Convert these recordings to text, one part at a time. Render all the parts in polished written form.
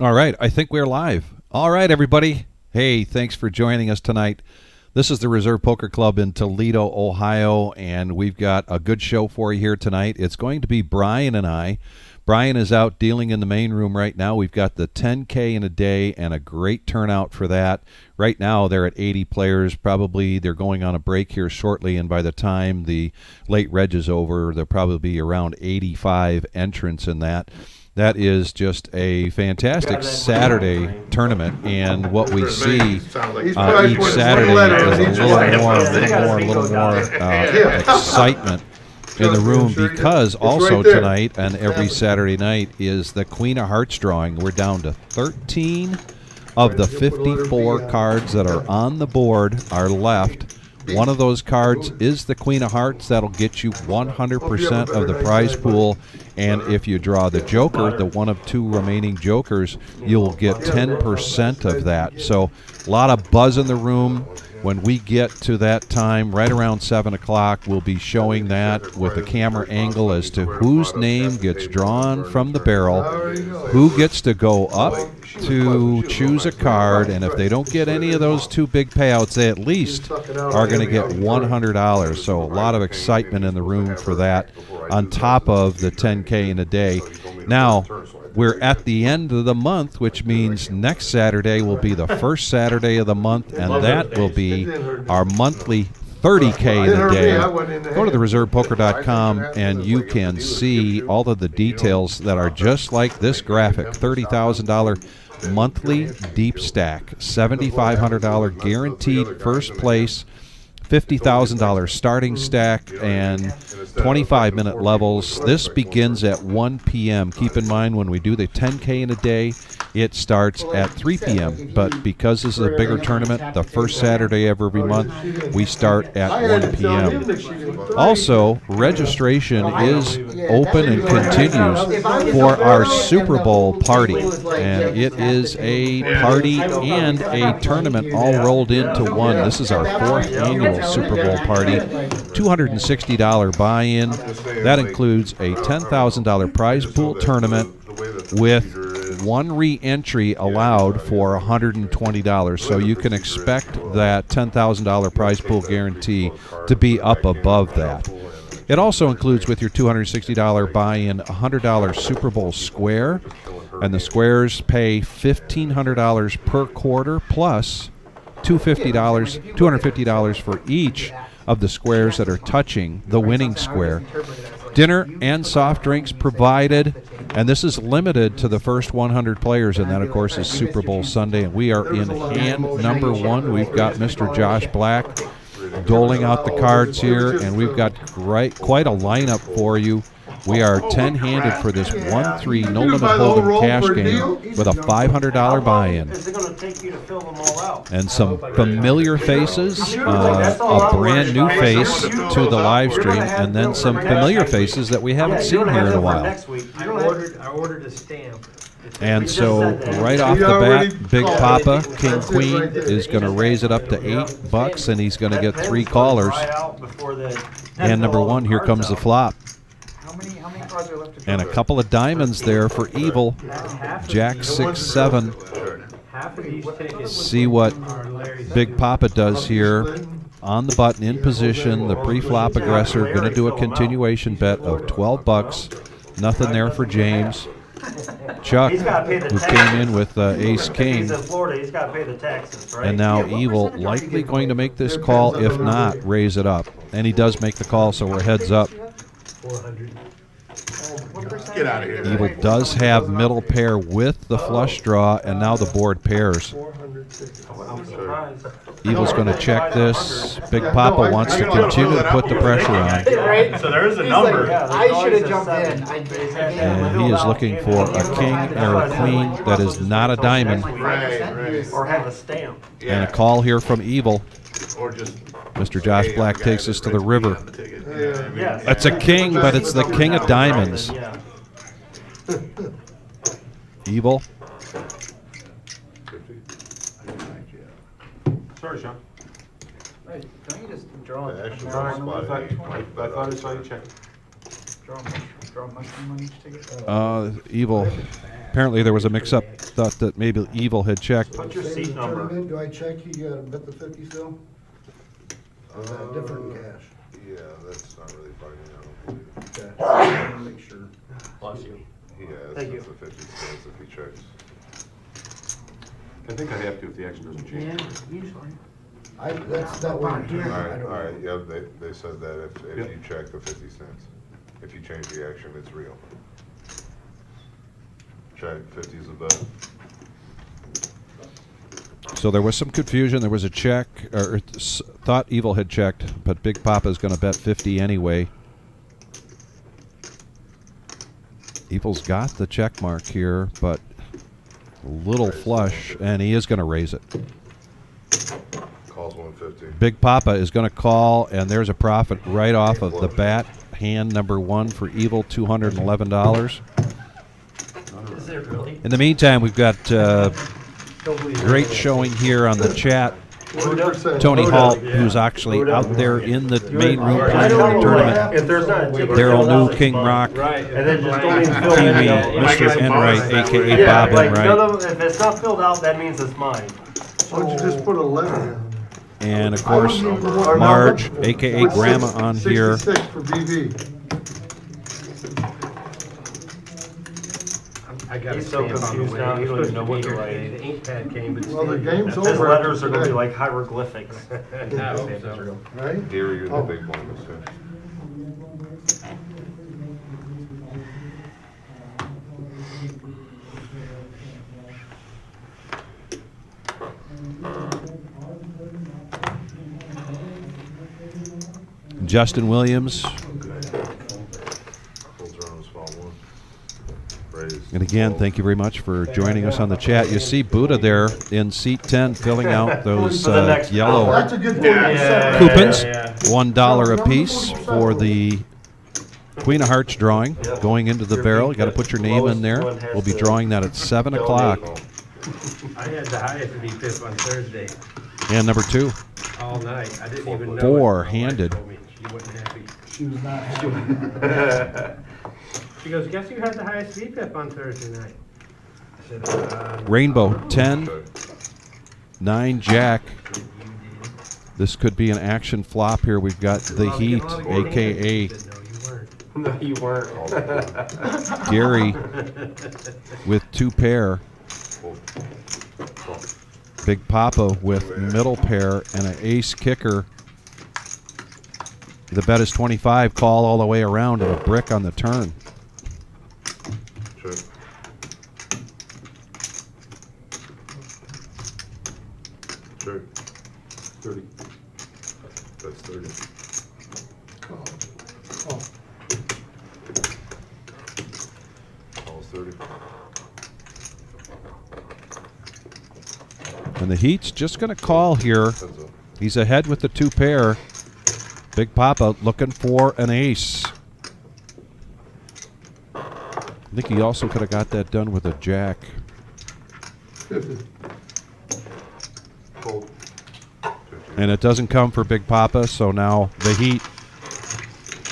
All right, I think we're live. All right, everybody. Hey, thanks for joining us tonight. This is the Reserve Poker Club in Toledo, Ohio, and we've got a good show for you here tonight. It's going to be Brian and I. Brian is out dealing in the main room right now. We've got the 10K in a day and a great turnout for that. Right now, they're at 80 players. Probably they're going on a break here shortly, and by the time the late reg is over, there'll probably be around 85 entrants in that. That is just a fantastic Saturday tournament, and what we see each Saturday is a little more excitement in the room, because also tonight and every Saturday night is the Queen of Hearts drawing. We're down to 13 of the 54 cards that are on the board are left. One of those cards is the Queen of Hearts. That'll get you 100% of the prize pool. And if you draw the Joker, the one of two remaining Jokers, you'll get 10% of that. So a lot of buzz in the room. When we get to that time, right around 7 o'clock, we'll be showing that with a camera angle as to whose name gets drawn from the barrel, who gets to go up to choose a card, and if they don't get any of those two big payouts, they at least are going to get $100. So a lot of excitement in the room for that, on top of the 10K in a day. Now, we're at the end of the month, which means next Saturday will be the first Saturday of the month, and that will be our monthly 30K in a day. Go to thereservepoker.com and you can see all of the details that are just like this graphic. $30,000 monthly deep stack, $7,500 guaranteed first place, $50,000 starting stack, and 25-minute levels. This begins at 1 p.m. Keep in mind, when we do the 10K in a day, it starts at 3 p.m. But because this is a bigger tournament, the first Saturday of every month, we start at 1 p.m. Also, registration is open and continues for our Super Bowl party. And it is a party and a tournament all rolled into one. This is our fourth annual Super Bowl party. $260 buy-in. That includes a $10,000 prize pool tournament with one re-entry allowed for $120. So you can expect that $10,000 prize pool guarantee to be up above that. It also includes, with your $260 buy-in, a $100 Super Bowl square, and the squares pay $1,500 per quarter, plus $250 for each of the squares that are touching the winning square. Dinner and soft drinks provided, and this is limited to the first 100 players, and that, of course, is Super Bowl Sunday. And we are in hand number one. We've got Mr. Josh Black doling out the cards here, and we've got quite a lineup for you. We are 10-handed for this 1-3 no limit hold'em cash game with a $500 buy-in. And some familiar faces, a brand new face to the live stream, and then some familiar faces that we haven't seen here in a while. I ordered a stamp. And so right off the bat, Big Papa, King Queen, is going to raise it up to $8, and he's going to get 3 callers. And number one, here comes the flop. And a couple of diamonds there for Evil. Jack 6-7. See what Big Papa does here. On the button, in position, the pre-flop aggressor going to do a continuation bet of $12. Nothing there for James. Chuck, who came in with ace-king. And now Evil likely going to make this call, if not, raise it up. And he does make the call, so we're heads up. 400. Get out of here. Evil does have middle pair with the flush draw, and now the board pairs. Evil's going to check this. Big Papa wants to continue to put the pressure on. So there's a number. I should have jumped in. And he is looking for a king or a queen that is not a diamond. Right. Or have a stamp. And a call here from Evil. Or just Mr. Josh Black takes us to the river. Yeah. It's a king, but it's the king of diamonds. Yeah. Evil. Sorry, Sean. Hey, can you just draw I thought I saw you check. draw mushroom on each ticket? Evil Apparently there was a mix-up. Thought that maybe Evil had checked. What's your Same seat as number? tournament, do I check he bet the 50 still? Or is that different cash? Yeah, that's not really fighting, I don't believe. Okay, I wanna make sure. Bless you. He has, Thank it's you. a 50 cents if he checks. I think I have to if the action doesn't change. usually. That's that one here. I don't All right, know. yeah, they said that if Yep. you check the 50 cents, if you change the action, it's real. Check, 50 is a bet. So there was some confusion. There was a check, or thought Evil had checked, but Big Papa is going to bet 50 anyway. Evil's got the check mark here, but a little flush, and he is going to raise it. Calls 150. Big Papa is going to call, and there's a profit right off of the bat. Hand number 1 for Evil, $211. Is there really? In the meantime, we've got great showing here on the chat. 100%. Tony Hall, who's actually out there in the main room playing the tournament. If there's not a ticket. Daryl fill out, New, it's King mine. Rock, Right, and then just don't even fill Kiwi, any of it. Mr. Enright, a.k.a. Yeah, Bob like none Enright, of, if it's not filled out, that means it's mine. Why don't you just put a letter in? and of course Marge, a.k.a. Grandma, on here. 66 for BB. I got He's so confused now, he don't even know what to write. The ink pad came, but. Well, the game's His over. letters are gonna be like hieroglyphics. I hope so. Right? Gary, you're the Oh. big bonus too. Justin Williams, Holds around a small one. Raised. and again, thank you very much for joining us on the chat. You see Buddha there in seat 10 filling out those For the next yellow hour. That's a good thing. Yeah. coupons, yeah. $1 a piece for the Queen of Hearts drawing going into the barrel. You got to put your name in there. We'll be drawing that at 7 o'clock. I had the highest VPIP on Thursday, And number 2, all night. I didn't even know. it. Four-handed. My wife told me. She wasn't happy. She was not happy. She goes, guess who had the highest VPIP on Thursday night? I said, Rainbow 10, Okay. 9 Jack. This could be an action flop here. We've got the "Well, Heat, get all the good a.k.a. hands." I said, No, you weren't. Gary with 2 pair. Well, Big Papa with middle pair and an ace kicker. The bet is 25, call all the way around and a brick on the turn. check. Check. 30. That's 30. Calls 30. And the Heat's just going to call here. Heads up. He's ahead with the 2 pair. Big Papa looking for an ace. I think he also could have got that done with a jack. Fold. And it doesn't come for Big Papa, so now the Heat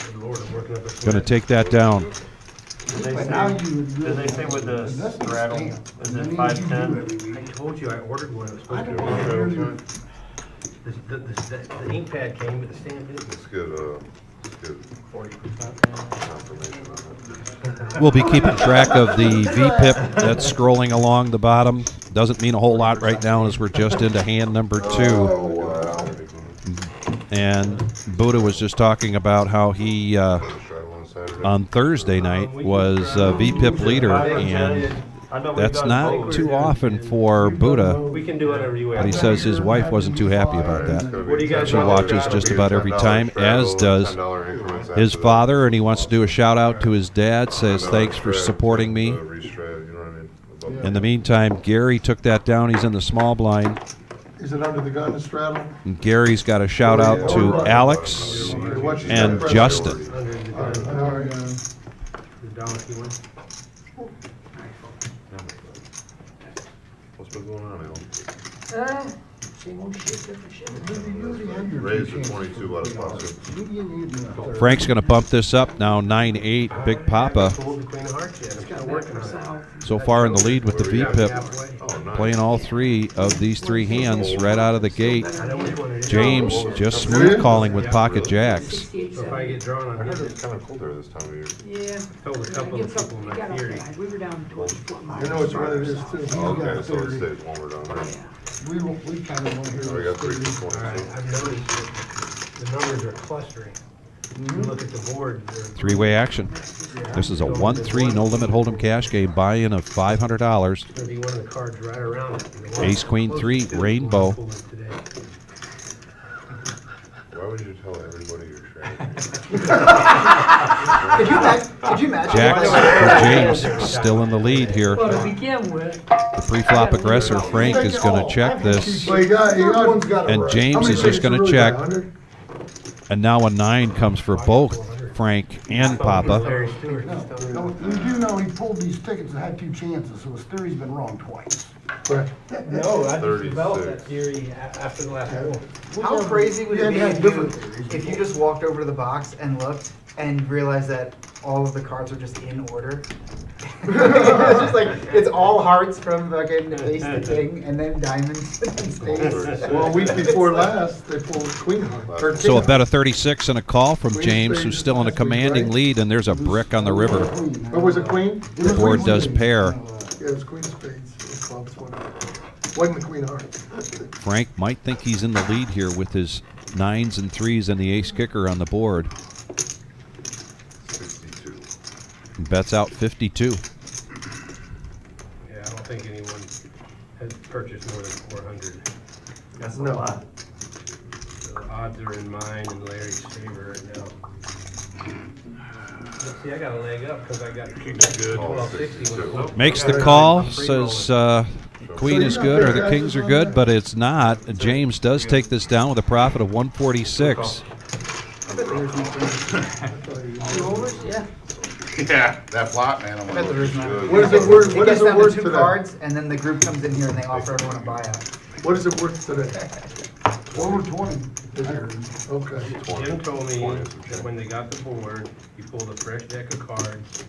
Good Lord, I'm working up a going to sweat. take that down. Did they But now say, you would did they say with the That's the straddle, stamp. is I it mean, 510? you do every I week. told you I ordered one. It was I supposed to don't be care. wrong. The ink pad came, but the stamp didn't. Let's get 40%. confirmation on it. We'll be keeping track of the VPIP that's scrolling along the bottom. Doesn't mean a whole lot right now as we're just into hand number 2. Oh, wow. And Buddha was just talking about how he, Straddle on Saturday. on Thursday night, was VPIP leader, and that's not too often for Buddha. We can do whatever you But he want. says his wife wasn't too happy about that. What do you guys She want? watches just about every time, as does $10 increments his after father, and he wants to do a shout out to his dad, says $10 thanks for spread, supporting me. restrat, you know what I mean? Above In the meantime, Gary took that down. He's in the small blind. Is it under the gun to straddle? And Gary's got a shout out to Alex and Justin. Under the All gun, right, the donkey one. What's been going on, Al? Same old shit, different shit. You usually have your Raise two the chances 22 out of to pocket. You need a third. Frank's going to bump this up now 9-8. Big Papa I haven't pulled the Queen of Hearts yet. I'm still working on it. so far in the lead with the V-pip. Halfway. Oh, nice. Playing all three of these three hands right out of the gate. I know which one it is. James just smooth calling with pocket jacks. 68, So if I get drawn I on heard his, it's kind of cold there this time of year. Yeah. told a couple of people in my theory. We were down towards Fort I know it's what it is too. Oh, okay, so it stays warmer down there. Yeah. We kind of want to hear. So we got 3 this. for All right, 22. I've noticed that the numbers are clustering. You look at the board. they're- Three-way action. This is a 1-3 no-limit hold'em cash game. Buy-in of $500. It's gonna be one of the cards right around it. You know, Ace, Queen, three, closest to rainbow. the one I'm pulling today. Why would you tell everybody your strategy? Could you imagine? Jacks for James. Still in the lead here. Well, to begin with. The pre-flop aggressor, Frank, is going to check this. Well, one's got a And right. James How many is just tickets gonna you really check. got, 100? And now a 9 comes for both Frank and Papa. Larry Stewart, No, he's still no, in. you do know he pulled these tickets and had 2 chances, so his theory's been wrong twice. No, I just 36. developed that theory after the last hole. How crazy would You it be had to have different theories if you before. just walked over to the box and looked and realized that all of the cards are just in order? It's just like, it's all hearts from fucking ace to king, and then diamonds and spades. Well, a week before last, they pulled Queen Heart. or So a King bet of 36 and a call from James, who's still in a commanding lead, and there's a brick on the river. What was it, Queen? The board does pair. Yeah, it was Queen of Spades, it clubs, whatever. Wasn't the Queen of Hearts. Frank might think he's in the lead here with his 9s and 3s and the ace kicker on the board. 62. Bets out 52. Yeah, I don't think anyone has purchased more than 400. That's a lot. So the odds are in mine and Larry's favor right now. But see, I got a leg up because I got good. 1260 when it looked. Makes the call, says Queen is good or the Kings are good, but it's not. James does take this down with a profit of 146. Two overs? Yeah. Yeah, that flop, man. I bet there is none. Good. What is it worth, It what gets is it down to worth 2 today? cards, and then the group comes in here and they offer everyone a buyout. What is it worth today? Over 20. Okay. Jim told me that when they got the board, he pulled a fresh deck of cards,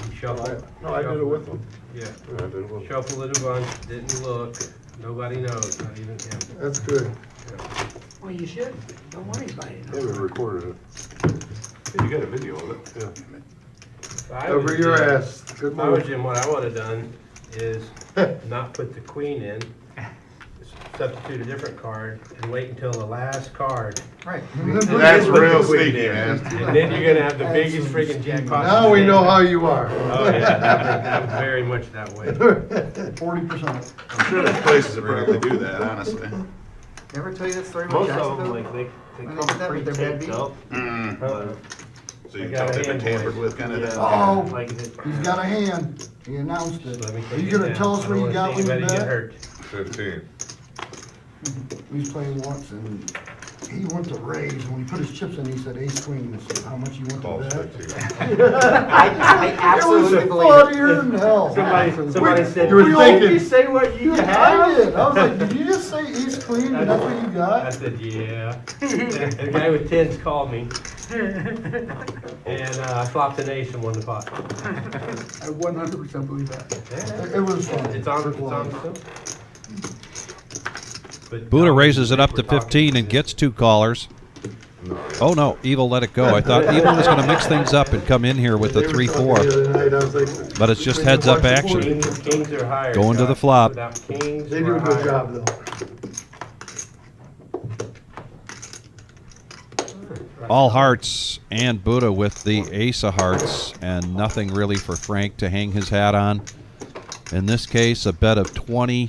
he shuffled. No, I did it with them. Yeah, Yeah, I did well. shuffled it a bunch, didn't look, nobody knows, not even him. That's good. Well, you should. Don't worry about it. Yeah, we recorded it. You got a video of it. Yeah. If I Over was your Jim- ass. Good If I was move. Jim, what I would have done is not put the queen in, substitute a different card, and wait until the last card. Right. That's Put the real queen sneaky, in. man. And then you're gonna have the biggest freaking jackpot. Now we know how you are. Oh, yeah, that was very much that way. 40%. I'm sure there's places that probably do that, honestly. Ever tell you that story about Most of them, Jacksonville? like, they When come they did that with their bad pre-taped beat? up. but, So you I can got tell a they've been hand, tampered boys. with, kind of. yeah, Oh. like, He's got a hand. He announced it. Let me Are take you it gonna down. tell us I what don't you wanna got see when you anybody get bet? hurt. 15. We was playing once and he went to raise. When he put his chips in, he said ace queen. I said, how much you want Calls to bet? 15. I absolutely It was believe it. funnier than hell. Somebody said, you were "Will thinking- you say what you I have?" did. I was like, did you just say ace queen and that's what you I got? said, yeah. The guy with tens called me. And I flopped an ace and won the pot. I 100% believe that. Yeah. It was fun. It's on film. But Buddha raises it up to 15 and gets 2 callers. No. Oh no, Evil let it go. I thought Evil was going to mix things up and come in here with a They were talking 3-4. the other night, I was like, But it's just heads up action. Kings are higher. Going to the Scott. flop. Without kings, they do we're a good higher. job though. All hearts and Buddha with the ace of hearts, and nothing really for Frank to hang his hat on. In this case, a bet of 20. You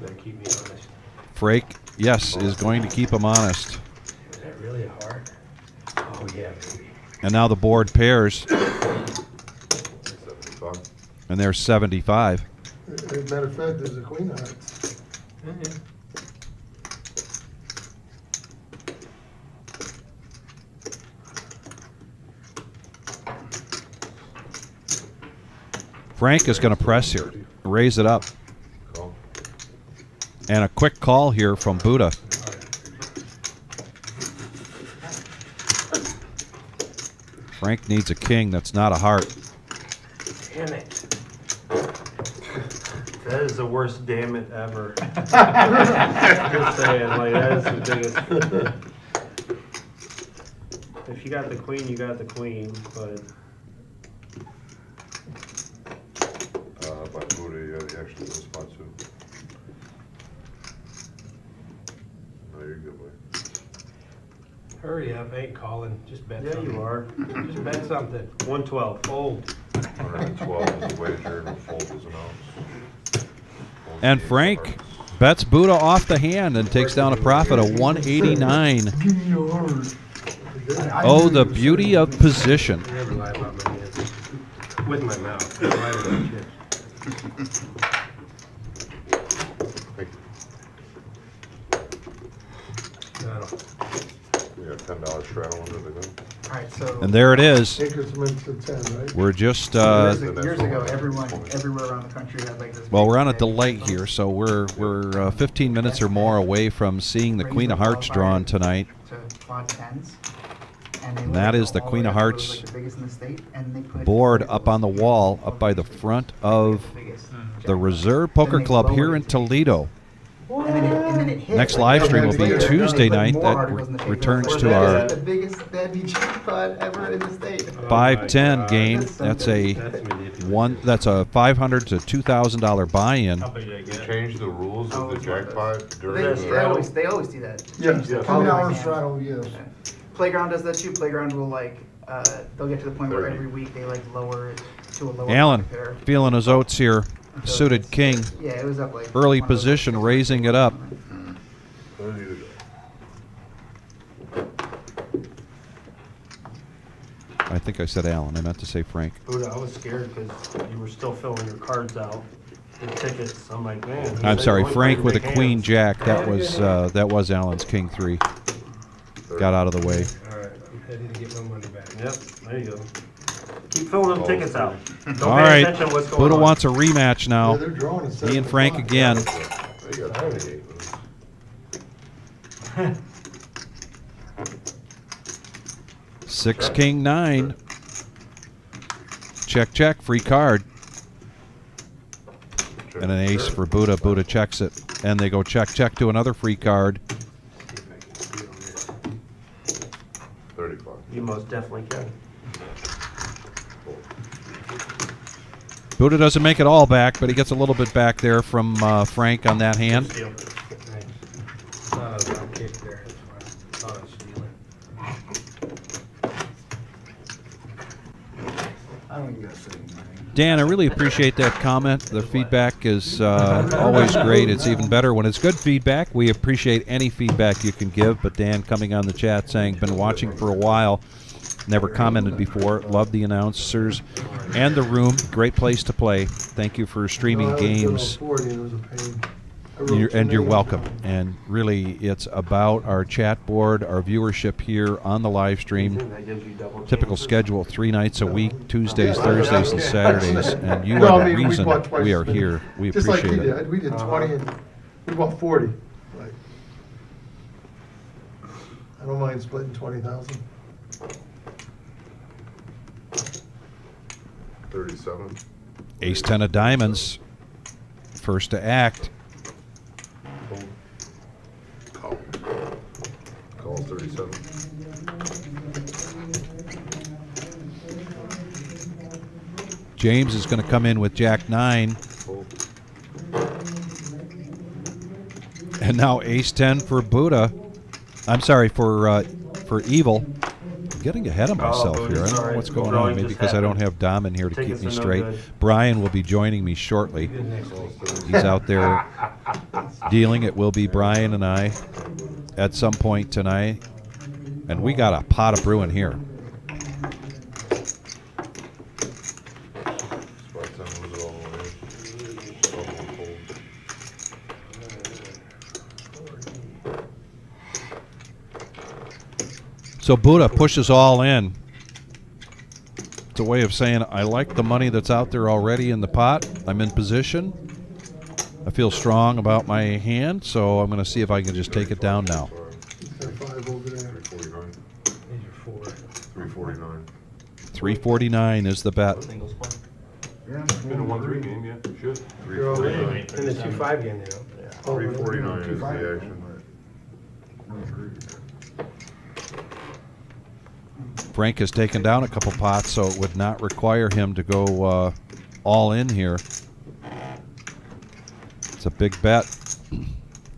better keep me honest. Frank, yes, is going to keep him honest. Is that really a heart? Oh, yeah, baby. And now the board pairs, 75. and there's 75. As a matter of fact, there's a queen of hearts. Frank is going to press here. raise it up. Call. And a quick call here from Buddha. Frank needs a king. That's not a heart. Damn it. That is the worst damn it ever. Just saying, like, that is the biggest. If you got the queen, you got the queen, but By Buddha, yeah, the actual spot too. No, you're good, boy. Hurry up, ain't calling. Just bet yeah, something. you are. Just bet something. 112. Fold. 112 is a wager, and fold is an ounce. And Frank bets Buddha off the hand and takes down a profit of 189. Give me your heart. Oh, the beauty of position. I never lie about my hands. With my mouth. I lie about shit. I don't- We got $10 straddle under the gun. All right, so And there it is. Increments to 10, right? We're just, years ago, everyone everywhere around the country had like this. well, big we're on a thing. delay here, so we're 15 minutes or more away from seeing the Queen of Hearts drawn tonight. To quad tens. And And that is the Queen of Hearts like the biggest in the state, and they put board up on the wall, up by the front of the Reserve Poker Club here in Toledo. And then it hit. Next like, live stream will be later, Tuesday they put night. more That articles in the paper. returns Like, to "This our is the biggest deadbeat jackpot ever in the state." 510 God. game. That's That's something. a That's manipulative. That's a $500 to $2,000 buy-in. How big did I You get? changed the rules Oh, of the it's one of jackpot They, during they always do that. Yeah, Change the 10 color hour again. straddle, yes. Playground does that too. Playground will they'll get to the point where 30. every week they lower it to a lower Alan pair. feeling his oats here. Suited king. Yeah, it was up like Early one of those, position, like, raising it up. 30 to go. I think I said Alan. I meant to say Frank. Buddha, I was scared because you were still filling your cards out, the tickets. I'm like, man. I'm they sorry, only Frank play with a big queen hands. jack. That was Alan's king 3. Got out of the way. All right, I'm heading to get my money back. Yep, there you go. Keep filling them tickets out. Don't All pay right, attention to what's going Buddha on. wants a rematch Yeah, now. they're drawing at He 7 and Frank o'clock. again. They got 28. Six king 9. Check, check, free card. And an ace for Buddha. Buddha checks it. And they go check, check to another free card. 35. You most definitely can. Buddha doesn't make it all back, but he gets a little bit back there from Frank on that hand. Steal. Thanks. Thought I was on kick there. That's why I thought I was stealing. I don't even gotta say anything. Dan, I really appreciate that comment. The feedback is always great. It's even better when it's good feedback. We appreciate any feedback you can give. But Dan coming on the chat saying, been watching for a while, never commented before. Love the announcers and the room. Great place to play. Thank you for streaming games. 40, it was a pain. I wrote You're, two and you're names. welcome. And really, it's about our chat board, our viewership here on the live stream. That gives you double Typical chances. schedule, 3 nights a week, Tuesdays, Thursdays, and Saturdays. And you No, are I the mean, we reason bought twice we as are many. here. We Just like appreciate he it. did. We did 20 and we bought 40. Like, I don't mind splitting 20,000. 37. Ace 10 of diamonds. First to act. Call. Call 37. James is going to come in with Jack 9. Fold. And now Ace 10 for Buddha. I'm sorry, for Evil. I'm getting ahead of myself Buddha, here. I don't know sorry. what's going Drawing on. Maybe just because I don't happened. have Dom in here to keep Tickets me are no straight. good. Brian will be joining me shortly. Good next week. He's out there dealing. It will be Brian and I at some point tonight. And we got a pot of brewing here. Spot 10 moves it all the way. Fold. So Buddha pushes all in It's a way of saying I like the money that's out there already in the pot. I'm in position. I feel strong about my hand, so I'm going to see if I can just take it down now. Got 5 over there. 349. These are 4. 349. 349 is the bet. Singles play. Yeah. Been a 1-3 game, yeah, should. 349. In the 2-5 game, 349 is the action. Frank has taken down a couple pots, so it would not require him to go all in here. It's a big bet.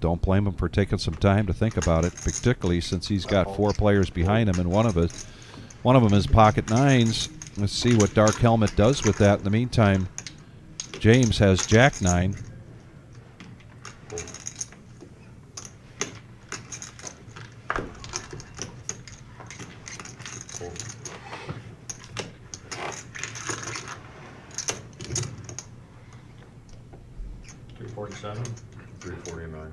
Don't blame him for taking some time to think about it, particularly since he's got 4 players behind him, and one of them is pocket 9s. Let's see what Dark Helmet does with that. In the meantime, James has Jack 9. $347. 349.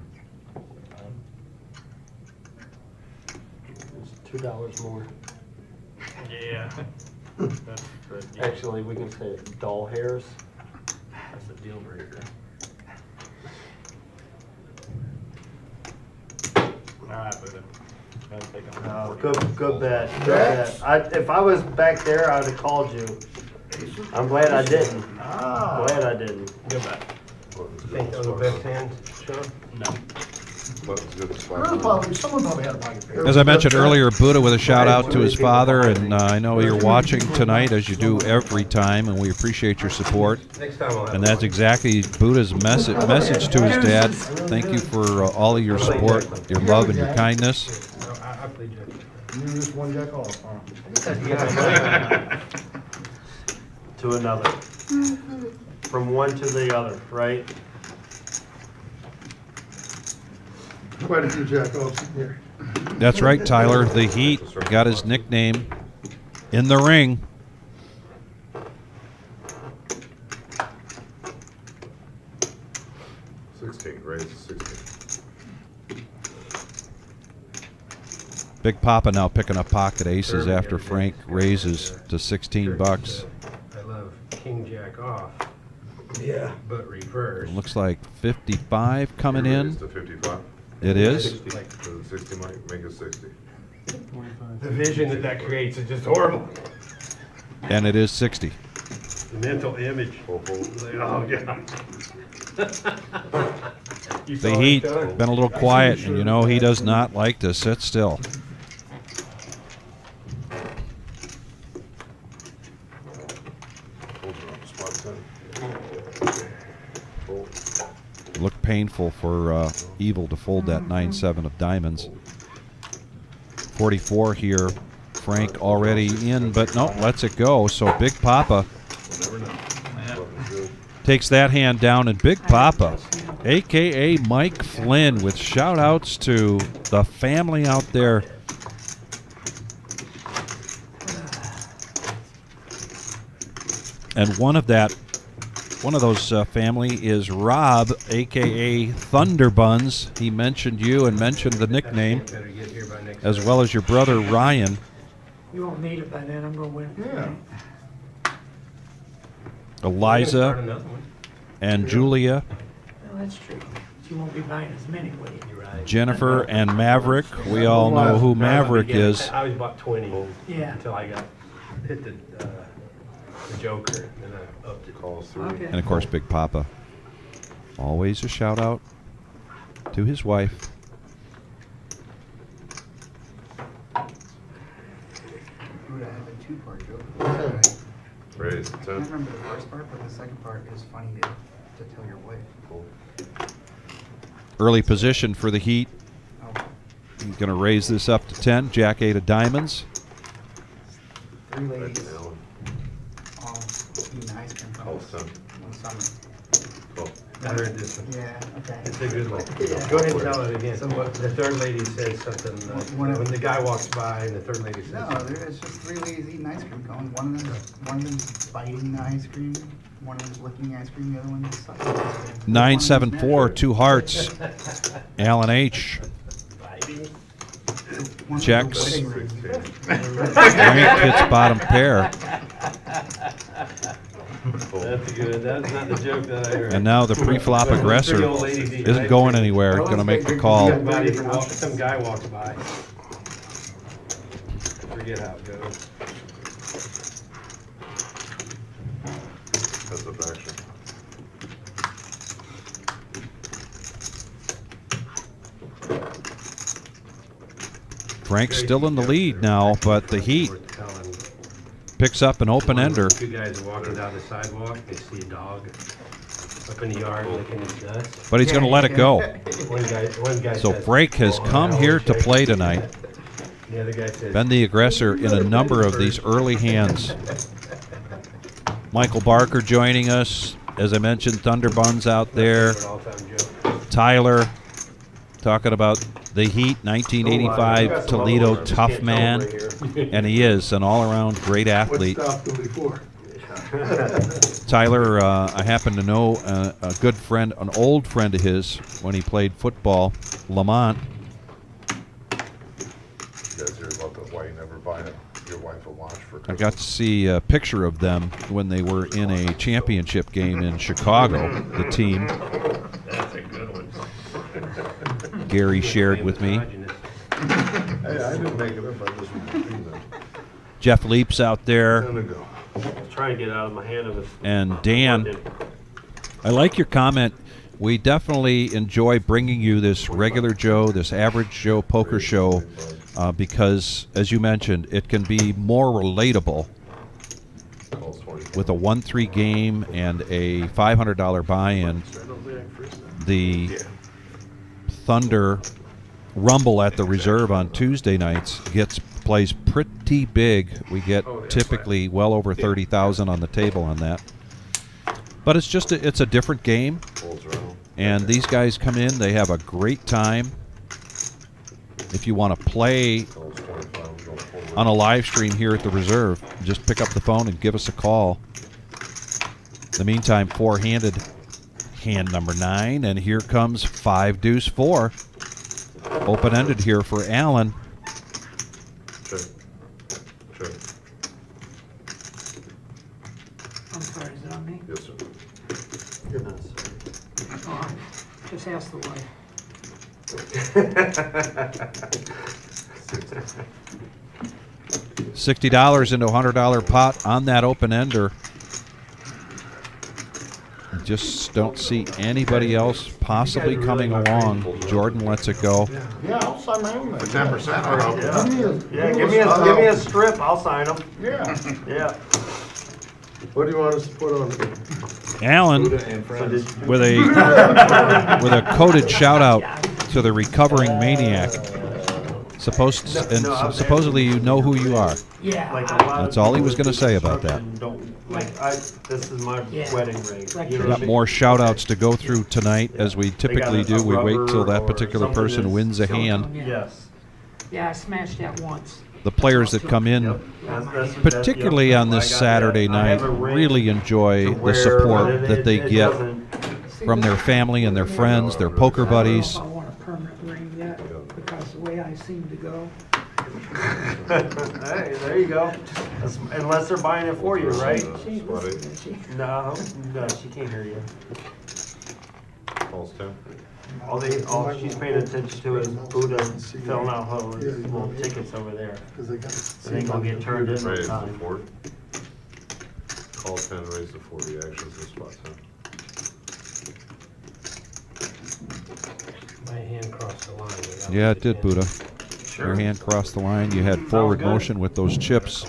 It's $2 more. Yeah. Actually, we can say doll hairs. That's the deal breaker. Good bet. Good bet. If I was back there, I would have called you. I'm glad I didn't. Glad I didn't. Good bet. Think those are the best hands, Sean? Button's good to Someone probably had a pocket pair. As I mentioned earlier, Buddha with a shout out to his father, and I know you're watching tonight as you do every time, and we appreciate your support. Next time I'll have And that's exactly Buddha's message to his dad. Thank you for all of your support, your love, and your kindness. I played Jack. You just one jack off, huh? To another. From one to the other, right? Quite a few jack offs in here. That's right, Tyler. The Heat got his nickname in the ring. raise to 16. Big Papa now picking up pocket aces after Frank raises to 16 bucks. I love King Jack off. Yeah. But reverse. Looks like 55 coming Raise in. to 55. It is. 60. So 60 might make it 60. The vision that creates is just horrible. And it is 60. The mental image. Full, full. Oh, God. The Heat been a little quiet, and you know he does not like to sit still. It looked painful for Evil to fold that 9-7 of diamonds. 44 here. Frank already in, but no, lets it go. So Big Papa takes that hand down, and Big Papa, a.k.a. Mike Flynn, with shout-outs to the family out there. And one of those family is Rob, a.k.a. Thunder Buns. He mentioned you and mentioned the nickname, as well as your brother Ryan. You won't need it by then, I'm gonna win. Yeah. Eliza and Julia, Well, that's true. But you won't be buying as many, will you? Jennifer and Maverick. We all know who Maverick is. I was about 20 Yeah. until I got hit the Joker, and then I upped it. Calls 3. Okay. And of course, Big Papa. Always a shout out to his wife. Would have had a two-part joke. Raise to I 10. don't remember the first part, but the second part is funny to tell your wife. Cool. Early position for the Heat. Oh, He's going to raise this up to 10. Jack 8 of diamonds. three Back ladies to Alan. all eating ice cream from Calls 10. one summer. 12. I heard this one. Yeah, okay. It's a good one. Yeah. Go ahead and tell it again. So What the third lady said something, One of- when the guy walks by and the third lady says No, something. it's just three ladies eating ice cream cone. One of them's biting the ice cream. One of them's licking the ice cream. The other one's sucking the ice cream. 974, 2 hearts. Alan H. One of checks. them's biting ring. Frank hits bottom pair. That's good. That's not the joke that I heard. And now the pre-flop But those three aggressor old ladies eat isn't ice going cream. anywhere. Going to make the call. Some guy walks by. Forget how it goes. That's the action. Frank's still in the lead now, but the Heat picks up an open-ender. Two guys are walking down the sidewalk. They see a dog up in the yard licking his nuts. But he's going to let it go. One guy So says, Frank has come here to play tonight. The other guy says, Been the aggressor in a number of these early hands. Michael Barker joining us. As I mentioned, Thunderbuns out there. all-time joke. Tyler talking about the Heat, 1985 Toledo tough man. And he is an all-around great athlete. Tyler, I happen to know a good friend, an old friend of his when he played football, Lamont. You guys hear about the why you never buy your wife a watch for I Christmas? got to see a picture of them when they were in a championship game in Chicago, the team. That's a good one. Gary shared with me. Hey, I didn't make it up, I just repeated it. Jeff Leaps out there, Time to go. Trying to get out of my hand of it. and Dan. I like your comment. We definitely enjoy bringing you this regular Joe, this average Joe poker show, because, as you mentioned, it can be more relatable Calls 20. with a 1-3 game and a $500 buy-in. The Thunder Rumble at the Reserve on Tuesday nights plays pretty big. We get typically well over 30,000 on the table on that. But it's just it's a different game, Folds around. and these guys come in. They have a great time. If you want to play Calls 25, go forward. on a live stream here at the Reserve, just pick up the phone and give us a call. In the meantime, four-handed, hand number 9, and here comes 5 deuce 4. Open-ended here for Allen. Check. Check. I'm sorry, is it on me? Yes, sir. Goodness. Oh, just ask the wife. $60 into a $100 pot on that open-ender. Just don't see anybody else possibly coming along. Jordan lets it go. Yeah, I'll sign my own. For 10%, I'll help you. Yeah, give me a strip. I'll sign them. Yeah. Yeah. What do you want us to put on? Allen And friends. with a coded shout out to the recovering maniac. Supposedly you know who you are. Yeah. Like a lot That's of all he was people gonna say about that. don't- this is my Yeah. wedding ring. Like You know We what I got mean? more shout outs to go through tonight, as we typically do. We wait till that particular person wins a hand. Yes. Yeah, I smashed that once. The players that come in, particularly on this Saturday night, really enjoy the support that they get from their family and their friends, their poker buddies. I don't know if I want a permanent ring yet, because the way I seem to go. Hey, there you go. Unless they're buying it for you, right? She ain't listening, is she? No, she can't hear you. Calls 10. All she's paying attention to is Buddha filling out her little tickets over there. It ain't gonna get turned in Raise no the time. 4. Call 10, raise the 40. Actions in spot 10. My hand crossed the line. without Yeah, it the did, hand. Buddha. Your hand crossed the line. You had forward motion with those chips.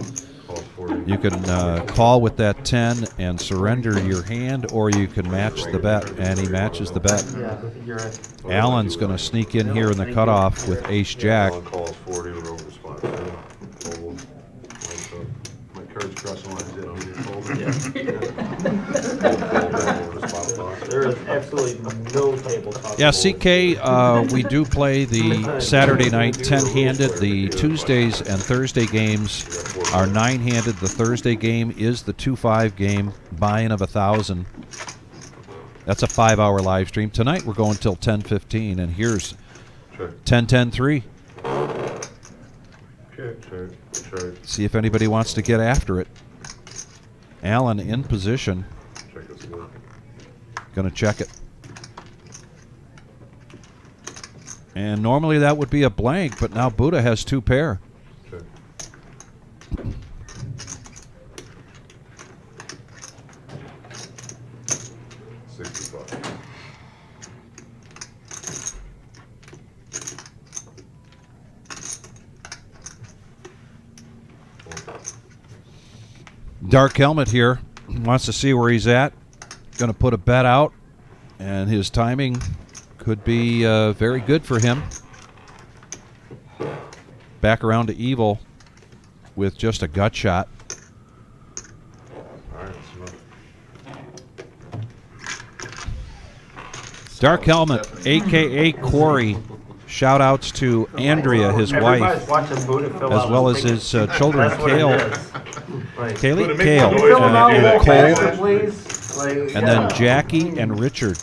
Calls 40. You can call with that 10 and surrender your hand, or you can match the bet, and he matches the bet. Yeah, you're right. Allen's going to sneak in here in the cutoff with ace-jack. Allen calls 40, we're over spot 10. Fold. Lights up. My cards crossing lines, they don't get folded. Fold back over to spot 5. There is absolutely no tabletop. Yeah, CK, we do play the Saturday night 10-handed. The Tuesdays and Thursday games are 9-handed. The Thursday game is the 2-5 game, buy-in of 1,000. That's a 5-hour live stream. Tonight we're going till 10:15, and here's Check. 10-10-3. Check. Check. Check. See if anybody wants to get after it. Allen in position. Check this out. Going to check it. And normally that would be a blank, but now Buddha has 2 pair. Check. $65. Dark Helmet here wants to see where he's at. Going to put a bet out, and his timing could be very good for him. Back around to Evil with just a gut shot. All right, let's move. Dark Helmet, a.k.a. Corey. Shout-outs to Andrea, his Everybody's wife, watching Buddha fill as out well his as ticket. his children, That's what it Kale, is. Like, Kaylee, make Kale, some fill them out a and little Cole, faster, please. Like, and then Jackie and Richard.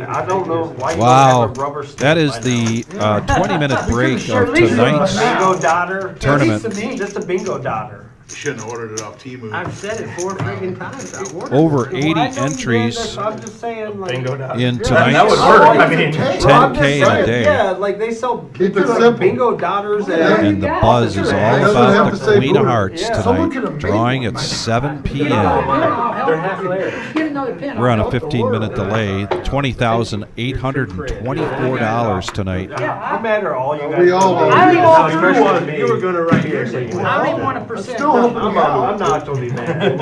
I don't know why you Wow, don't have a rubber stamp that is by the now. 20-minute break sure of leave it. tonight's Bingo dotter. tournament. At least to me. Just a bingo dotter. You shouldn't have ordered it off Temu. I've said it 4 freaking times. I ordered Over it. 80 Well, I know you did, entries that's- I'm just saying, like, in that would tonight's work. I mean, 10K in a day. Yeah, like they sell Keep it like simple. bingo dotters And the buzz is all Doesn't about have the to say Queen of Buddha. Hearts Yeah. Someone could tonight, have made drawing one. at 7 They're p.m. half Larry. Get another pin. We're on a I'll help the 15-minute world. delay. $20,824 tonight. I'm mad at all you guys. We all are. I don't even want to Especially me. You were gonna write here saying, I don't even want to percent. still hoping I'm not gonna be mad.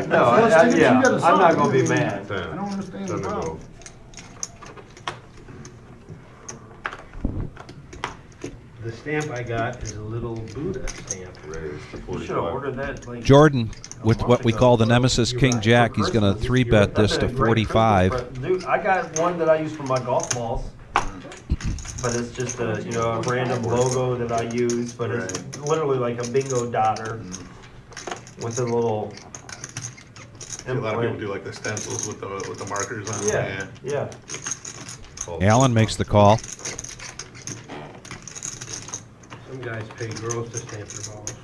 No, yeah, I'm not gonna be mad. I don't understand the problem. the stamp I got is a little Buddha stamp. Raised to You should have 45. ordered that. Like, Jordan, with what we call the Nemesis King Jack, he's going to 3-bet this to That's a great 45. Christmas present. Dude, I got one that I use for my golf balls. But it's just a, a random logo that I use, but it's literally like a bingo dotter with a little A lot of people implant. do like the stencils with the markers on. Yeah, yeah. Allen makes the call. Some guys pay girls to stamp their balls.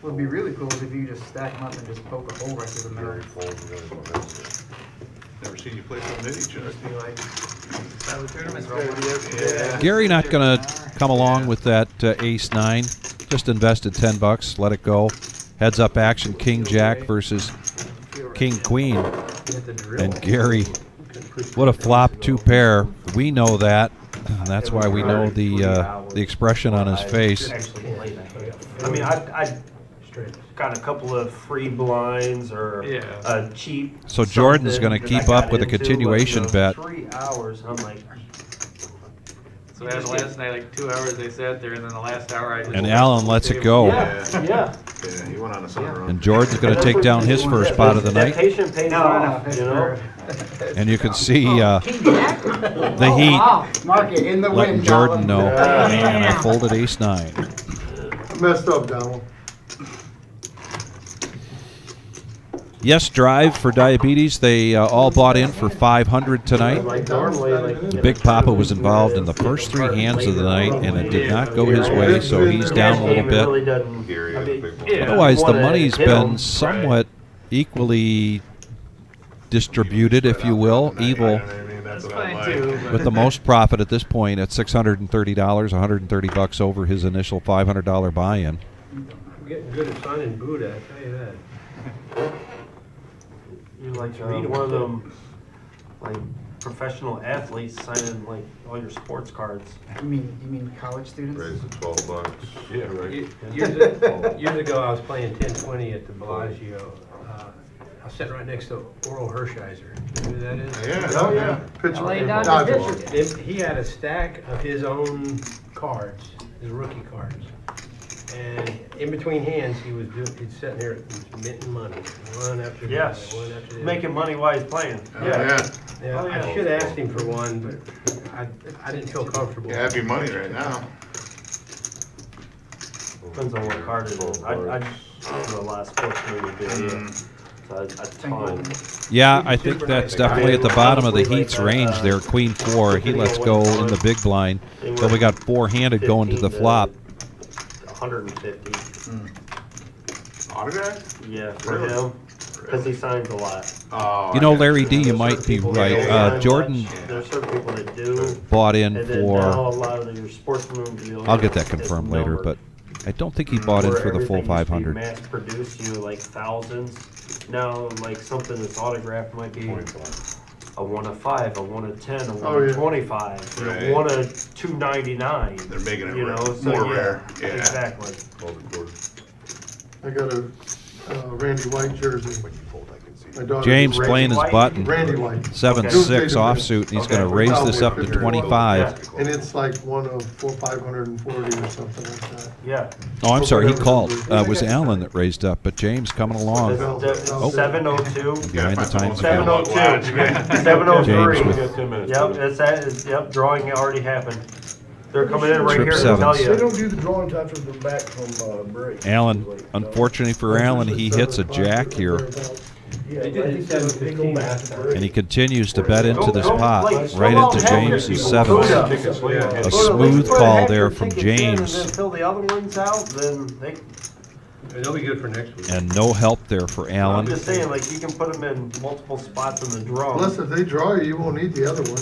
What would be really cool is if you just stack them up and just poke a hole right through the middle. Never seen you play some mini, Chuck. Yeah. Gary not going to come along with that ace-9. Just invested $10. Let it go. Heads up action, King Jack versus King Queen. You have to drill. And Gary, what a flop 2-pair. We know that. That's why we know the expression on his face. Actually play that. I mean, I got a couple of free blinds or a cheap. So Jordan's something gonna that keep I got up with a into, like, continuation bet. 3 hours. I'm like, So we had last night, like 2 hours they sat there, and then the last hour I just... And Allen lets it go. yeah. Yeah, he went on a summer run. And Jordan's going to take down his first pot of the That night. patient pays off, it's you know? And you can see the heat Wow, mark it in the letting wind. Jordan know. Colin. And I folded ace-9. Messed up, Donald. Yes, Drive for Diabetes. They all bought in for $500 tonight. Like normally, like. Big Papa was involved in the first 3 hands of the night, and it did not go his way, so he's down a little bit. Really doesn't. Gary I had a mean, big one. yeah, Otherwise, the wanna money's hit been 'em. somewhat equally distributed, if you will. Evil That's fine too, but... with the most profit at this point at $630, $130 over his initial $500 buy-in. I'm getting good at signing Buddha, I tell you that. You like to read one of them, like professional athletes signing like all your sports cards. You mean college students? Raised to $12. Yeah, right. Years ago, I was playing 10-20 at the Bellagio. I was sitting right next to Oral Hershiser. You know who that is? Yeah. Oh, yeah. Pitcher. Lay down the Dodgeball. pitcher. Then he had a stack of his own cards, his rookie cards. And in between hands, he'd sitting there minting money, one after the Yes, other, one after the other. making money while he's playing. Oh, yeah. Yeah, Oh, yeah. I should have asked him for one, but I didn't feel comfortable. You have your money right now. Depends on what card it is. I do a lot of sports movie videos. a ton. Yeah, I think that's definitely at the bottom of the heat's range there. Queen 4. He lets go in the big blind. But we got 4-handed going to the flop. 150. Autograph? Yeah, for him. Because he signs a lot. Oh, You know, I got Larry you. D, you There's might certain be people that right. don't sign Jordan much. There's certain people that do. bought in And then now for. a lot of your sports memorabilia I'll get that is confirmed later, numbered. but I don't think he bought in Where for the full everything used to be 500. mass produced, like thousands. Now, like something that's autographed might be a 1 of 5, a 1 of 10, a 1 Oh, of yeah. 25, Right. 1 of 299. They're making it you know, so more yeah, rare. Yeah. Exactly. I got a Randy White jersey. My daughter- James Randy playing his White? button. Randy White. 7-6 offsuit, and he's Okay. going to raise this up to 25. And it's like one of 540 or something like that. Yeah. Oh, I'm sorry, he called. It was Alan that raised up, but James coming along. Oh. 702. Behind the times Seven again. 702. Watch. 703. James with- You got 10 minutes. Yep, yep, drawing already happened. They're coming in right Trip here to sevens. tell They you. don't do the drawing till after they're back from break. Alan, unfortunately for Alan, he hits a jack here, Yeah, They did it 7:15 last time. and he continues to bet into this pot, Like, right slow into down, James's people. sevens. Slow down. Tickets later. A Go to smooth put call half there your from tickets in and James. then fill the other ones out, then they, And they'll be good for next week. And no help there for I'm Alan. just saying, like, you can put them in multiple spots in the drum. Unless if they draw you, you won't need the other one.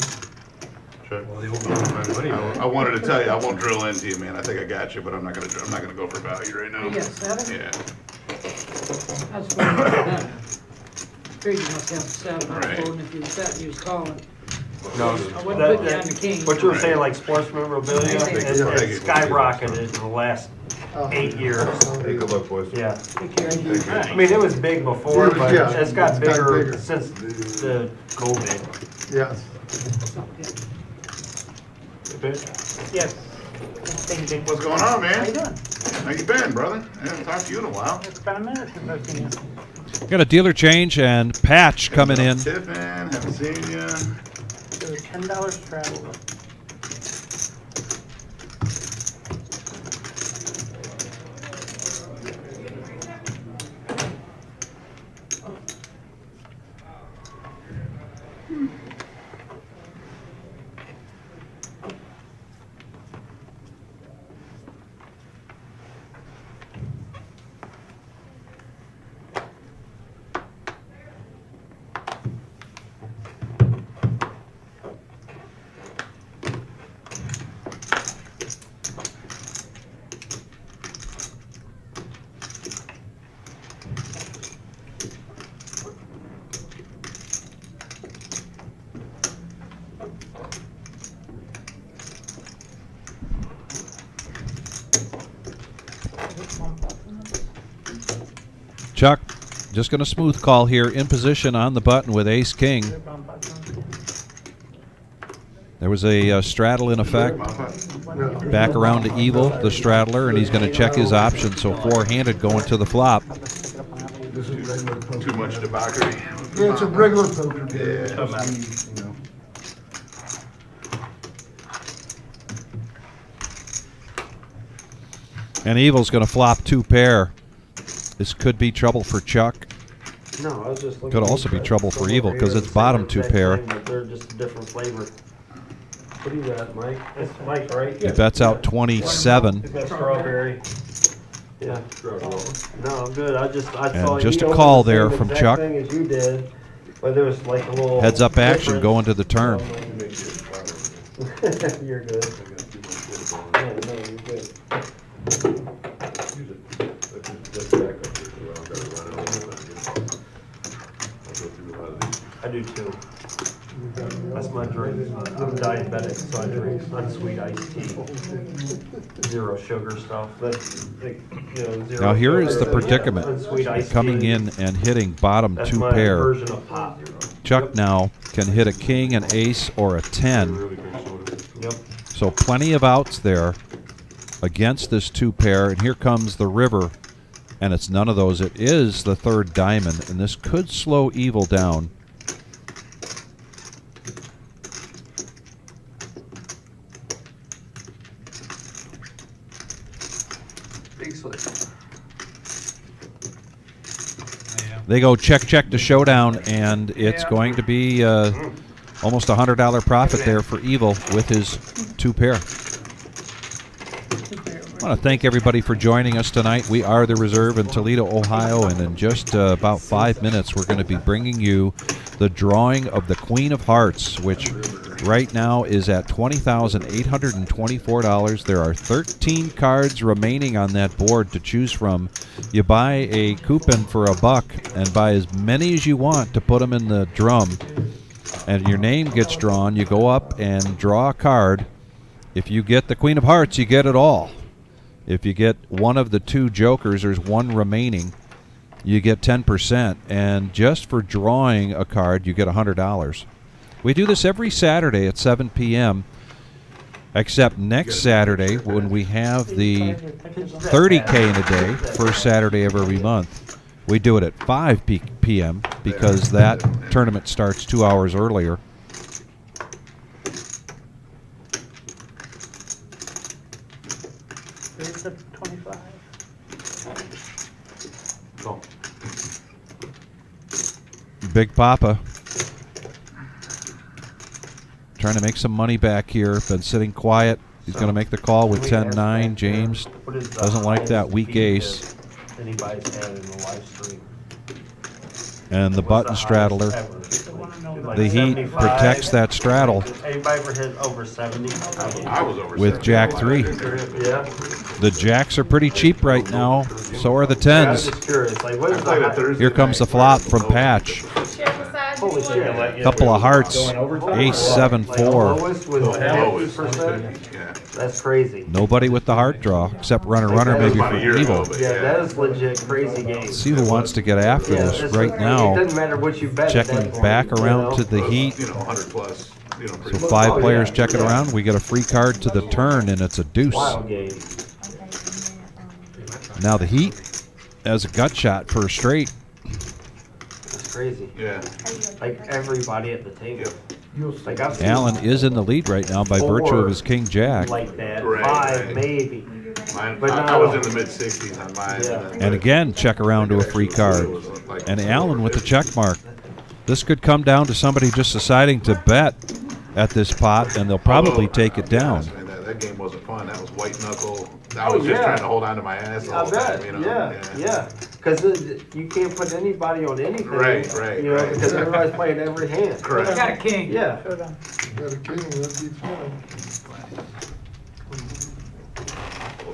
Sure. Well, they won't be able to find money. I wanted to tell you, I won't drill into you, man. I think I got you, but I'm not gonna go for value right now. You got 7? Yeah. That's what I done. Figured you must have 7. I Right. told him if you was betting, you was calling. No, I wouldn't put you on the king. what you were Right. saying, like sports memorabilia, it's skyrocketed in the last 8 years. Hey, good luck, boys. Yeah. Take care of you. I mean, it was big before, but Yeah, it's got it's got bigger bigger. since the COVID. Yes. Yes. What's going on, man? How you doing? How you been, brother? I haven't talked to you in a while. It's been a minute since I've seen you. Got a dealer change and Patch coming in. Tiffin, haven't seen you. There's $10 travel. Chuck, just going to smooth call here. In position on the button with ace king. There was a straddle in effect. Back around to evil, the straddler, and he's going to check his option. So 4-handed going to the flop. This is regular poker. Too much debauchery. Yeah, it's a regular poker game. Yeah. It's supposed to be, you know. And evil's going to flop 2 pair. This could be trouble for Chuck. No, I was just looking. Could also be trouble for Evil, 'cause it's bottom 2 pair. But they're just a different flavor. What do you got, Mike? That's Mike, right? He bets out 27. He's got strawberry. Yeah. No, I'm good. I And saw just you a know, call the there same from exact Chuck. thing as you did, but there was like a little Heads up action difference. going to the turn. You're good. No, you're good. I do too. That's my drink. I'm diabetic, so I drink unsweet iced tea. Zero sugar stuff. That's like, zero Now here is sugar, the predicament. unsweet iced Coming tea. in and hitting bottom That's 2 my pair. version of pop. Chuck now can hit a king, an ace, or a 10. Yep. So plenty of outs there against this 2 pair. And here comes the river. And it's none of those. It is the 3rd diamond. And this could slow Evil down. Big slip. Yeah. They go check the showdown, and it's going to be almost $100 profit there for Evil with his 2 pair. I want to thank everybody for joining us tonight. We are the Reserve in Toledo, Ohio, and in just about 5 minutes, we're going to be bringing you the drawing of the Queen of Hearts, which right now is at $20,824. There are 13 cards remaining on that board to choose from. You buy a coupon for $1 and buy as many as you want to put them in the drum, and your name gets drawn. You go up and draw a card. If you get the Queen of Hearts, you get it all. If you get one of the 2 jokers, there's one remaining, you get 10%. And just for drawing a card, you get $100. We do this every Saturday at 7 p.m., except next Saturday when we have the 30K in a day, first Saturday of every month. We do it at 5 p.m. because that tournament starts 2 hours earlier. Here's the 25. Go. Big Papa trying to make some money back here. Been sitting quiet. He's going to make the call with 10-9. James doesn't like that weak ace. Anybody's had in the live stream. And the button straddler. The heat protects that straddle. Anybody ever hit over 70? I was over With 70. Jack 3. Yeah. The jacks are pretty cheap right now. So are the I'm 10s. just curious. Like, what I is played the it Thursday Here comes the night. flop from Patch. holy shit? Couple of hearts. Ace 7-4. Lowest was Lowest. 50%. Yeah. That's crazy. Nobody with the heart draw except Runner maybe About a for year ago, Evil. but Yeah, that is legit crazy game. Let's see who wants to get after Yeah, this it's- right It now. doesn't matter what you bet. at Checking that point, back you around know? to the heat. 100 plus. So 5 players check it around. We get a free card to the turn, and it's a deuce. Wild game. Now the heat has a gut shot for a straight. That's crazy. Yeah. Like everybody at the table. Like I've seen Allen is in the lead right now by virtue of his King Jack. like that. Right, 5 right. maybe. Mine, But I no. was in the mid 60s on mine. Yeah. And again, check around to a free card. And Allen with the check mark. This could come down to somebody just deciding to bet at this pot, and they'll probably take it down. That game wasn't fun. That was white knuckle. I was just trying to hold on to my ass the I whole bet. time. You know? Yeah. Because you can't put anybody on anything. Right, You know, right. because everybody's playing every hand. Correct. I got a king. Yeah. Got a king, that'd be fun.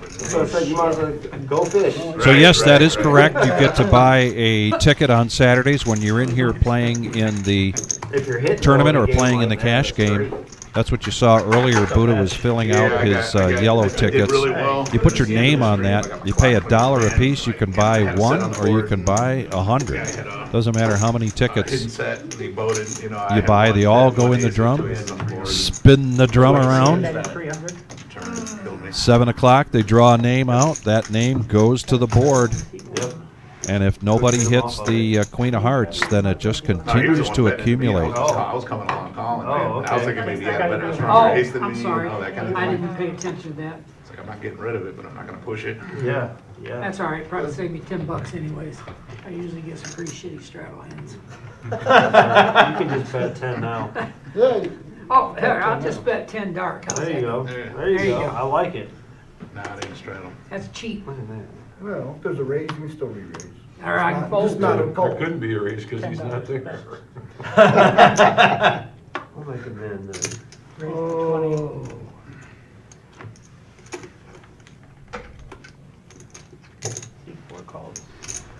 So it's like you might as well go fish. So yes, that is correct. You get to buy a ticket on Saturdays when you're in here playing in the If you're hitting tournament on or a game playing in the like that, cash that's game. great. That's what you saw earlier. Buddha was filling out his yellow tickets. You put your name on that. You pay $1 a piece. You can buy 1 or you can buy 100. Doesn't matter how many Hidden tickets set, he voted, you know. you buy. They all go in the drum. Spin the drum around. 7 o'clock, they draw a name out. That name goes to the board. Yep. And if nobody hits the Queen of Hearts, then it just continues to accumulate. I was coming along calling. Oh, man. I was okay. thinking maybe he had a better Oh, stronger ace than I'm me, sorry. you know, that kind of I thing. didn't pay attention to that. It's like I'm not getting rid of it, but I'm not going to push it. Yeah. That's all right, probably saved me $10 anyways. I usually get some pretty shitty straddle hands. You can just bet 10 now. Yeah, Oh, here, I'll just bet 10 dark. How's There you that? go. Yeah. There you There you go. go. I like it. Nah, it ain't straddle. That's cheap. Look at that. Well, if there's a raise, you can still re-raise. All right, I can fold. Just not a call. couldn't be a race because he's not there. I'll make him in there. Oh. Four calls.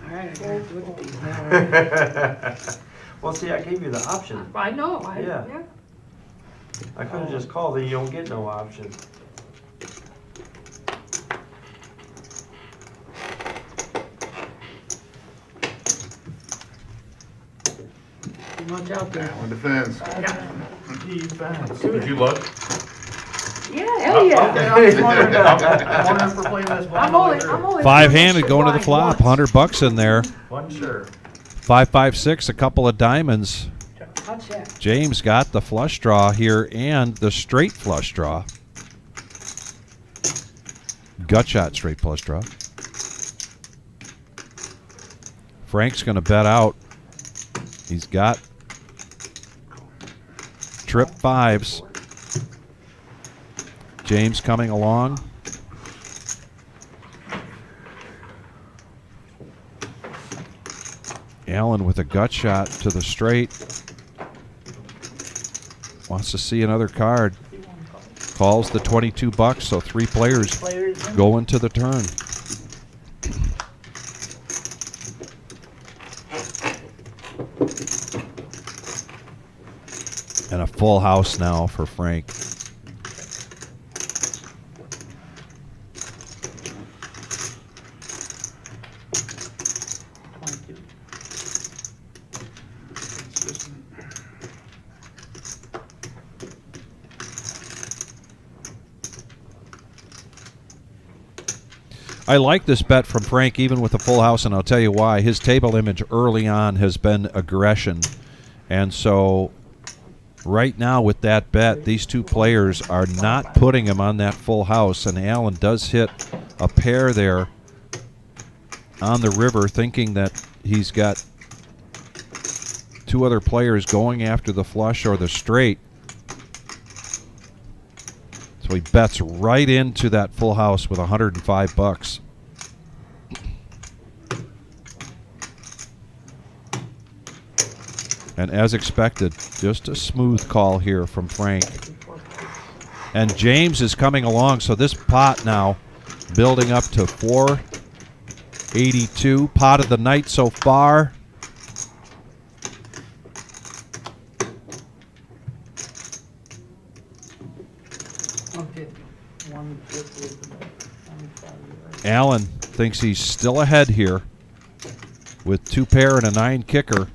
All right, I gotta look at these now. Well, see, I gave you the option. I know, Yeah. I could have just called, then you don't get no option. Too much out there. On defense. Would you look? Yeah, hell yeah. I'm only. 5-handed going to the flop. $100 in there. One sure. 5-5-6, a couple of diamonds. I'll check. James got the flush draw here and the straight flush draw. Gut shot straight flush draw. Frank's going to bet out. He's got trip fives. James coming along. Allen with a gut shot to the straight. Wants to see another card. Calls the $22, so 3 players go into the turn. And a full house now for Frank. I like this bet from Frank even with a full house, and I'll tell you why. His table image early on has been aggression. And so right now with that bet, these 2 players are not putting him on that full house, and Allen does hit a pair there on the river thinking that he's got 2 other players going after the flush or the straight. So he bets right into that full house with $105. And as expected, just a smooth call here from Frank. And James is coming along, so this pot now building up to 482. Pot of the night so far. Allen thinks he's still ahead here with 2 pair and a 9 kicker.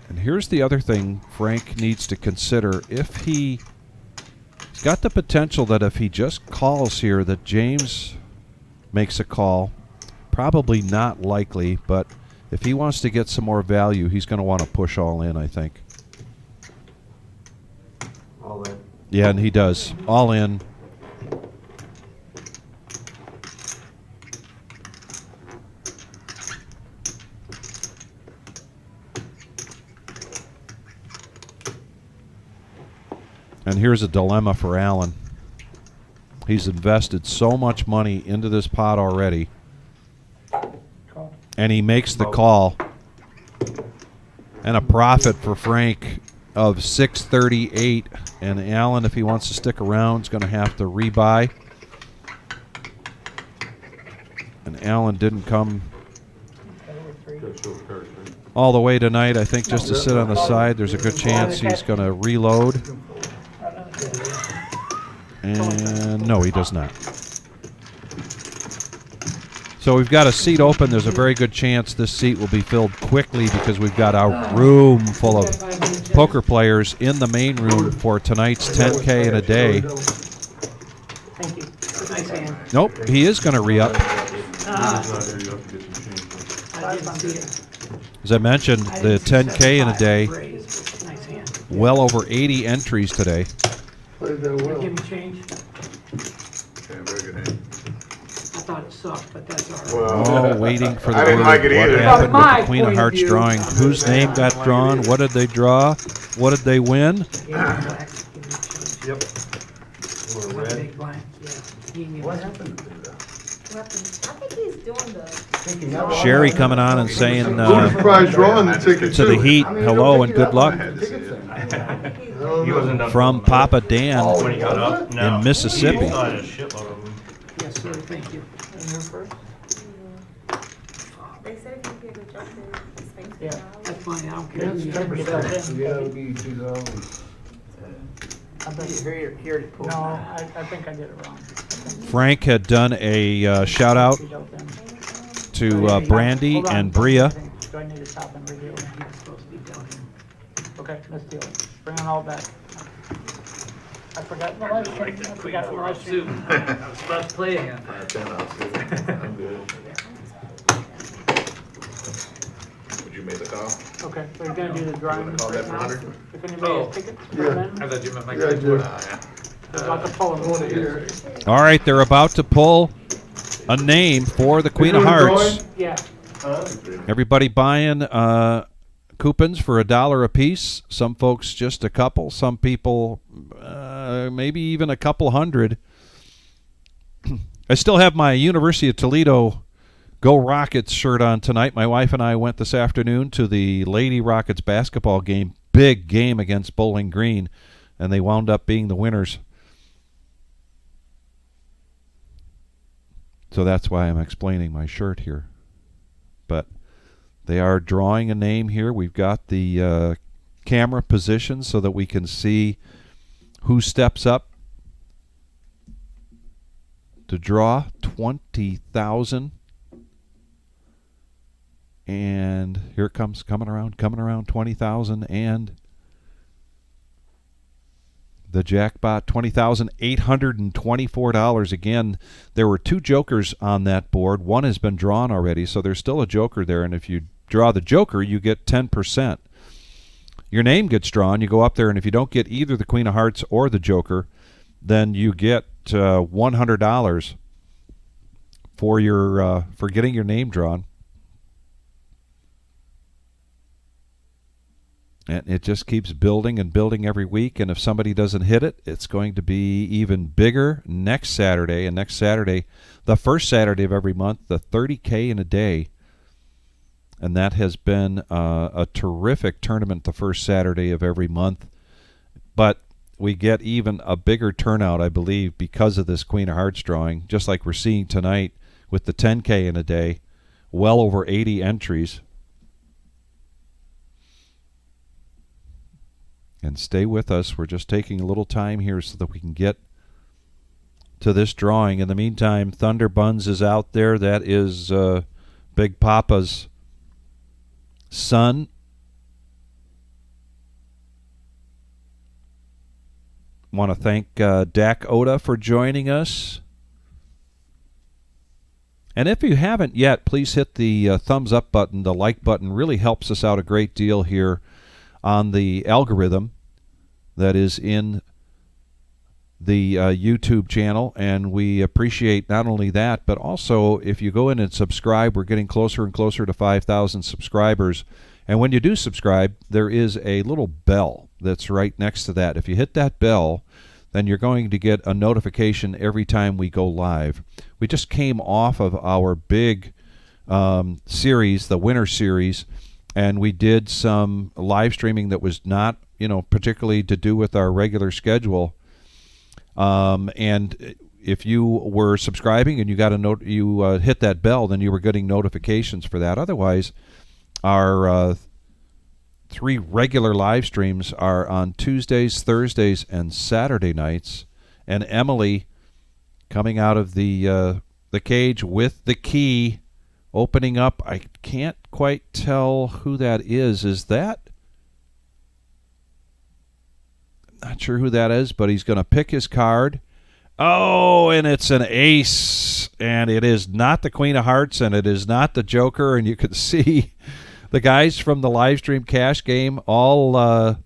And here's the other thing Frank needs to consider. If he's got the potential that if he just calls here that James makes a call. Probably not likely, but if he wants to get some more value, he's going to want to push all in, I think. All in. Yeah, and he does. All in. And here's a dilemma for Allen. He's invested so much money into this pot already. And he makes the call. And a profit for Frank of $638. And Allen, if he wants to stick around, is going to have to rebuy. And Allen didn't come all the way tonight, I think, just to sit on the side. There's a good chance he's going to reload. And no, he does not. So we've got a seat open. There's a very good chance this seat will be filled quickly because we've got a room full of poker players in the main room for tonight's 10K in a day. Thank you. Nice hand. Nope, he is going to re-up. I didn't see it. As I mentioned, the 10K in a day, Nice hand. well over 80 entries today. Give me change. Okay, very good hand. I thought it sucked, but that's all right. Oh, waiting for the I didn't word. like it What either. happened From my with the Queen of point of Hearts view. drawing? Whose name got drawn? What did they draw? What did they win? Give me black. Give me change. Yep. That's We're a red. big blind. Yeah. Give me What black. happened to that? I think he's doing the. Sherry coming on and saying Who's prize drawing the ticket to the too? Heat, I mean, hello don't and pick it good up luck on the ticket thing. He wasn't done from filming. Papa Dan When he got up, no. in Mississippi. He still had a shitload of them. Yes, sir. Thank you. They said if you get rejected, it's space for Yeah, now. that's fine. I don't care. It's You 10%. get that in. Yeah, it'll be 2,000. I bet you here to pull. No, I think I did it wrong. Frank had done a shout out to Brandy Hold on. and Bria. Do I need to stop and review? It's supposed to be down here. Okay, let's deal. Bring it all back. I forgot the live stream. I forgot the live stream. I was about to play again. Would you you made the call. Okay, so you're gonna do the drawing Call that right for now? 100? If anybody has tickets, put Yeah. them in. I thought you meant my Yeah, I credit do. card. Yeah. There's lots of pulling. One here. All right, they're about to pull a name for the Queen of doing a Hearts. Yeah. Everybody buying coupons for $1 a piece. Some folks just a couple. Some people maybe even a couple hundred. I still have my University of Toledo Go Rockets shirt on tonight. My wife and I went this afternoon to the Lady Rockets basketball game. Big game against Bowling Green, and they wound up being the winners. So that's why I'm explaining my shirt here. But they are drawing a name here. We've got the camera positioned so that we can see who steps up to draw 20,000. And here it comes, coming around 20,000, and the jackpot, $20,824. Again, there were 2 jokers on that board. One has been drawn already, so there's still a joker there, and if you draw the joker, you get 10%. Your name gets drawn, you go up there, and if you don't get either the Queen of Hearts or the joker, then you get $100 for your for getting your name drawn. And it just keeps building and building every week. And if somebody doesn't hit it, it's going to be even bigger next Saturday. And next Saturday, the first Saturday of every month, the 30K in a day. And that has been a terrific tournament the first Saturday of every month. But we get even a bigger turnout, I believe, because of this Queen of Hearts drawing, just like we're seeing tonight with the 10K in a day. Well over 80 entries. And stay with us. We're just taking a little time here so that we can get to this drawing. In the meantime, Thunder Buns is out there. That is Big Papa's son. Want to thank Dak Oda for joining us. And if you haven't yet, please hit the thumbs up button. The like button really helps us out a great deal here on the algorithm that is in the YouTube channel, and we appreciate not only that, but also if you go in and subscribe. We're getting closer and closer to 5,000 subscribers, and when you do subscribe, there is a little bell that's right next to that. If you hit that bell, then you're going to get a notification every time we go live. We just came off of our big series, the Winter Series, and we did some live streaming that was not, particularly to do with our regular schedule. And if you were subscribing and you got a note, you hit that bell, then you were getting notifications for that. Otherwise, our 3 regular live streams are on Tuesdays, Thursdays, and Saturday nights. And Emily, coming out of the cage with the key, opening up. I can't quite tell who that is. Is that? Not sure who that is, but he's going to pick his card. Oh, and it's an ace. And it is not the Queen of Hearts, and it is not the Joker. And you can see the guys from the live stream cash game all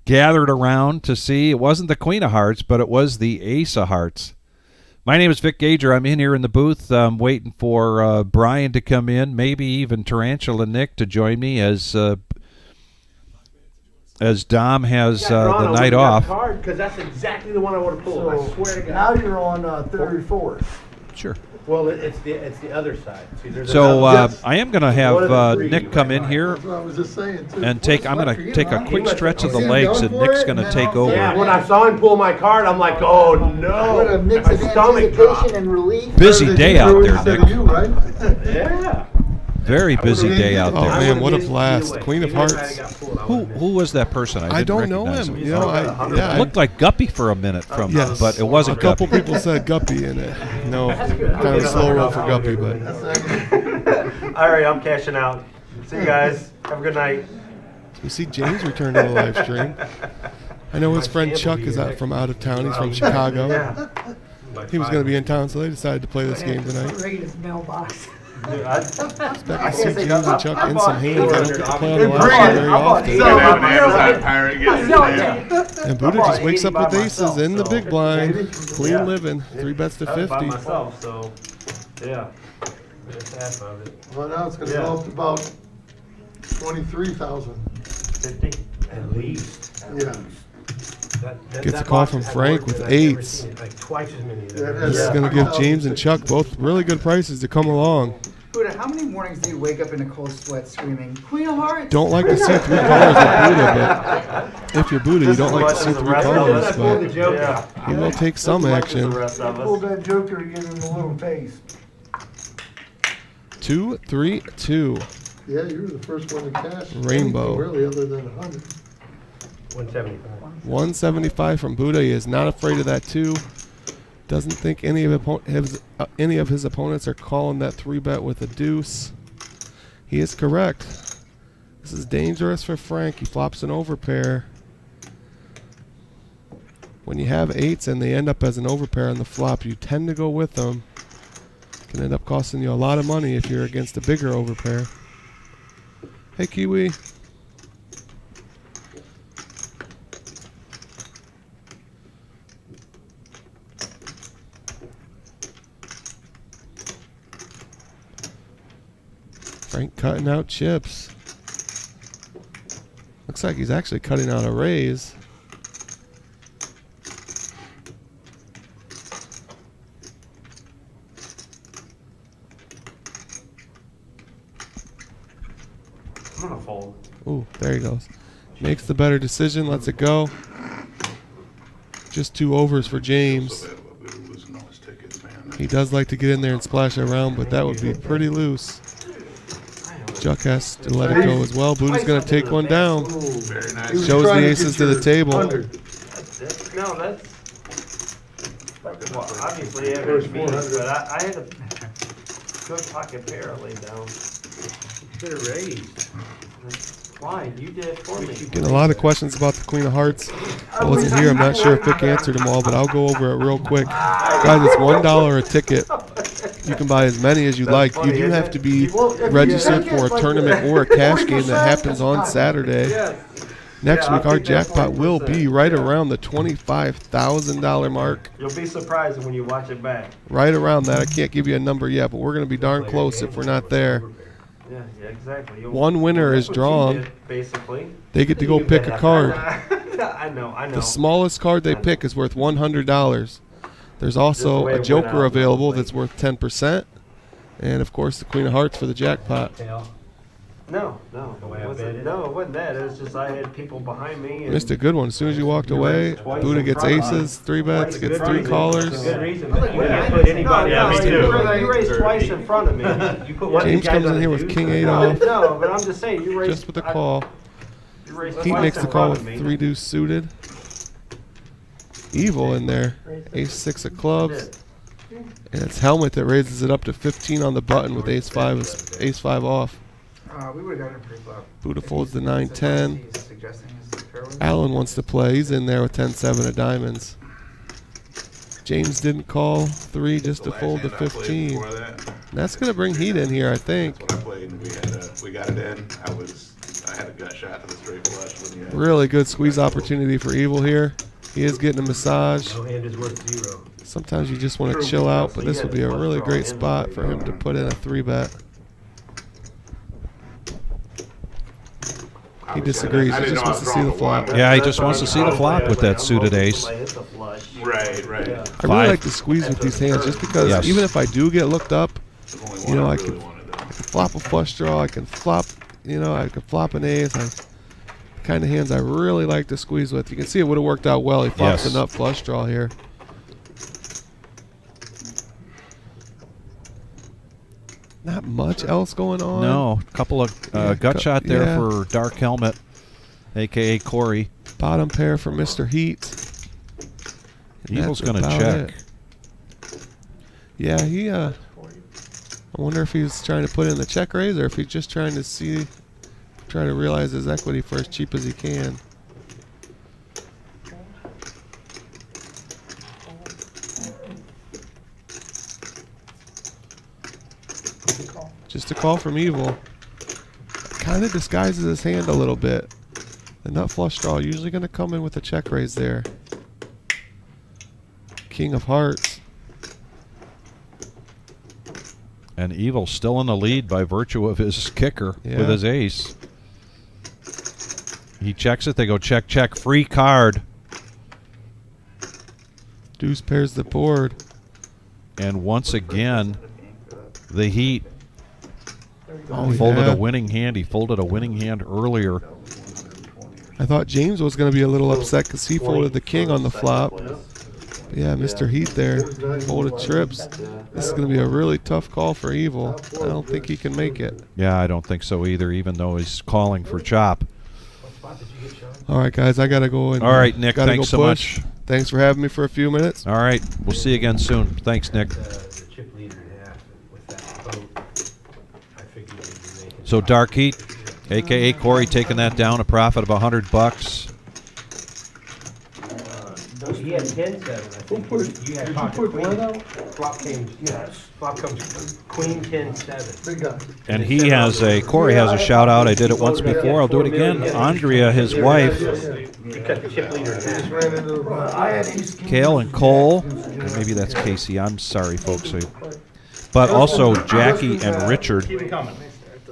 gathered around to see. It wasn't the Queen of Hearts, but it was the Ace of Hearts. My name is Vic Gager. I'm in here in the booth. I'm waiting for Brian to come in, maybe even Tarantula Nick to join me as Dom has the night off. Because that's exactly the one I want to pull. I swear to God. Now you're on 34. Sure. Well, it's the other side. See, there's So another- I am going to have Nick come in here That's what I was just saying, too. and take. I'm going to take a quick stretch of the legs, and Nick's going to take over. Yeah, when I saw him pull my card, I'm like, oh What a no, mix my of stomach dropped. anticipation and relief. Busy day out there, Instead Nick. of you, right? Yeah. Very busy day out Oh there. man, what a blast! Queen of Hearts. Who was that person? I didn't don't know recognize him. him. You know, I Looked like Guppy for a minute, yes, but it wasn't a couple Guppy. people said Guppy in it. No, kind of a slow roll for Guppy, but All right, I'm cashing out. See you guys. Have a good night. we see James return to the live stream. I know his friend Chuck is out from out of town. He's from Chicago. Yeah. He was going to be in town, so they decided to play this game tonight. Greatest mailbox. Dude, Expect I to see can't say James nothing. and Chuck I in bought some hands. I don't get to play on the I live bought- stream very I bought often. eight- Gonna have an Amazon pirate get yeah. And Buddha just wakes up by with aces myself, in the so- big blind. Clean Yeah. living. 3 bets to That was by 50. myself, so, yeah. That's half of it. Well, now it's gonna Yeah. go up to about 23,000. 50? At least. Yeah. Gets a call from Frank with eights. Like twice as many. Yeah, it This is has going to give 3,000. James and Chuck both really good prices to come along. Buddha, how many mornings do you wake up in a cold sweat screaming, Queen of Hearts? Don't like to see 3 colors with Buddha, but if you're Buddha, you don't like to see 3 colors, but Yeah. he will take some action. The rest of Pull us. that joker to give him a little taste. 2, 3, 2. Yeah, you were the first one to cash. Rainbow. anything Really, other than 100. 175. 175 from Buddha. He is not afraid of that 2. Doesn't think any of his opponents are calling that 3-bet with a deuce. He is correct. This is dangerous for Frank. He flops an overpair. When you have 8s and they end up as an overpair on the flop, you tend to go with them. Can end up costing you a lot of money if you're against a bigger overpair. Hey, Kiwi. Frank cutting out chips. Looks like he's actually cutting out a raise. I'm gonna fold. Ooh, there he goes. Makes the better decision, lets it go. Just 2 overs for James. Losing all his tickets, man. He does like to get in there and splash around, but that would be pretty loose. Chuck has to let it go as well. Buddha's going to take one down. Very nice. He was Shows trying the to aces get to the your table. 100. No, that's. Well, obviously it There's hurt me, 400. but I had a good pocket pair laid down. Should have raised. Why? You did it for me. Getting a lot of questions about the Queen of Hearts. I wasn't here. I'm not sure if Vic answered them all, but I'll go over it real quick. Guys, it's $1 a ticket. You can buy as many as you'd like. You do have to be registered for a tournament or a cash game that happens on Saturday. Next week, our jackpot will be right around the $25,000 mark. You'll be surprised when you watch it back. Right around that. I can't give you a number yet, but we're going to be darn close if we're not there. Yeah, exactly. One winner is That's what you drawn. did, basically. They get to go pick a card. I know. The smallest card they pick is worth $100. There's also Just the way a it went joker out, available like- that's worth 10%. And, of course, the Queen of Hearts for the jackpot. Tail. No, The way I it wasn't, bet it. no, it wasn't that. It was just I had people behind me. And Missed a good one. As soon as you walked away, twice Buddha in gets front of aces, 3 bets, Twice gets in 3 front of callers. It's a good reason. No, You can't put anybody no, else. you raised twice in front of me. You put one of James these guys comes in on here the with deuce. King 8 No, off, no, but I'm just saying you raised. just with a call. You raised He twice makes in the call front with of me. 3 deuce suited. Evil in there. Ace 6 of clubs. And it's Helmet that raises it up to 15 on the button with ace 5 off. We would have gotten a pre-flop. Buddha If folds the he's 9-10. he's suggesting is fairway. Alan wants to play. He's in there with 10-7 of diamonds. James didn't call 3 just to The last fold the hand I played 15. before that. That's going to bring heat in here, I think. That's what I played, and we got it in. I had a gut shot to the straight flush when you had Really good squeeze opportunity for Evil here. He is getting a massage. No hand is worth 0. Sometimes you just want to chill out, but this would be a really great spot for him to put in a 3-bet. He disagrees. I He didn't just know I wants was to see the drawing flop. one. Yeah, he just wants to see the flop with that suited ace. Right. I really 5. like to squeeze with these hands just because Yes. even if I do get looked up, There's only you one know, I I really can wanted, though. flop a flush draw, I can flop, I can flop an ace. The kind of hands I really like to squeeze with. You can see it would have worked out well. He flops Yes. a nut flush draw here. Not much else going on. No, a couple of Yeah, gut shot there yeah. for Dark Helmet, a.k.a. Corey. Bottom pair for Mr. Heat. And Evil's that's going to about check. it. Yeah, I wonder if he's trying to put in the check raise or if he's just trying to realize his equity for as cheap as he can. a call from Evil. Kind of disguises his hand a little bit. The nut flush draw usually going to come in with a check raise there. King of Hearts. And Evil still in the lead by virtue of his kicker with his ace. He checks it. They go check, check. Free card. Deuce pairs the board. And once again, the Heat Oh, folded yeah. a winning hand. He folded a winning hand earlier. I thought James was going to be a little upset because he folded the king on the flop. Yeah, Mr. Heat there folded trips. This is going to be a really tough call for Evil. I don't think he can make it. Yeah, I don't think so either, even though he's calling for chop. All right, guys, I got to go. All right, Nick, gotta thanks go so push. much. Thanks for having me for a few minutes. All right, we'll see you again soon. Thanks, Nick. The chip leader in half with that boat. I figured he'd be making. So Dark Heat, a.k.a. Corey, taking that down, a profit of $100. He had 10-7, I think. You had pocket queen. Flop comes queen 10-7. Big guy. And he has Corey has a shout out. I did it once before. I'll do it again. Andrea, his wife, You cut the chip leader in half. Ran into the I had ace king. Kale and Cole. And maybe that's Casey. I'm sorry, folks. But also Jackie and Richard. Keep it coming.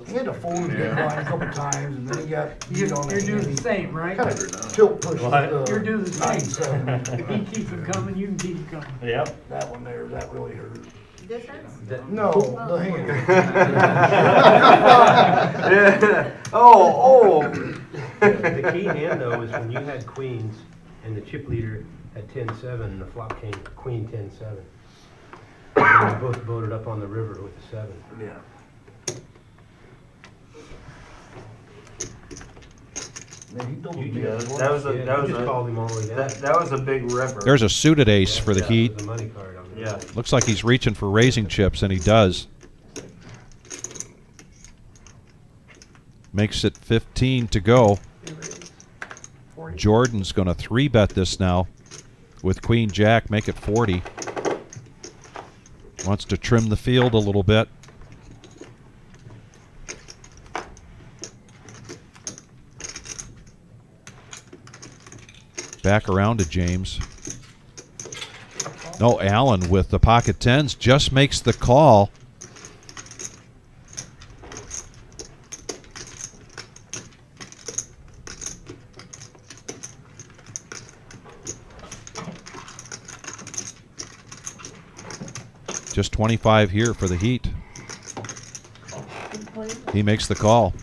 He had to fold his big blind a couple times, and then he got beat on You're that doing hand. the same, right? Kind of tilt push. You're doing the same. 9-7. If he keeps them coming, you can keep them coming. Yep. That one there, that really hurt. This hurts? No, the hand. The key hand though is when you had queens and the chip leader had 10-7 and the flop came queen 10-7. And they both voted up on the river with the 7. Yeah. Man, he doubled me. That You just called him all the way down. that was a big river. There's a suited ace for the That Heat. was the money card on the Yeah. Looks like he's reaching for raising chips, and he does. Makes it 15 to go. Jordan's going to 3-bet this now with Queen Jack, make it 40. Wants to trim the field a little bit. Back around to James. No, Allen with the pocket tens just makes the call. Just 25 here for the Heat. He makes the call.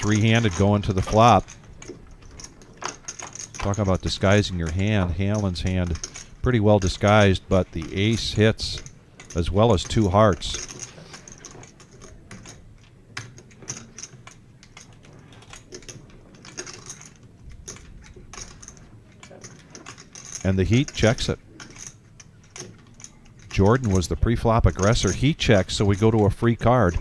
Three-handed going to the flop. Talking about disguising your hand. Allen's hand pretty well disguised, but the ace hits as well as 2 hearts. And the Heat checks it. Jordan was the pre-flop aggressor. He checks, so we go to a free card.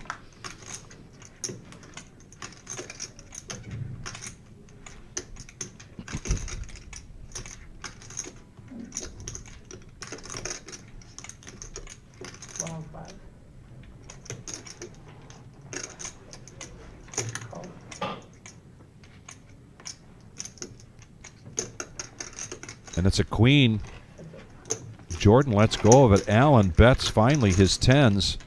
And it's a queen. Jordan lets go of it. Allen bets finally his tens,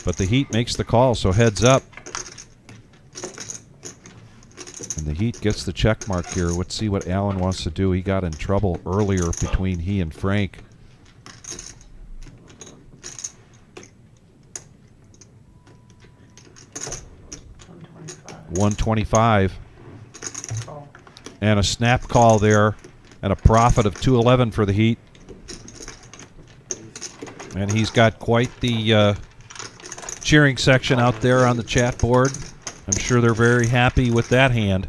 but the Heat makes the call, so heads up. And the Heat gets the check mark here. Let's see what Allen wants to do. He got in trouble earlier between he and Frank. $125. And a snap call there, and a profit of $211 for the Heat. And he's got quite the cheering section out there on the chat board. I'm sure they're very happy with that hand.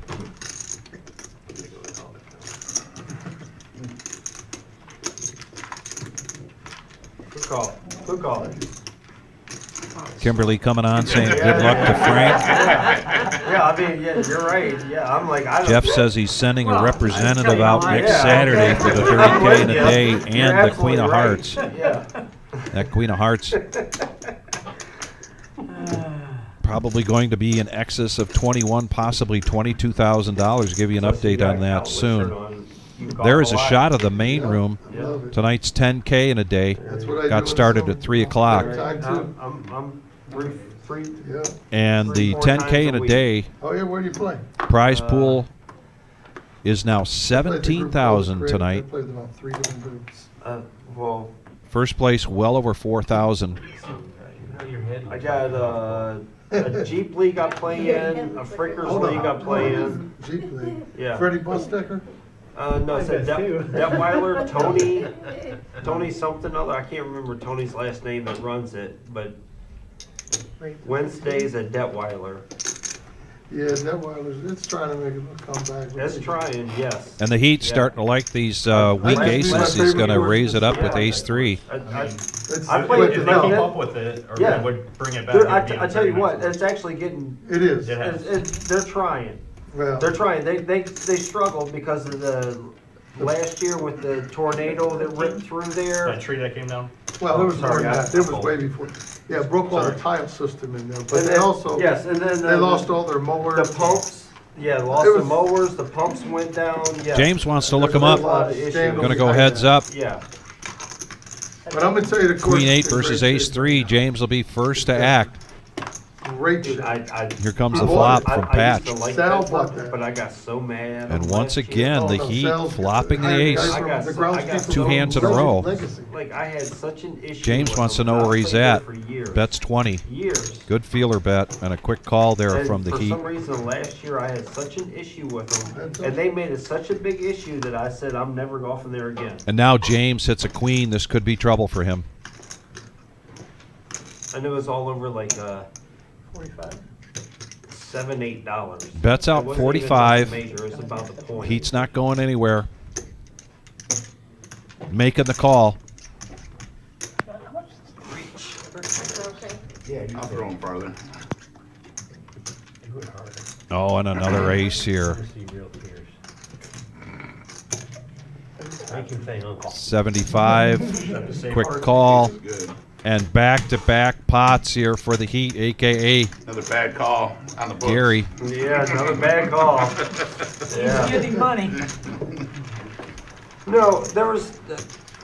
Good call. Good call. Kimberly coming on saying good luck to Frank. Yeah, I mean, yeah, you're right. Yeah, I'm like, I don't. Jeff says he's sending a representative out next Yeah, Saturday for the 30K in a day You're and the Queen of absolutely Hearts. right. Yeah. That Queen of Hearts. probably going to be in excess of $21,000, possibly $22,000. Give you an update on that soon. There is a shot of the main room. Tonight's 10K in a day. That's what I Got do started in at 3 o'clock. Time too. I'm free. Yeah. And the 3-4 10K times in a a week. day Oh, yeah, where do you play? prize pool is now I played the group $17,000 Creative. tonight. I played about 3 different groups. Well, First place, well over $4,000. I got a Jeep League I play in, a Frickers League I play in. Jeep League. Yeah. Freddie Busdecker? No, it's a Detweiler, Tony something other. I can't remember Tony's last name that runs it, but Wednesdays at Detweiler. Yeah, Detweiler's, it's trying to make a comeback. It's trying, yes. And the Heat's Yeah. starting to like these weak Last aces. week He's going to we were raise it up just- with yeah. ace-3. I played If they keep up with it, or Yeah. they would bring it back. Dude, it'd be I tell you very what, nice. it's actually getting. It is. It has. They're trying. Well, They're trying. They struggled because of the last year with the tornado that ripped through there. That tree that came down? well, it was more Sorry, than I- that. It was way before. Yeah, broke all the tile system in there, but And they then- also, yes, and then they lost all their mowers. The pumps. Yeah, lost It the was- mowers. The pumps went down. Yeah. James wants to look There's him a up. lot of issues. Scandals. Going to go heads up. Yeah. But I'm gonna tell you the course. Queen 8 is a versus great ace-3. James will be first to act. Great Dude, shot. Here comes the I flop bought from I Patch. used to like Sal that, bought that. but I got so mad. And on once last year. again, the Oh, no, Heat Sal's- flopping the I had ace. guys I from got the so- grounds I got people so- Two hands in a row. Legacy. Like I had such an issue. James with wants to them. know I where he's played there at. for years. Bets 20. Years. Good feeler bet and a quick call there And from the for Heat. some reason, last year I had such an issue with them, That's and they made it such a big issue that I said I'm never golfing there again. And now James hits a queen. This could be trouble for him. And it was all over like 45. $7-8. Bets out It wasn't even 45. just a major, it was about the point. Heat's not going anywhere. Making the call. How much I'll throw him farther. Do it harder. Oh, and another ace here. Let's see real tears. Make him say uncle. 75. Have to say Quick hard call. is good. And back-to-back pots here for the Heat, a.k.a. Another bad call on the books. Gary. Yeah, another bad call. Yeah. getting money? No, there was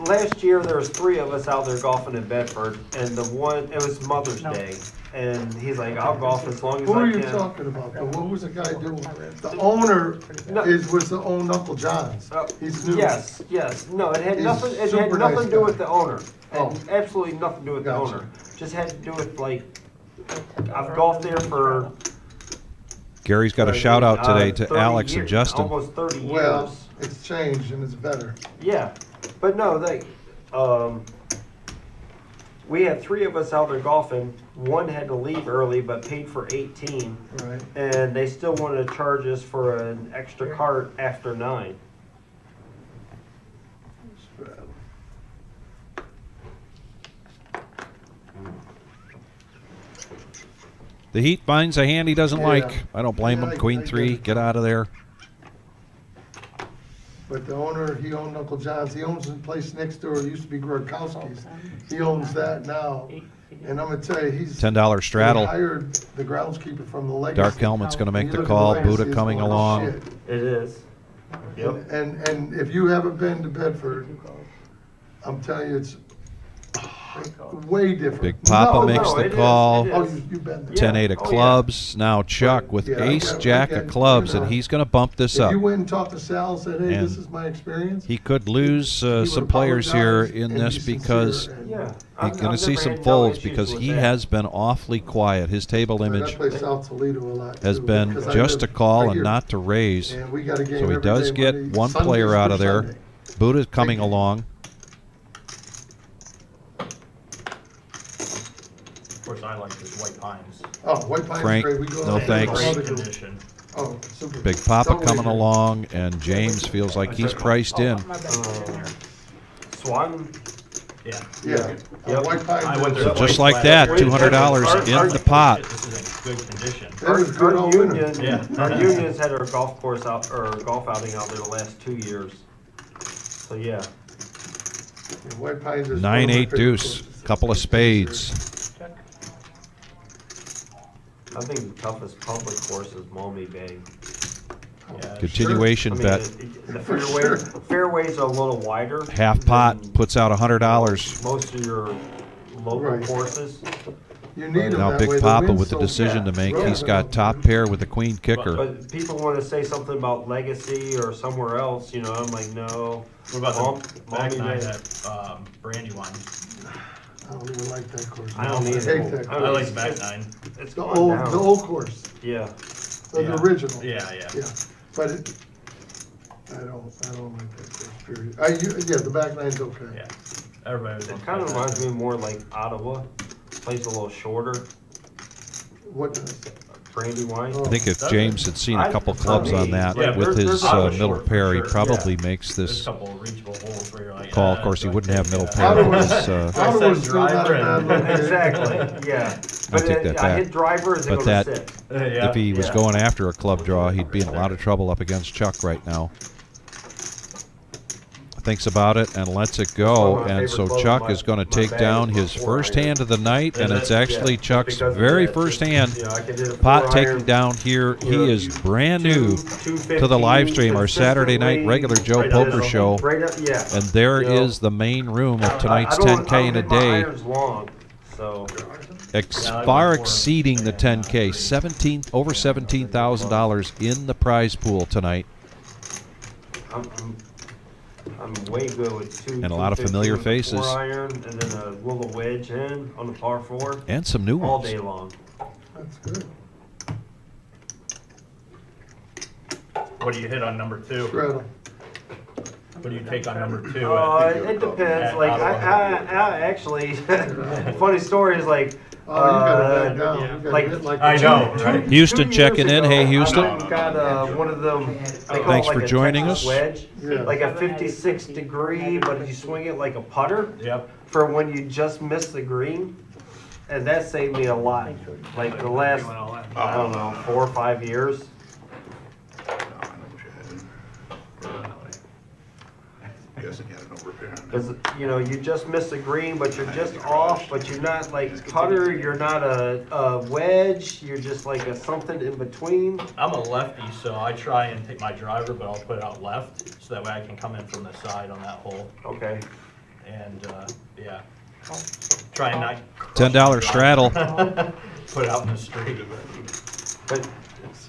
last year. There was 3 of us out there golfing in Bedford, and the one it was Mother's Day, and he's like, "I'll golf as long as Who I are can." you talking about? though? What was the guy doing? The owner No. was the own Uncle John's. He's new. Yes. No, it had He's nothing. It had super nothing nice to do guy. with the owner. It Oh. had absolutely nothing to do with the Gotcha. owner. Just had to do with like I've golfed there for Gary's got a shout out today to 30 Alex years, and Justin. Almost 30 years. Well, it's changed and it's better. Yeah, but no, we had 3 of us out there golfing. One had to leave early, but paid for 18, Right. and they still wanted to charge us for an extra cart after 9. The Heat finds a hand he doesn't Yeah. like. I don't blame Yeah, him. Queen I get 3, it. get out of there. But the owner, he owned Uncle John's. He owns the place next door. It used to be Grodkowski's. He owns that now. And I'm gonna tell you, he's. $10 straddle. He hired the groundskeeper from the Legacy. Dark Helmet's going to make You the look at call. Legacy, Buddha it's coming going to along. shit. It is. Yep. And if you haven't been to Bedford, I'm telling you, it's way different. Big Papa No, makes no, the it is, call. it Oh, is. you've been there. 10-8 of Oh, yeah. clubs. Now Chuck with Yeah, ace okay, jack okay, of clubs, you know. and he's going to bump this If up. you went and talked to Sal and said, hey, And this is my experience. He could lose he would some players here apologize in and this be because sincere and- Yeah. he's going to see some folds because he has been awfully quiet. His table I image play South Toledo a lot has too, been because I just to live call right and here. not to raise. And we got a game So he every does day, get Monday, one Sundays player out through of there. Sunday. Buddha's coming along. Of course, I like this White Pines. Oh, White Pine's Frank, great. We go no out there. thanks. All Great the- condition. Oh, super. Big Papa Double coming A. along, and James feels like he's priced in. My bad. Swan. Yeah. Yeah. Yep. White Pine. I went there So twice just like last that, year. $200 in the pot. This is in good condition. It was good all winter. Union, Yeah. our union's had our golf course out or golf outing out there the last 2 years. So yeah. White Pines is. 9-8 deuce. Couple of spades. I think the toughest public course is Maumee Bay. Yeah, Continuation I mean, bet. the fairways are a little wider. Half pot than puts out $100. most of your local Right. courses. You need them Now that way. Big The Papa wind's with the so- decision to make. Yeah. He's got top pair with the queen kicker. But people want to say something about Legacy or somewhere else, you know, I'm like, no. What about the back Maumee nine Bay. at Brandywine? I don't even like that course. I don't either. Hate that I course. like the back nine. It's The going old, down. the old course, Yeah. the Yeah. original. Yeah, yeah. Yeah, but I don't like that course, period. Yeah, the back nine's okay. Yeah. Everybody was on It kind of that. reminds me more like Ottawa. Plays a little shorter. What, Brandywine. I think if James had seen a couple clubs on that Yeah, with there's his Ottawa middle short for pair, he sure. probably Yeah. makes There's a this couple of reachable holes where you're like, call. Of ah, course, he do I wouldn't take have middle that? pair. Ottawa's- Because, Ottawa's still not a driver bad and- location. Exactly, yeah. I take that I back. hit driver, is it But gonna that, sit? Yeah. if he was Yeah. going after a club draw, he'd be in a lot of trouble up against Chuck right now. Thinks about it and lets it go, One of my and favorite so clubs Chuck in is going to my take bag down is my his 4 first iron. hand of the night, and Is it's it? actually Yeah, Chuck's because of very that, first just, hand. you know, I can hit a Pot 4 taking iron, down here. you know, He is brand new to the 215 live stream, our Saturday night consistently, regular Joe right Poker up, show. Right up, yeah. And there You know, is the main room of I tonight's don't- 10K in a I don't hit my day, irons long, so. far exceeding the 10K, over $17,000 in the prize pool tonight. I'm way good with 2. And a lot of 250 familiar with a faces. 4 iron, and then a little wedge in on the par 4. And some new All ones. day long. That's good. What do you hit on number 2? Straddle. What do you take on number 2? It depends. Like I actually, funny story is like. Oh, you got it back down. You got like, hit like I a- know, right? Houston 2 checking years in. Hey, ago, Houston. I got one of them. They call Thanks it like for a joining Texas us. Wedge, Yeah. like a 56 degree, but you swing it like a putter Yep. for when you just miss the green, and that saved me a lot. Like the last, I don't know, 4 or 5 years. Guessing you had no repair on that. Because, you know, you just miss the green, but you're just off, but you're not like putter, you're not a wedge, you're just like a something in between. I'm a lefty, so I try and take my driver, but I'll put it out left, so that way I can come in from the side on that hole. Okay. And, yeah. Try and not. crush $10 my straddle. driver. Put it out in the street. But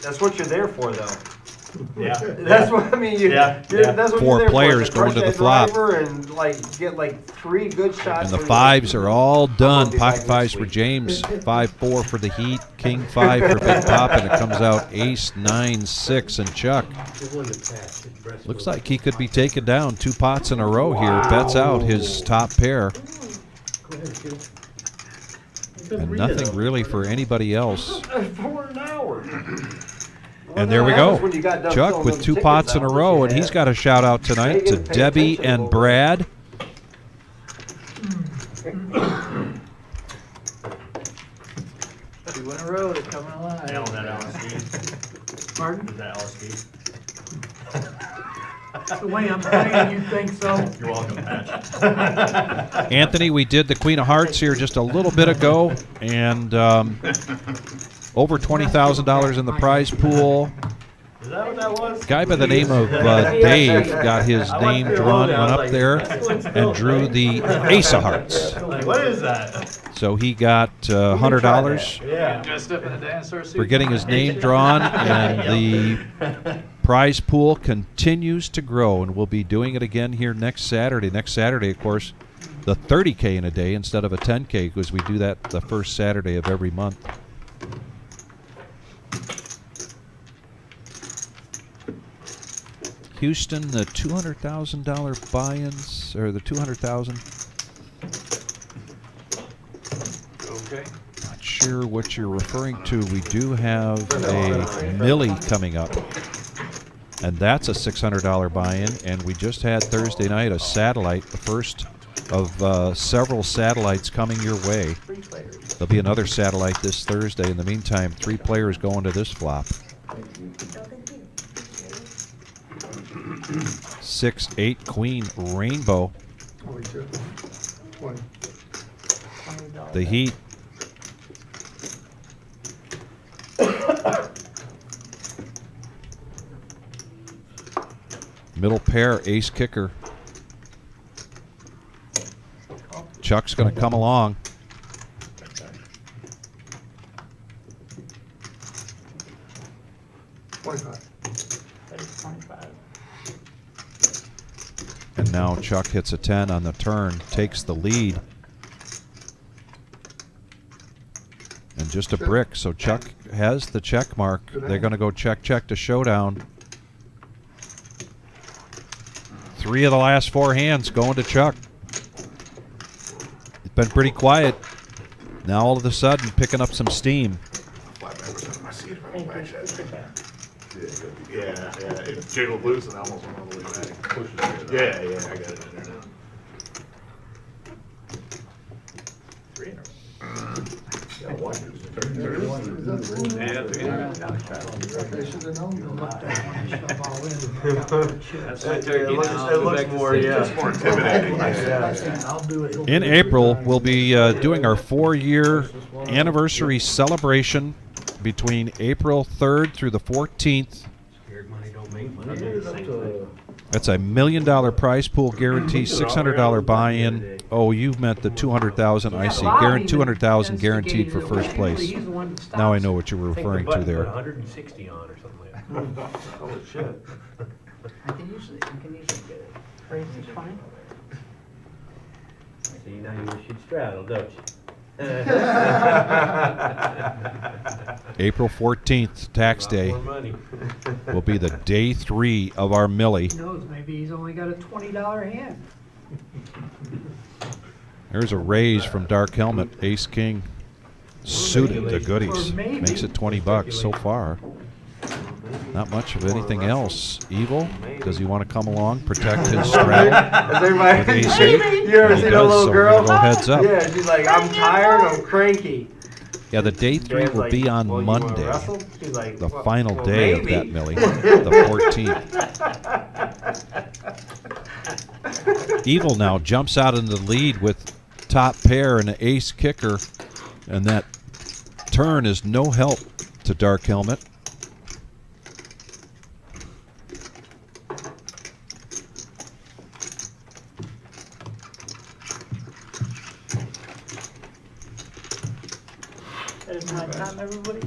that's what you're there for, though. Yeah. That's what I mean. That's what 4 you're there players for, to going to crush the that flop. driver and like get like 3 good shots. And the where you're fives like, are all done. be Pocket back fives next for week. James, 5-4 for the Heat, King 5 for Big Pop, and it comes out Ace 9-6 and Chuck. Looks like he could be taking down 2 pots in a row here. Bets out his top pair. And nothing really for anybody else. For an hour. And there we What go. happens when you got done Chuck filling with them 2 tickets pots in a out that row, you and he's had? got a shout out tonight to Pay Debbie attention and over Brad. 2 in a row, they're coming alive. Nailed that LSD. Pardon? Is that LSD? The way I'm playing, you think so? You're welcome, Patch. Anthony, we did the Queen of Hearts here just a little bit ago, and over $20,000 in the prize pool. Is that what that was? Guy by the name of Dave got his name drawn, went up there, and drew the Ace of Hearts. Like, what is that? So he got $100 Yeah. Dressed up in a dinosaur suit. for getting his name drawn, and the prize pool continues to grow, and we'll be doing it again here next Saturday. Next Saturday, of course, the 30K in a day instead of a 10K, because we do that the first Saturday of every month. Houston, the $200,000 buy-ins, or the $200,000. Okay. Not sure what you're referring to. We do have a Millie coming up, and that's a $600 buy-in. And we just had Thursday night a satellite, the first of several satellites coming your way. There'll be another satellite this Thursday. In the meantime, 3 players going to this flop. 6-8 queen rainbow. 22, 20. The Heat Middle pair, ace kicker. Chuck's going to come along. And now Chuck hits a 10 on the turn, takes the lead. And just a brick, so Chuck has the check mark. They're going to go check, check to showdown. 3 of the last 4 hands going to Chuck. It's been pretty quiet. Now all of a sudden picking up some steam. Yeah, it jiggled loose and I almost went all the way back. Yeah, I got it in there now. 3 in a row. Yeah, one. Yeah, 3 in a row. They should have known. That's my turkey now. It looks more, yeah. It's more intimidating. I'll do it. In April, we'll be doing our 4-year anniversary celebration between April 3rd through the 14th. Scared money don't make money. That's a $1 million prize pool guarantee, $600 buy-in. Oh, you meant the 200,000. I see. 200,000 guaranteed for first place. Now I know what you were referring to there. 160 on or something like that. Oh, shit. I can usually get it. Raise is fine. See, now you wish you'd straddle, don't you? April 14th, tax day, More money. will be the day 3 of our Millie. Who knows, maybe he's only got a $20 hand. There's a raise from Dark Helmet, Ace King, suited the goodies. Makes it $20 so far. Not much of anything else. Evil, does he want to come along, protect his straddle with Ace 8? You ever He seen a does, little so girl? we're gonna go heads up. Yeah, she's like, I'm tired, I'm cranky. Yeah, the day 3 Dad's will like, be on "Well, you wanna Monday, wrestle?" She's like, the "Well, final well, day maybe." of that Millie, the 14th. Evil now jumps out into the lead with top pair and an ace kicker, and that turn is no help to Dark Helmet. It's night time, everybody.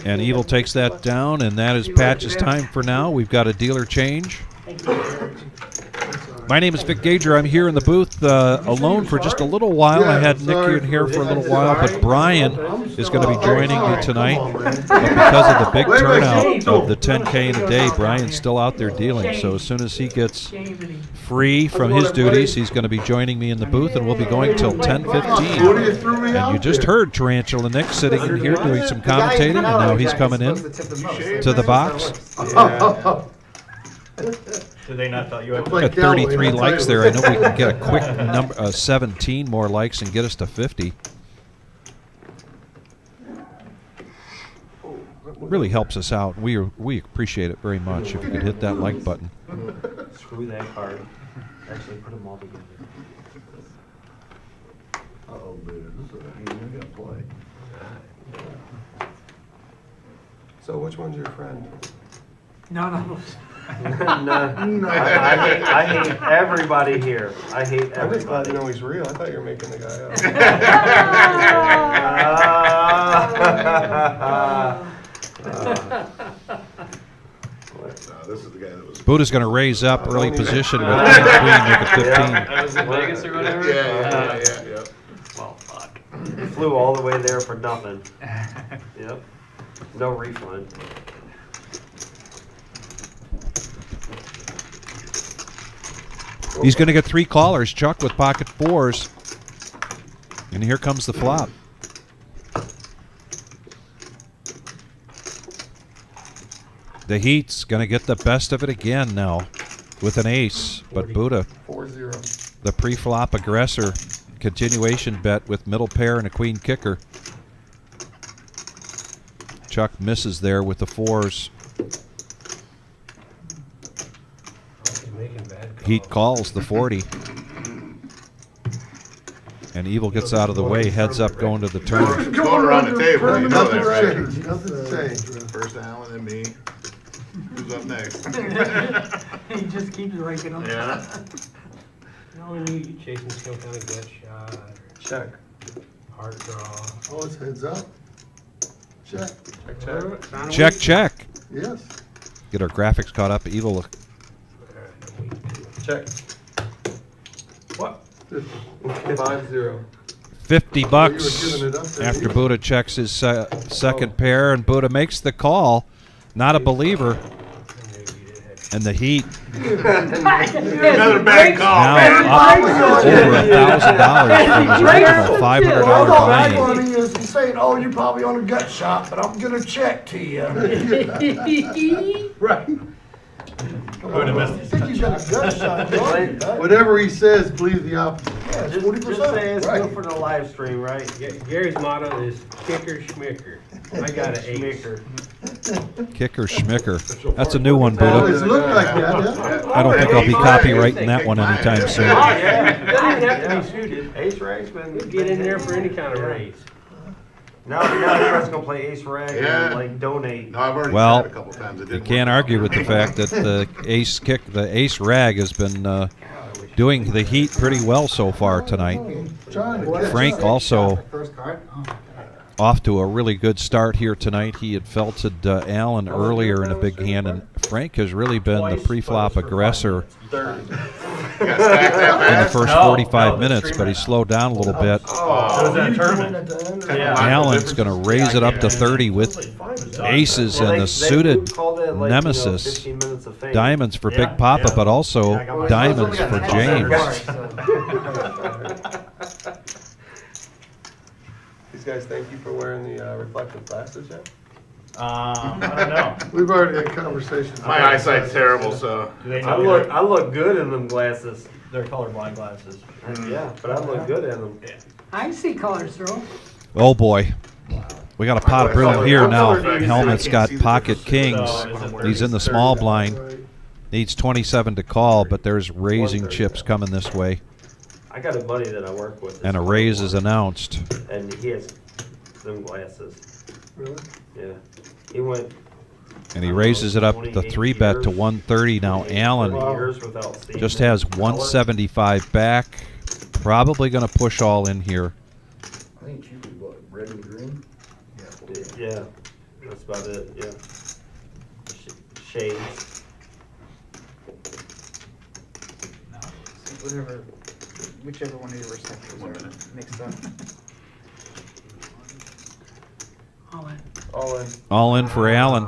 And Evil takes that down, and that is Patch's time for now. We've got a dealer change. Thank you. My name is Vic Gager. I'm here in the booth alone for just a little while. I had Nick in here for a little while, but Brian is going to be joining me tonight. But because of the big turnout of the 10K in a day, Brian's still out there dealing. So as soon as he gets free from his duties, he's going to be joining me in the booth, and we'll be going till 10:15. And you just heard Tarantula Nick sitting in here doing some commentating, and now he's coming in to the box. Did they not tell you? Got 33 likes there. I know we can get a quick number, 17 more likes and get us to 50. Really helps us out. We appreciate it very much if you could hit that like button. Screw that card. Actually, put them all together. Uh-oh, dude, this is a game we gotta play. So which one's your friend? None of us. No, I hate everybody here. I hate I'm just glad everybody. to know he's real. I thought you were making the guy up. This is the guy that was. Buddha's going to raise up early position with King Queen, make it 15. That was in Vegas or whatever? Yeah. Well, fuck. Flew all the way there for nothing. Yep. No refund. He's going to get 3 callers. Chuck with pocket 4s. And here comes the flop. The Heat's going to get the best of it again now with an ace. But Buddha, 4-0. the pre-flop aggressor, continuation bet with middle pair and a queen kicker. Chuck misses there with the 4s. Heat calls the 40. And Evil gets out of the way, heads up, going to the turn. Going around the table, you know that, right? Nothing's changed. First Alan and me. Who's up next? He just keeps ranking them. Yeah. You only need Jason's some kind of gut shot, Check. heart draw. Oh, it's heads up. Check. Check, check. Yes. Get our graphics caught up. Evil. Check. What? 5-0. $50 giving it up there. after Buddha checks his second pair, and Buddha makes the call. Not a believer. And the heat Another bad call. now up over $1,000 from his original $500 buy-in. Funny is he's saying, "Oh, you're probably on a gut shot, but I'm gonna check to you." Right. Would've I missed think you got a gut shot. don't you? Whatever he says, believe the opposite. Yeah, it's Just 40%. say it's Right. good for the live stream, right? Gary's motto is kicker schmicker. I got an ace. Kicker schmicker. That's a new one, Always Buddha. looked like that, yeah. I don't think I'll be copywriting that one anytime soon. Yeah, doesn't have to be suited. Ace rag's been. Get in there for any kind of raise. Now everyone's gonna play ace rag Yeah. and like donate. No, I've already Well, tried a couple times. It You didn't can't work. argue with the fact that the ace rag has been doing the heat pretty well so far tonight. Trying to catch Frank up. also First card? Oh. off to a really good start here tonight. He had felted Allen earlier in a big hand, and Frank has really been the pre-flop aggressor You gotta stack that in the bad. first 45 minutes, but he slowed down a little bit. So is that a tournament? Allen's going to raise it up to 30 with aces and the suited nemesis. 15 minutes of fame. Diamonds for Big Papa, but also diamonds for James. These guys thank you for wearing the reflective glasses yet? I don't know. We've already had conversations. My eyesight's terrible, so. Do they I know look good in them glasses. they're colorblind glasses? Yeah, but I look good in them. I see colors through. Oh boy. We got a pot of brilliant here now. Helmet's got pocket kings. He's in the small blind. Needs 27 to call, but there's raising chips coming this way. I got a buddy that I work with. And a raise is announced. And he has them glasses. Really? Yeah. He went. And he raises it up the 3-bet to 130. Now Allen just has 175 back. Probably going to push all in here. I think you could what, red and green? Yeah, that's about it. Yeah. Shades. Whatever, whichever one of your receptors are mixed up. All in. All in. All in for Allen.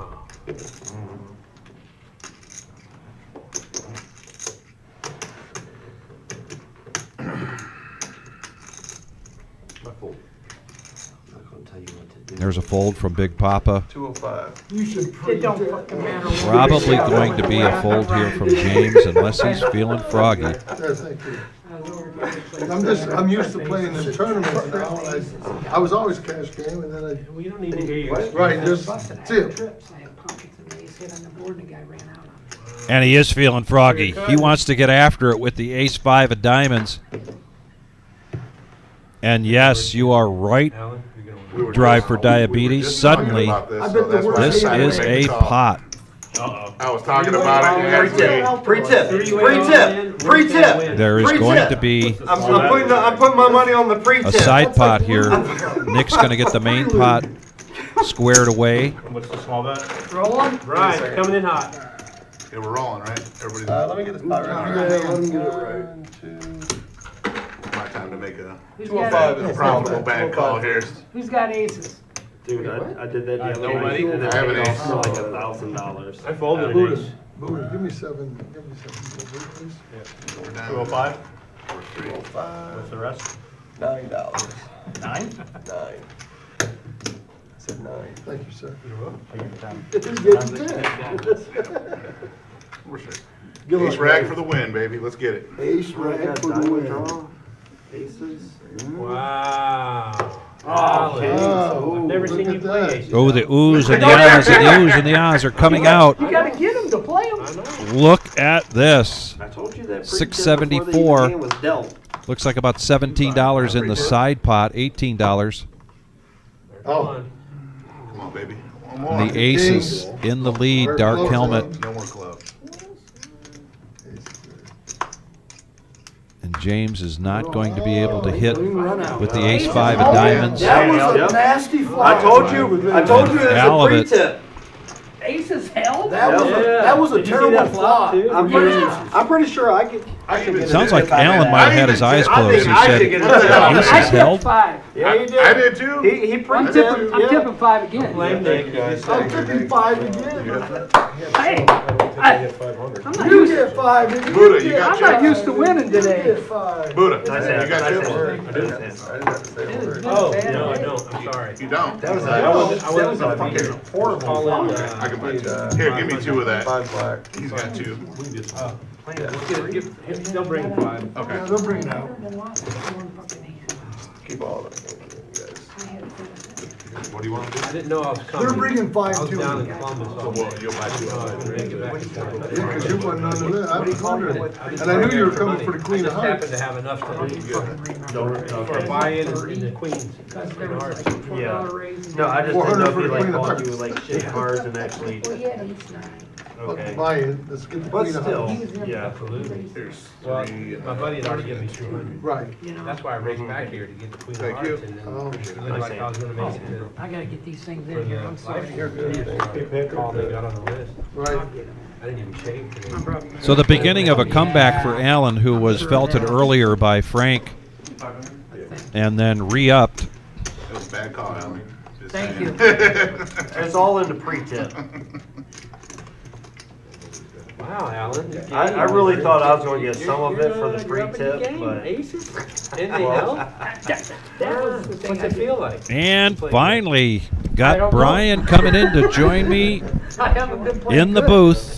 There's a fold from Big Papa. 205. You should It don't fucking matter. what Probably it is. going to be a fold here from James unless he's feeling froggy. Yeah, thank you. I'm used to playing in tournaments now. I was always cash game, and then We don't need to hear you. right, that's it. Trips, I had pockets and ace hit on the board and the guy ran out on it. And he is feeling froggy. He wants to get after it with the ace-5 of diamonds. And yes, you are right. Alan, you're gonna We were Drive just- for we were diabetes. just talking Suddenly, about this, I so bet the that's why worst this I decided is to make a the call. pot. Uh-oh. I was talking about it, you asked me. Pre-tip. Three-way all in, Pre-tip. worst gonna Pre-tip. win. There is Pre-tip. going to be I'm putting my money on the pre-tip. a side pot here. Nick's going to get the main pot squared away. What's the small bet? Rolling? Right, coming in hot. Yeah, we're rolling, right? Everybody's. Let me get this pot right. Yeah, let him get it right. 1, 2, My time to make a Who's 205 got, is probable bad call here. who's got aces? Dude, I did that the other Nobody? night, and I have it an paid ace. off for like $1,000. I folded an Buddha, ace. Buddha, give me 7. Give me 7, please. We're down. 205? We're 3. 5, What's the rest? $9. 9? 9. I said 9. Thank you, sir. We're sure. Good Ace luck, rag guys. for the win, baby. Let's get it. Ace rag for the win. Aces. Wow. Oh, I've never look seen at you play that. aces. Oh, the oohs and the ahs and the oohs and the ahs are coming out. You gotta get him to play him. I know. Look at this. I told you that pre-tip 674. before the game was dealt. Looks like about $17 in the side pot, $18. Oh. Come on, baby. One more. And the ace is in the lead, dark helmet. No more clubs. And James is not going to be able to hit with the ace-5 of diamonds. That was a nasty flop. I told you it was a pre-tip. Aces held? That was a terrible flop. I'm pretty sure I could get Sounds like Alan might have had his eyes closed. He said, aces held? 5. Yeah, he did. I did too. He I'm pre-tipped. tipping 5 again. Blame Nick, guys. I'm tipping 5 again. Hey, I'm not You used get 5. and Buddha, you got I'm not chips. used to winning You today. get 5. Buddha, Nice you hand, got nice chips. hand. I didn't have to say a word. Oh, no, I don't, I'm sorry. You don't. That was a fucking horrible flop. I can buy two. Here, give me 2 of that. 5 black. He's got 2. They'll bring 5. Okay. Yeah, they'll bring it out. Keep all of them, guys. What do you want to do? I didn't know I was coming. They're bringing 5 I was too. down in Columbus all day. You'll buy 2 No, I of couldn't make it back and forth. Yeah, because you wasn't under that. I was wondering. And I knew you were coming for the Queen of I just happened Hearts. to have enough for a buy-in in the Queens. Queen of Hearts. Yeah. No, I just didn't know if he like called you like shit cards and actually. Okay. Buy it. Let's get the But Queen of still, Hearts. Yeah, absolutely. Here's Well, 3. my buddy had already given me 200. Right. That's why I raced back here to get the Queen of Thank Hearts, you. and then Oh. it looked like I was gonna make it to. I gotta get these things For in here, the I'm sorry. life. You're good. Call they got on the list. Right. I didn't even shave today. So the beginning of a comeback for Alan, who was felted earlier by Frank and then re-upped. That was a bad call, Alan. Just Thank saying. you. it's all in the pre-tip. Wow, Alan. I really thought I was going to get some of it for the pre-tip, but Aces? In the hell? What's it feel like? And finally, got Brian coming in to join me I haven't been playing in the good. booth.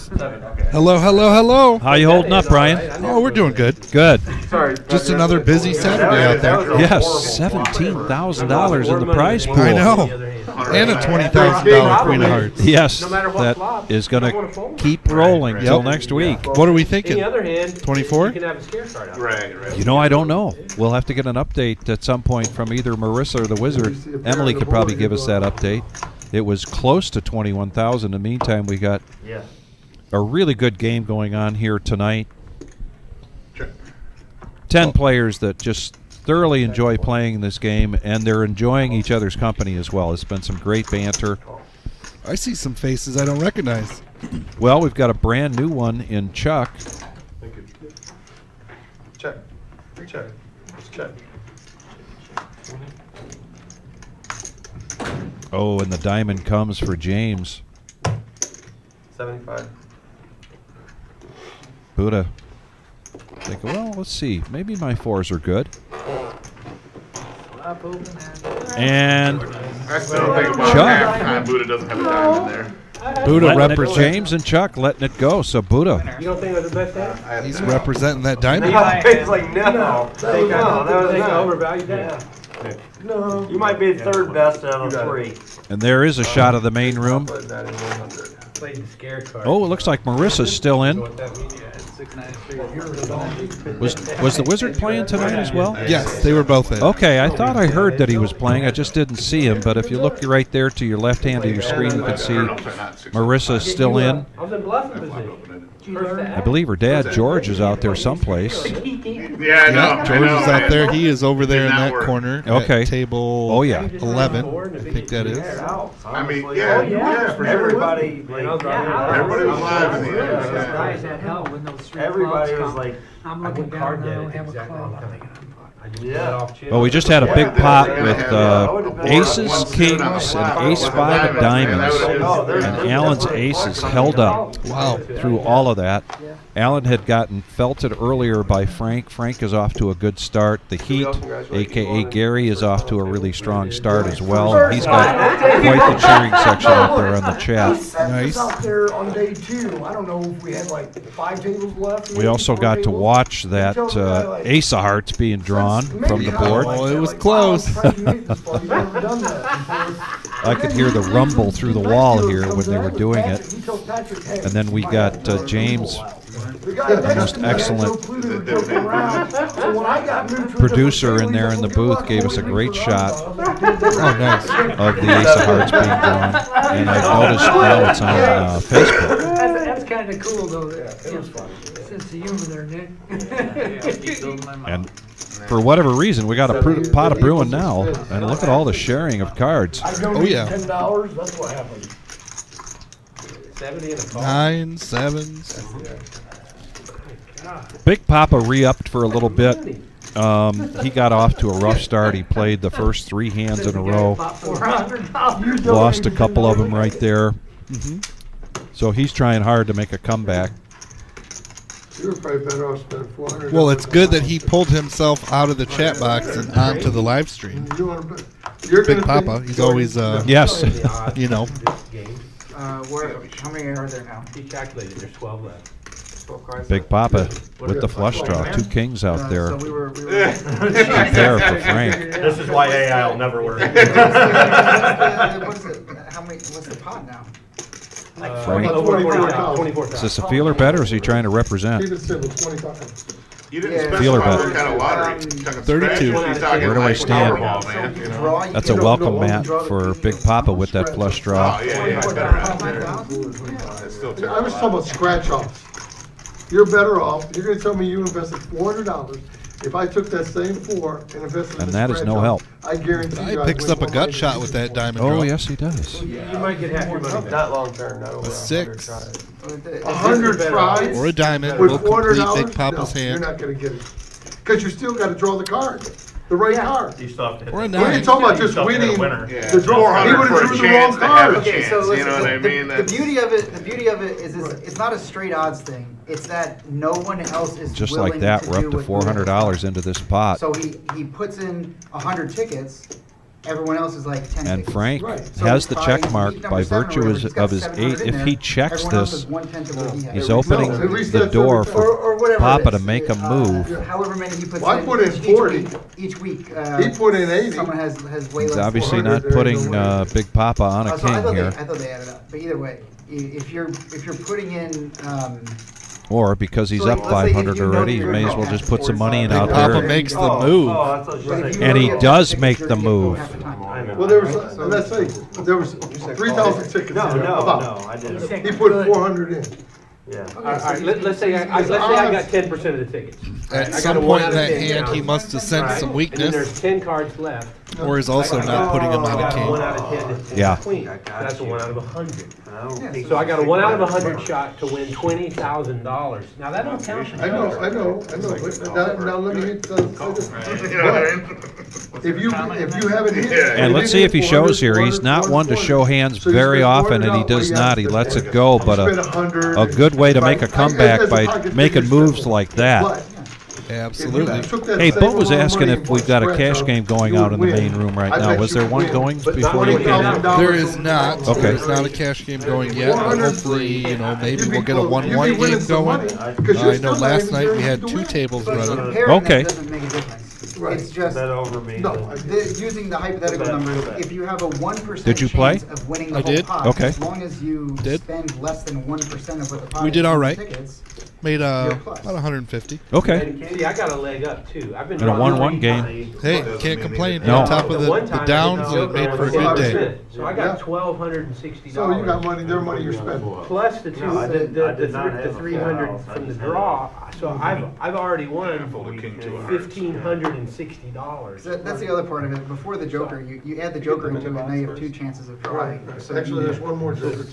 Hello, hello, hello. How you holding up, Brian? Oh, we're doing good. Good. sorry. Just another busy Saturday out there. Yes, $17,000 in the prize pool. I know. And a $20,000 Queen of Hearts. Yes, No matter what that flops, is going I wanna to fold. keep rolling Right. till Yep. next week. What are we On thinking? the other hand, 24? you can have a scare card out. Right. You know, I don't know. We'll have to get an update at some point from either Marissa or the Wizard. Emily could probably give us that update. It was close to 21,000. In the meantime, we got Yeah. a really good game going on here tonight. Sure. 10 players that just thoroughly enjoy playing this game, and they're enjoying each other's company as well. It's been some great banter. I see some faces I don't recognize. Well, we've got a brand new one in Chuck. Thank you. Check. Check. Let's check. Oh, and the diamond comes for James. 75. Buddha. Think, well, let's see. Maybe my 4s are good. And I still think about Chuck. halftime. Buddha doesn't have a dime in there. Buddha letting it, represent. James and Chuck letting it go. So Buddha. You don't think it was the best hand? He's representing that diamond. It's like, no. Think I No. overvalued that? No. You might be the third best out of 3. And there is a shot of the main room. Put that in 100. Played the scare card. Oh, it looks like Marissa's still in. What that means? 693. Was the Wizard playing tonight as well? Yes, they were both in. Okay, I thought I heard that he was playing. I just didn't see him. But if you look right there to your left hand of your screen, you can see Marissa's still in. I was in bluffing position. I believe her dad, George, is out there someplace. Yeah, I know. Yeah, George is out there. He is over there in Did not that work. corner. Okay. At table Oh, yeah. 11, I think that is. I mean, yeah, for sure. Everybody, Everybody was live in the Yeah. end. Guys, that help when those 3 Everybody clubs was come. like, I'm I looking went down card and I dead don't at have a exactly club. I'm thinking, I just Yeah. let off chip. Well, we just had a big Yeah, pot they're with gonna have aces, kings, and ace-5 of diamonds. And Alan's aces held up Wow. through all of that. Alan had gotten felted earlier by Frank. Frank is off to a good start. The Heat, a.k.a. Gary, is off to a really strong start as well. He's got quite the cheering section out there on the chat. Nice. Out there on day 2. I don't know if we had like 5 tables left. We also got to watch that Ace of Hearts being drawn drawn from the board. Oh, it was close. I could hear the rumble through the wall here when they were doing it. And then we got James, the most excellent producer in there in the booth, gave us a great shot Oh, nice. of the Ace of Hearts being drawn. And I've noticed now it's on Facebook. That's kind of cool, though. It was fun. Sense of humor there, Nick. And for whatever reason, we got a pot of brewing now. And look at all the sharing of cards. Oh, yeah. $10, that's what happened. 70 and a call. 9 sevens. Big Papa re-upped for a little bit. He got off to a rough start. He played the first 3 hands in a row. Lost a couple of them right there. So he's trying hard to make a comeback. You were probably better off spending $400. Well, it's good that he pulled himself out of the chat box and onto the live stream. Big Papa, he's always, Yes. you know. How many are there now? He calculated, there's 12 left. 12 cards. Big Papa with the flush draw. 2 kings out there. So we were There for Frank. This is why AI will never work. What's the pot now? Frank, Over is this a feeler bet or is he trying to represent? Keep it simple, 25. You didn't Feeler specify bet. what kind of lottery. 32. He's talking Where do I like stand? Powerball, man, you know? That's a welcome mat for Big Papa with that flush draw. Oh, yeah, better out there. That's still I was talking about scratch-offs. You're better off, you're gonna tell me you invested $400. If I took that same 4 and invested in And a that is no scratch-off, help. I guarantee you. He I'd picks win up a more gut money shot than with you. that diamond Oh, draw. yes, he does. You might get half your money back. Not long term, not over A 6 100 tries or a diamond with will complete $400? Big Papa's No, hand. you're not gonna get it. Because you still gotta draw the card, the right card. You still have to hit Or a the- We ain't 9. talking about You just still have to hit a winning winner. Yeah, the draw. He 400 would've for a drew the chance wrong to have a card. chance, you know what I mean? The beauty of it is it's not a straight odds thing. It's that no one else is Just willing like that, to we're do up to what $400 into this pot. So he puts in 100 tickets. Everyone else is like 10 And tickets. Frank Right. has the by check week mark number by 7 or virtue whatever, he's got of his 700 8. in If there. he checks Everyone else this, is 1/10 of what he has. he's No, opening at least the that's door everything. for Or whatever Papa it to is. make a move. However many he puts Well, I in. put in each 40. week. Each week. He put in 80. Someone has way He's less. obviously 400, not there putting ain't no way. Big Papa on a So I king thought here. I thought they added up. But either way, if you're putting in. Or because he's So, up like, let's say if 500 you know already, that you you're may as gonna well have just put some money in Big out Papa there. makes the Oh, move. that's what But if you're you saying. And he already have does tickets, make you're the gonna go move. half the time. Well, there was, let's say, there was 3,000 tickets in No, there, no, about. no, I didn't. He put 400 in. Yeah. All right, let's say I got 10% of the tickets. At I got some a point 1 in out of that 10 hand, he count. must have sensed Right. some And then weakness, there's 10 cards left. or is also not putting him on I a got a 1 king. out of 10 to Yeah. queen. That's a 1 out of 100. Oh. So I got a 1 out of 100 shot to win $20,000. Now that don't count. I know, but now let me hit You know what I mean? If you haven't hit. And let's see if he shows here. He's not one to show hands very often, and he does not. He lets it go, but a good way to make a comeback by making moves like that. Absolutely. Hey, Bo was asking if we've got a cash game going out in the main room right now. Was there one going before you came in? There is not. Okay. There's not a cash game going yet, but hopefully, maybe we'll get a 1-1 game going. I know last night we had 2 tables running. Comparing Okay. that doesn't make a difference. Right. It's just That over me. using the hypothetical numbers. If you have a 1% Did you play? chance of winning the I whole did. pot, Okay. as long as you Did. spend less than 1% of what the pot We is did all on right. tickets, Made You're plus. about 150. Okay. See, I got a leg up too. I've been In a drawing 1-1 3 game. times. Hey, can't complain. No. On top of the one time I downs, did it made for a Joker good on day. 100%. So I got $1,260. So you got money, their money you're spending. Plus the two, No, I did not have the a 300 foul. from the draw. So I've already won Fold a king to a heart. $1,560. That's the other part of it. Before the Joker, you add the Joker into it, now you have 2 chances of drawing. So Actually, there's one more joker.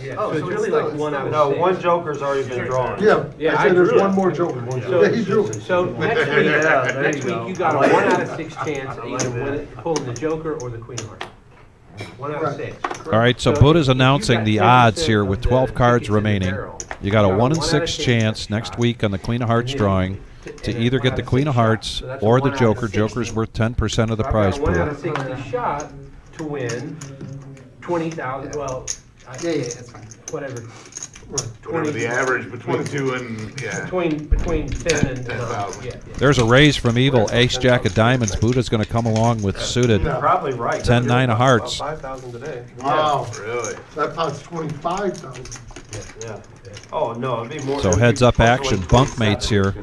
Yeah, Oh, so it's so really it's like still- 1 out of No, 6. one joker's already been drawn. Yeah, Yeah, I I said there's drew it. one more joker. So, Yeah, he drew it. so next week, Yeah, there next you go. week you got a I like 1 it. out of 6 chance of either pulling the Joker or the Queen of Hearts. 1 out of 6. All right, so if Buddha's you announcing got the 10% odds here with of the 12 cards tickets in the remaining. barrel, You got a 1 in out of 6 10 chance next week on the Queen of Hearts and then drawing to and either then get 1 the out of Queen 6 of shot. Hearts So that's a or the 1 out of Joker. 60. Joker's worth 10% of the So I've prize got a 1 out pool. of 60 shot to win 20,000. Well, Yeah, that's fine. whatever. Whatever the average between 2 and, yeah. Between 10 and 10,000. yeah. There's a raise from Evil. Ace Jack of Diamonds. Buddha's going to come along with suited. You're probably right. 10-9 of hearts. 5,000 today. Wow. Really? That pot's 25,000. Yeah. Oh, no, it'd be more. So it'd be heads up closer to action. like Bunkmates here.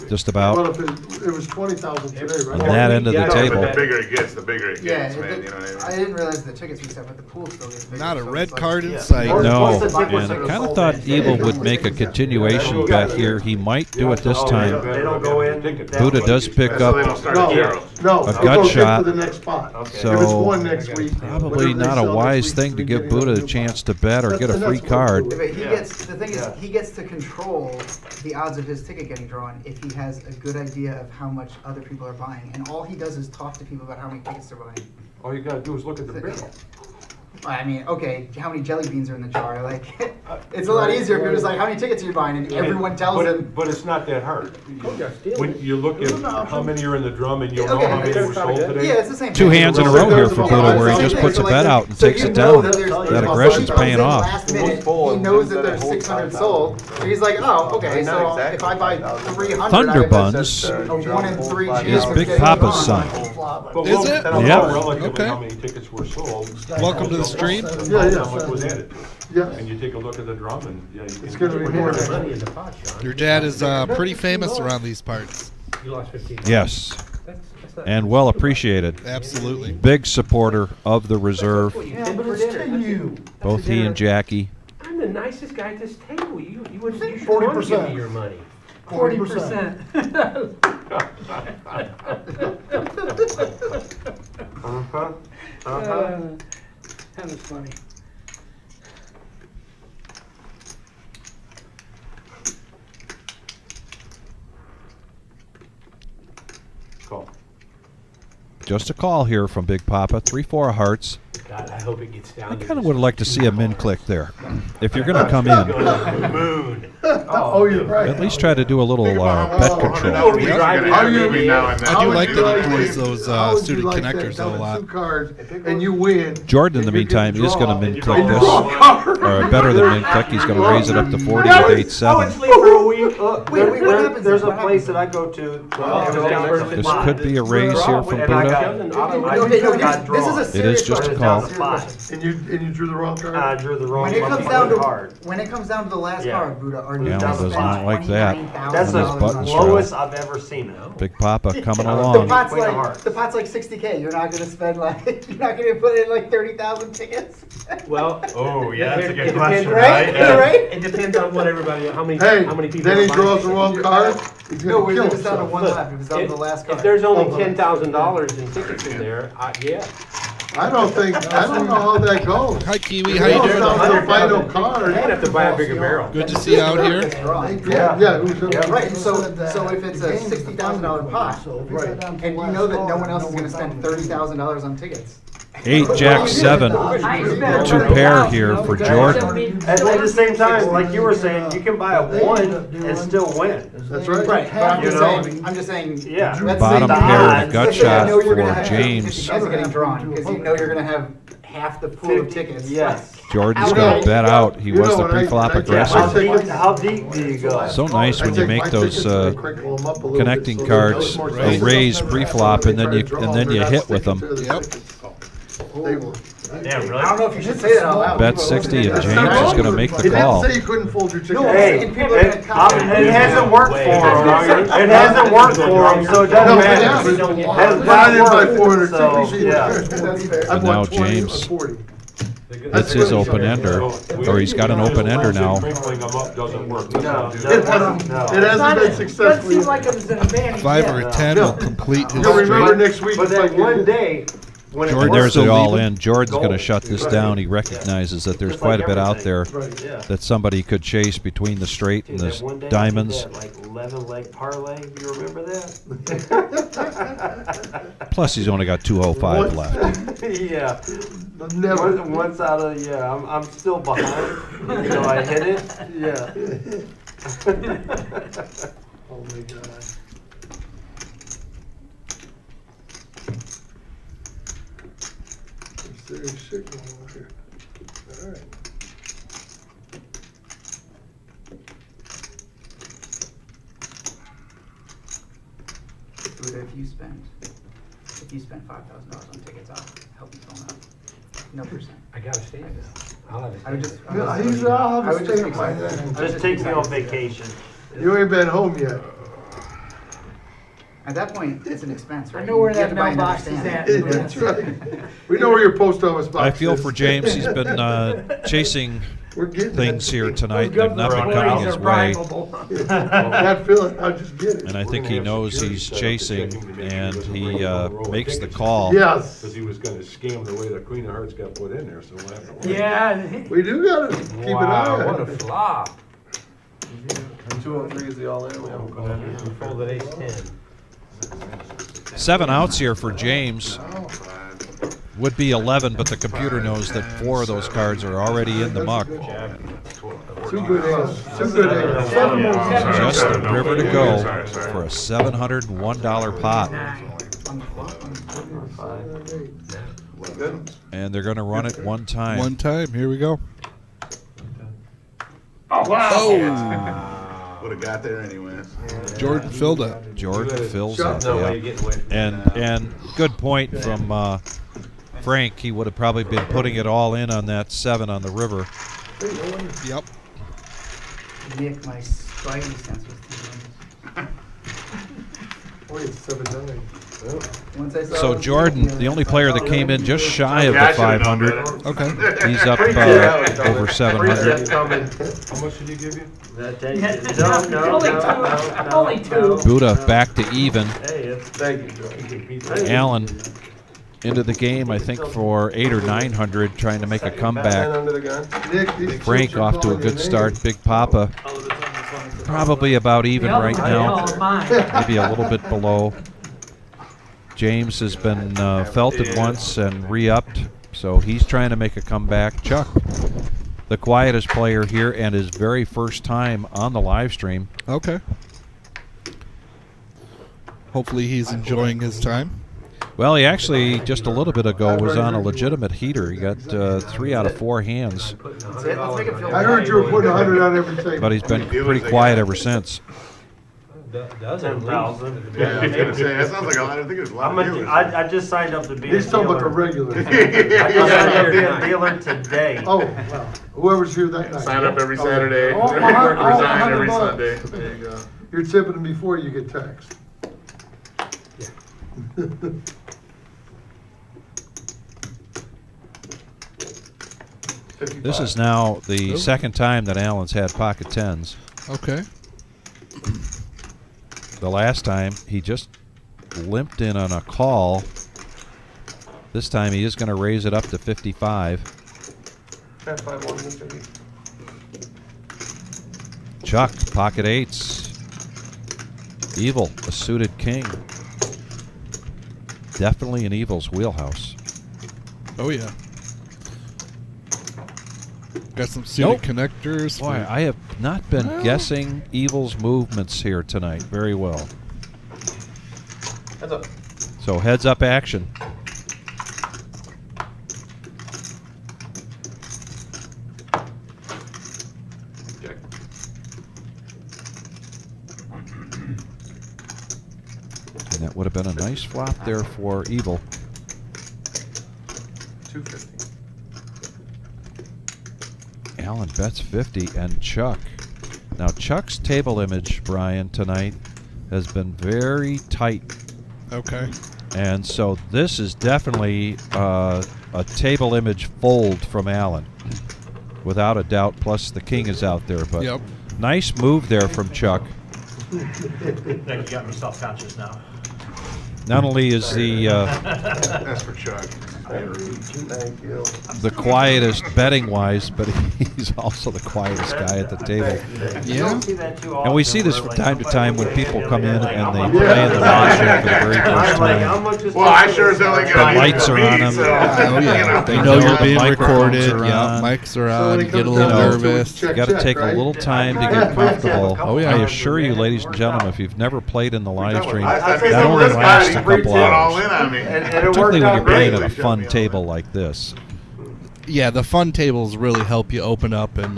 Just about. Well, if it was 20,000 today, right? On that end of the Yeah, table. But the bigger it gets, the bigger it Yeah, gets, man, you know what I I mean? didn't realize the tickets reset, but the pool still gets bigger. Not a so red it's like- card in Yeah. sight. No, Once the tickets and I are kind of sold, thought they- Evil would make a continuation bet here. He might do it this Oh, time. They don't go in. Buddha does pick So they don't up start No, at zero. no. a it'll gut go good shot. For the next spot. Okay. If it's So one next week. probably whatever they not a sell next wise week, thing to they're give getting Buddha a new chance pot. to bet or get a That's free what card. Yeah, but he Yeah. gets, the thing is, Yeah. he gets to control the odds of his ticket getting drawn if he has a good idea of how much other people are buying. And all he does is talk to people about how many tickets they're buying. All you gotta do is look at the bill. I mean, okay, how many jelly beans are in the jar? Like, it's a lot easier if you're just like, how many tickets are you buying? And everyone tells him. But it's not that hard. When you look at how many are in the drum and you'll know Okay, how many were sold today. Yeah, it's the same. Two thing. hands in a row here for Buddha where he just puts a bet out and So takes you it know down. that there's- That aggression's so he paying comes in off. last minute, he knows that there's 600 sold. So he's like, oh, okay, so if I buy 300, Thunder I have Buns a 1 in 3 chance is of Big getting Papa's drawn. son. But Is it? then I'll Yeah. know relatively Okay. how many tickets were sold. Welcome to the stream. Yeah, How much was added to it. Yeah. And you take a look at the drum and, yeah, you can. It's gonna be more. Money in the pot, Sean. Your dad is pretty famous around these parts. You lost 15. Yes, That's not. and well appreciated. Absolutely. Big supporter of the reserve. What you Yeah, did but for it's dinner. to you. Both he and Jackie. I'm the nicest guy at this table. You should want to give me your money. 40%. That was funny. Call. Just a call here from Big Papa. 3-4 of hearts. God, I hope it gets down. I kind of would like to see a min click there. If you're going to come in, Moon. Oh, you're right. at least try to do a little bet control. How you- now and then. I do would like you that he like plays it? those How would you suited like that? connectors though a Down lot. two cards, and you win. Jordan, in the and you meantime, can is going to draw. min click And you this. draw a card. Or better than min click. He's going to raise it up to 40 Oh, with it's 8-7. late for a week. Look, Wait, what happens there's then? a What place happens that I go to. This could be a raise here from And I Buddha. got- Okay, no, got this is a drawn. It is just a serious call. question. Serious question. And you drew the wrong card? I drew the wrong When it comes lucky down to card. the last Yeah. card, Buddha, are you Yeah, gonna one does spend not like that. That's the On his button lowest strap. I've ever seen it. Big Papa coming The along. pot's Queen of like Hearts. the pot's like 60K. You're not gonna spend like you're not gonna put in like 30,000 tickets. Well. Oh, yeah, that's a it good depends, question, right? right? Right? It depends on what everybody, how many Hey, people. then he are buying draws the tickets. wrong card, he's No, gonna it kill was down to himself. one left. It was down to the last card. If there's only Oh, $10,000 in tickets in there, yeah. I don't know how that goes. Hi Kiwi, It how you goes doing? down to the final I'd card. have to buy a bigger barrel. Good to see you out here. Yeah, Right. So if it's a $60,000 pot, and you know that no one else is gonna spend $30,000 on tickets. 8-Jack-7. 2 pair here for Jordan. At the same time, like you were saying, you can buy a 1 and still win. That's right. Right. But I'm You just know? saying. I'm just saying. Yeah. let's Bottom say the pair and a odds- gut let's say you shot know you're gonna for have James. 50 chance of getting drawn because you know you're gonna have half the pool of tickets. Yes. Jordan's going to bet out. He was the pre-flop How aggressor. deep do you go? So nice when you make those connecting cards a raise pre-flop and then you hit with them. Yep. Yeah, really? I don't know if you should say that out loud. Bet 60 and James is going to make the He didn't call. say you couldn't fold your ticket. Hey, And people are gonna comment. it hasn't worked for him. It hasn't worked for him, so it No, doesn't but matter. yeah, I didn't buy 400 So, tickets yeah. either. And now James hits his open ender, or he's got an open ender now. Sprinkling them up doesn't work. No, It hasn't been successful. Doesn't seem like it was in a band. 5 or a 10 will complete his You'll remember streak. next week. But if I then get one it. day, when it Jordan, works, there's it still all leaving? in. Jordan's going to shut this down. He recognizes that there's Just quite like a bit out there everything. Right, yeah. that somebody could chase between the straight and Dude, the that one day I did diamonds. that, like 11-leg parlay. You remember that? Plus, he's only got 205 left. Yeah. Never. Once out of I'm still behind. You know, I hit it. Yeah. Oh my God. Some serious shit going on here. All right. Buddha, if you spend $5,000 on tickets, I'll help you fill them out. No percent. I gotta stay there. I'll have I would just. Yeah, I'll have I a would just stamp by accept then. that. Just take me on vacation. You ain't been home yet. At that point, it's an expense, right? I know where You have that to buy another mailbox is stamp. at. That's right. We know where your post office box I is. feel for James. He's been chasing We're getting things that. here tonight that have not been coming his way. That feeling, I just get it. And I think he knows he's chasing, and he makes the call. Yes. Because he was gonna scam the way the Queen of Hearts got put in there, so we'll have to. Yeah. We do gotta keep an eye Wow, on what a it. flop. 203 is the all in, we haven't put in there. Folded ace 10. 7 outs here for James. Would be 11, but the computer knows that 4 of those cards are already in the muck. Two good hands. Two good hands. Just the river to go for a $701 pot. And they're going to run it one time. One time. Here we go. Oh, wow. Oh. Would have got there anyways. Jordan filled it. Jordan fills up, No way yeah. you're getting away from And good point from Frank. He would have probably been putting it all in on that 7 on the river. Yep. Nick, my spidey sense was tingling. Oh, it's 7-9. Once I saw So those Jordan, videos, the only player that came in just shy of Yeah, I the should've known 500. Okay. He's up over 700. How much did he give you? Only two. Buddha back to even. Thank you, Joe. Allen into the game, I think, for 800 or 900, trying to make a comeback. Under the gun. Nick, these Frank chips are off to a calling your good start. name. Big Papa probably about even right now. Maybe a little bit below. James has been felted once and re-upped, so he's trying to make a comeback. Chuck, the quietest player here and his very first time on the live stream. Okay. Hopefully he's enjoying his time. Well, he actually, just a little bit ago, was on a legitimate heater. He got 3 out of 4 hands. That's it. Let's make it feel I heard you were putting 100 on everything. But he's been pretty quiet ever since. Does it? 10,000. Yeah, I was gonna say, that sounds like a lot, I think it's a lot of viewers. I just signed up to be a He's talking about the dealer. regular. I just signed up to be a dealer today. Oh, well, whoever's here that night. Sign up every Saturday, Oh, resign every 100 Sunday. bucks. There you go. You're tipping them before you get taxed. This is now the second time that Allen's had pocket tens. Okay. The last time he just limped in on a call. This time he is going to raise it up to 55. Chuck, pocket eights. Evil, a suited king. Definitely in Evil's wheelhouse. Oh, yeah. Got some suited connectors. Boy, I have not been guessing Evil's movements here tonight very well. Heads up. So heads up action. Check. And that would have been a nice flop there for Evil. 250. Allen bets 50 and Chuck. Now Chuck's table image, Brian, tonight has been very tight. Okay. And so this is definitely a table image fold from Allen, without a doubt. Plus the king is out there, but Yep. nice move there from Chuck. You got me self-conscious now. Not only is the That's for Chuck. Thank you. the quietest betting wise, but he's also the quietest guy at the table. Yeah. And we see this from time to time when people come in and they play in the live stream for the very first time. Well, I sure as hell ain't The gonna be lights for are me, on them. so, Oh, yeah. They know you're being recorded. Yeah, mics are on. You get a little nervous. You got to take a little time to get comfortable. Oh, yeah. I assure you, ladies and gentlemen, if you've never played in the live stream, I that only lasts a couple all in hours. on me. Particularly when you're playing at a fun table like this. Yeah, the fun tables really help you open up and,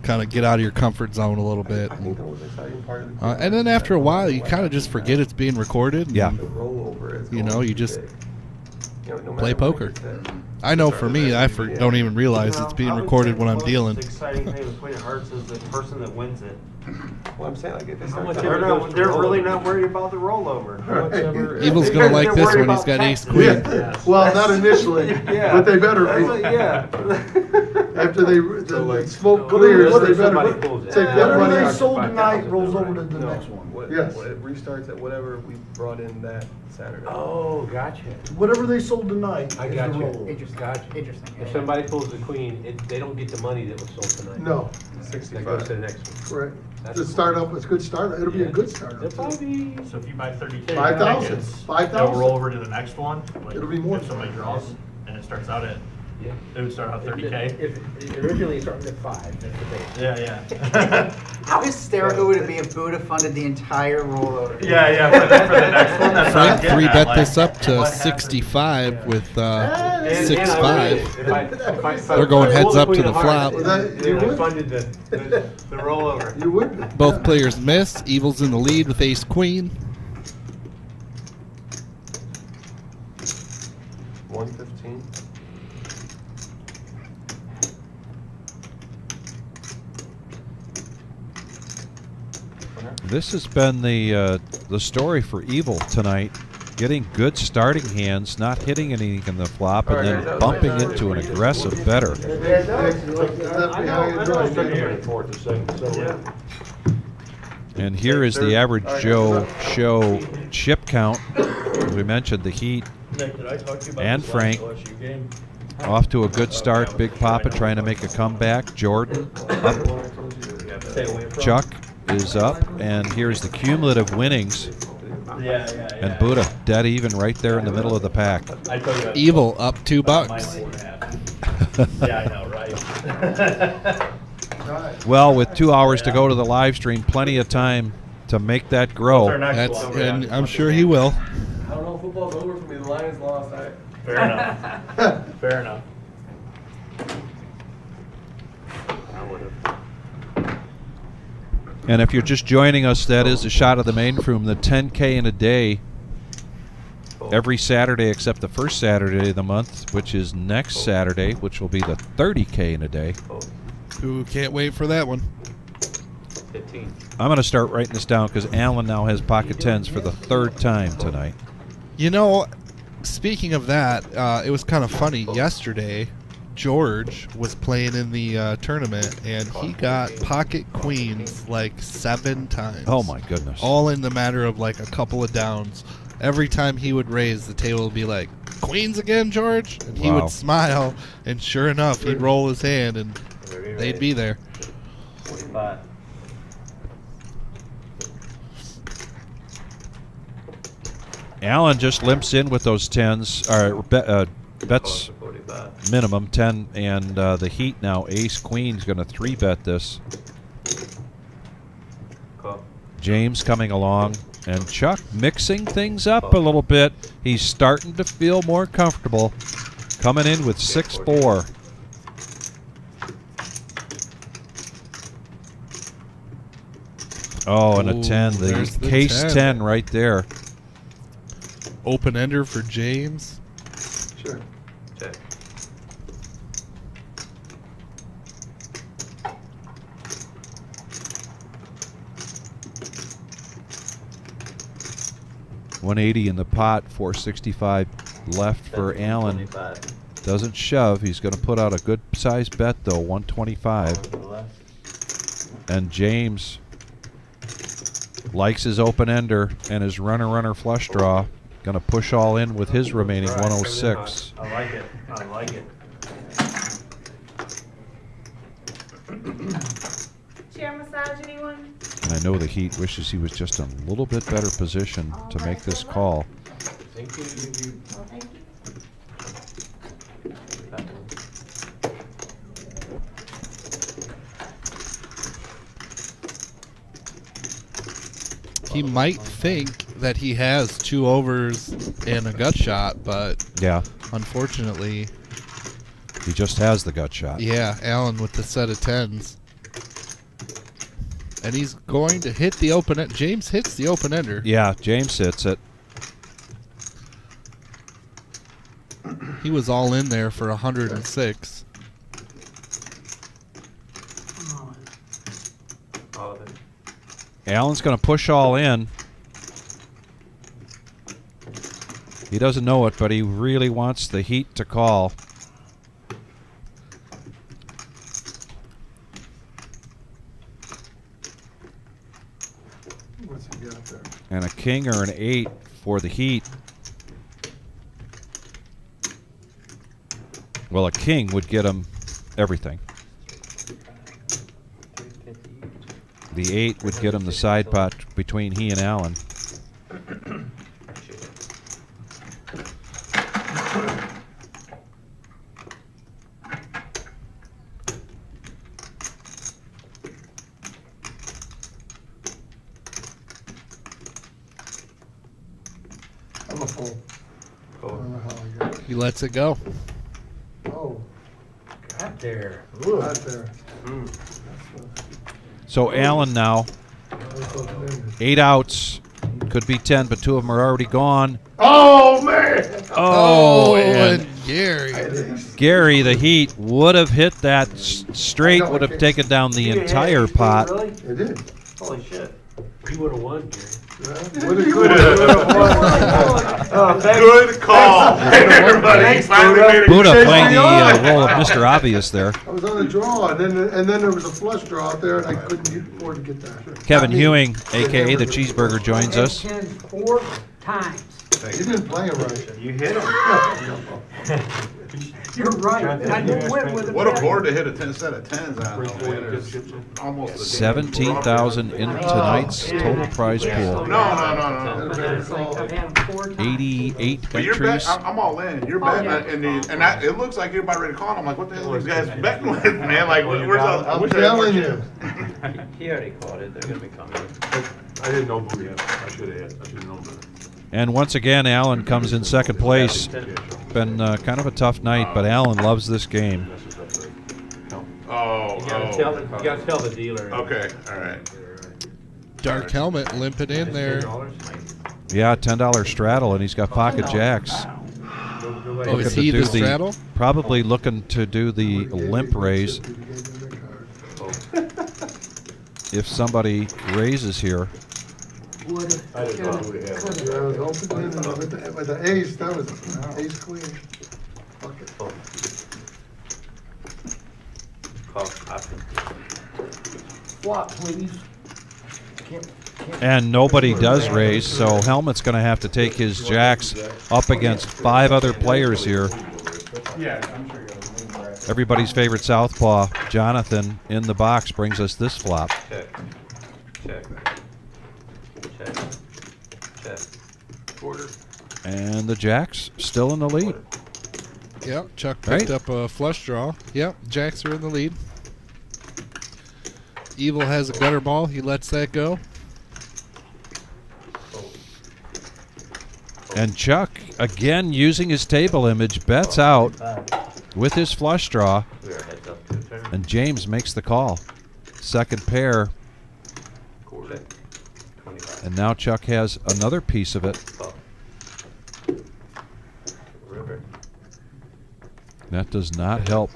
kind of get out of your comfort zone a little bit. I think the most exciting part of the And then after a while, you kind of just forget it's being recorded. And, Yeah. the rollover is you know, going you to just be big. You know, no play matter what poker. it says. I know for me, I don't even realize it's being recorded when I'm dealing. The exciting thing with Queen of Hearts is the person that wins it. Well, I'm saying, like, if it's They're, not they're really not worried about the rollover. Evil's going to like They're this worried when he's about got ace taxes. queen. Yeah. Well, not initially, Yeah. but they better That's be. yeah. After the smoke clears, they better take that Whatever money they out. sold tonight rolls over to the next one. Yes. It restarts at whatever we brought in that Saturday. Oh, gotcha. Whatever they sold tonight I is the got you. rollover. Interesting. Gotcha. Interesting. If somebody pulls the queen, they don't get the money that was sold tonight. No, That goes to the next one. correct. The startup, it's a good startup. It'll be a good startup. It'll probably be. So if you buy 30K 5,000. tickets, 5,000. They'll roll over to the next one. Like, It'll be more If somebody than draws and it starts out at, Yeah. it would start out 30K. If originally it started at 5, that's the base. Yeah. How hysterical would it be if Buddha funded the entire rollover? Yeah, for the next one. That's what I'm Frank getting three at, bet like, this up to what happens? 65 with And I 6-5. would, if I They're going heads up to Queen the of Hearts, flop. They would have funded the rollover. You would. Both players miss. Evil's in the lead with ace queen. 115. This has been the story for Evil tonight. Getting good starting hands, not hitting anything in the flop, and then bumping into an aggressive better. And here is the average Joe show chip count. As we mentioned, the Heat Nick, did I talk to you about and this last Frank LSU game? off to a good start. Big Papa trying to make a comeback. Jordan up. Stay away from. Chuck is up, and here's the cumulative winnings. Yeah. And Buddha dead even right there in the middle of the pack. I told you. Evil up $2. Yeah, I know, right? Well, with 2 hours to go to the live stream, plenty of time to make that grow. And I'm sure he will. I don't know, football's over for me. The Lions lost. Fair enough. Fair enough. And if you're just joining us, that is a shot of the main room, the 10K in a day every Saturday except the first Saturday of the month, which is next Saturday, which will be the 30K in a day. Ooh, can't wait for that one. 15. I'm going to start writing this down because Alan now has pocket tens for the third time tonight. You know, speaking of that, it was kind of funny. Yesterday, George was playing in the tournament, and he got pocket queens like 7 times. Oh, my goodness. All in the matter of like a couple of downs. Every time he would raise, the table would be like, queens again, George? And he Wow. would smile, and sure enough, he'd roll his hand, and they'd be there. 45. Alan just limps in with those tens, or bets minimum 10, and the Heat now, ace queen's going to 3-bet this. James coming along, and Chuck mixing things up a little bit. He's starting to feel more comfortable, coming in with 6-4. Oh, and a 10. There's The the case 10. 10 right there. Open ender for James. Sure. Check. $180 in the pot, 465 left for Allen. 25. Doesn't shove. He's going to put out a good size bet though, 125. And James likes his open ender and his runner flush draw. Going to push all in with his remaining 106. I like it. I like it. Chair massage, anyone? And I know the Heat wishes he was just in a little bit better position to make this call. Thank you. Well, thank you. He might think that he has 2 overs and a gut shot, but Yeah, unfortunately, he just has the gut shot. yeah, Allen with the set of 10s. And he's going to hit the open end. James hits the open ender. Yeah, James hits it. He was all in there for 106. All of it. Allen's going to push all in. He doesn't know it, but he really wants the heat to call. What's he got there? And a king or an 8 for the heat. Well, a king would get him everything. The 8 would get him the side pot between he and Allen. I'm a fool. I don't know how I got it. He lets it go. Oh, Got there. got there. So Allen now, 8 outs. Could be 10, but 2 of them are already gone. Oh, man! Oh, and Gary. Gary, the heat, would have hit that straight, would have taken down the entire pot. Really? It did. Holy shit. You would have won, Gary. Good call. Everybody, he finally made a Buddha good playing decision. the role of Mr. Obvious there. I was on a draw, and then there was a flush draw out there, and I couldn't afford to get that. Kevin Hewing, a.k.a. the Cheeseburger, joins us. 10 4 times. You didn't play it right. You hit him. You're right. I don't win with it. What a board to hit a 10 set of 10s on, though, man. There's almost a 17,000 in tonight's total prize pool. No. I've had them 4 times. 88 But you're entries. betting, I'm all in. You're Oh, betting, yeah. and it looks like you're about ready to call. I'm like, what the hell are you guys betting with, man? Like, where's all? I'm telling you. He already called it, they're gonna be coming. I didn't know Booty had. I should have had. I should have known better. And once again, Allen comes in second place. Been kind of a tough night, but Allen loves this game. Oh, You gotta tell the dealer. Okay, all right. Dark helmet limping in there. Yeah, $10 straddle, and he's got pocket jacks. Oh, is he the straddle? Probably looking to do the limp raise. If somebody raises here. I didn't know who had. Yeah, I was open with the ace, that was ace queen. Fuck it. Flop, please. And nobody does raise, so Helmet's going to have to take his jacks up against 5 other players here. Yeah, I'm sure you're Everybody's favorite southpaw, Jonathan, in the box, brings us this flop. Check. Check. Check. Check. Quarter. And the jacks still in the lead. Yep, Chuck picked up a flush draw. Yep, jacks are in the lead. Evil has a gutter ball. He lets that go. And Chuck, again, using his table image, bets out with his flush draw. And James makes the call. Second pair. And now Chuck has another piece of it. That does not help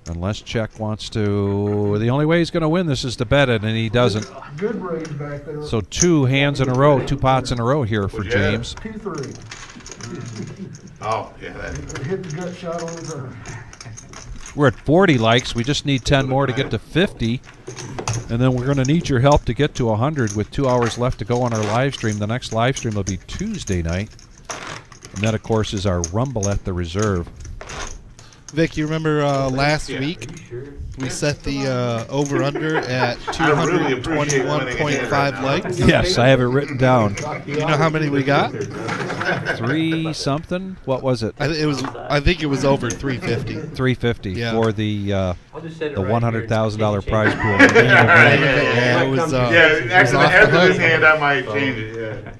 unless Chuck wants to. The only way he's going to win this is to bet it, and he doesn't. Good raise back there. So 2 hands in a row, 2 pots in a row here for James. P3. Oh, yeah. That. Hit the gut shot on the turn. We're at 40 likes. We just need 10 more to get to 50. And then we're going to need your help to get to 100 with 2 hours left to go on our live stream. The next live stream will be Tuesday night. And that, of course, is our Rumble at the Reserve. Vic, you remember last week we set the over-under at 221.5 likes? Yes, I have it written down. You know how many we got? 3 something? What was it? I think it was over 350. 350 for the $100,000 prize pool. Yeah, it was. After this hand, I might change it. Yeah.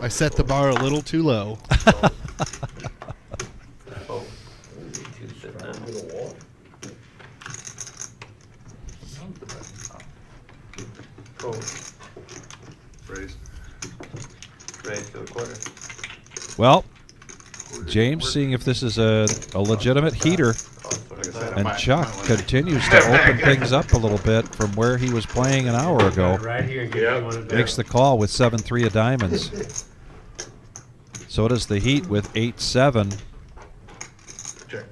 I set the bar a little too low. Raise. Raise to a quarter. Well, James seeing if this is a legitimate heater. Like I said, I And might- Chuck might wanna- continues to open things up a little bit from where he was playing an hour ago. Right here and get one of those. Makes the call with 7-3 of diamonds. So does the Heat with 8-7. Check.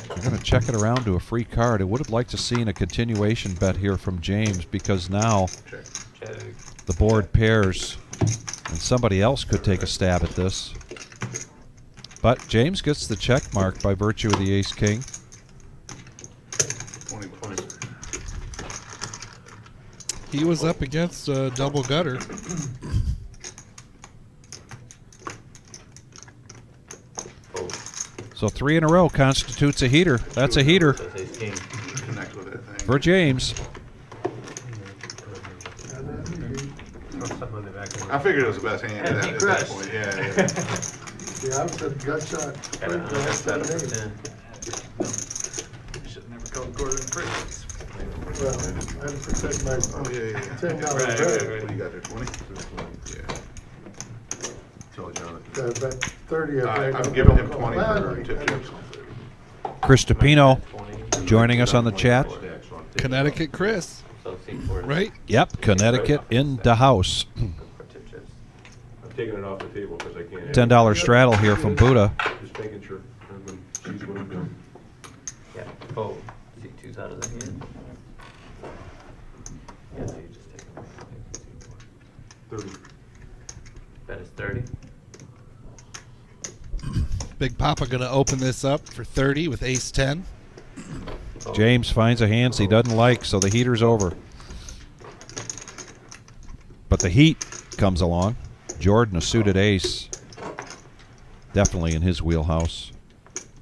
We're going to check it around to a free card. I would have liked to seen a continuation bet here from James because now the board pairs and somebody else could take a stab at this. But James gets the check mark by virtue of the ace-king. 20. He was up against a double gutter. So 3 in a row constitutes a heater. That's a heater Connect with that thing. for James. I figured it was the best hand at that point. Yeah. Yeah, I said gut shot. Should never call Gordon Fritz. Well, I had to protect my $10 Right, bet. right, right. What do you got there, 20? Yeah. I bet 30. I'm giving him 20 for tip chips. Chris DePino joining us on the chat. Connecticut Chris. Right? Yep, Connecticut in the house. I'm taking it off the table because I can't. $10 straddle here from Buddha. Just making sure everyone sees what I'm doing. Yeah, fold. See two's out of the hand. Yeah, so you just take them. 30. Bet is 30. Big Papa going to open this up for 30 with ace-10. James finds a hands he doesn't like, so the heater's over. But the Heat comes along. Jordan, a suited ace. Definitely in his wheelhouse.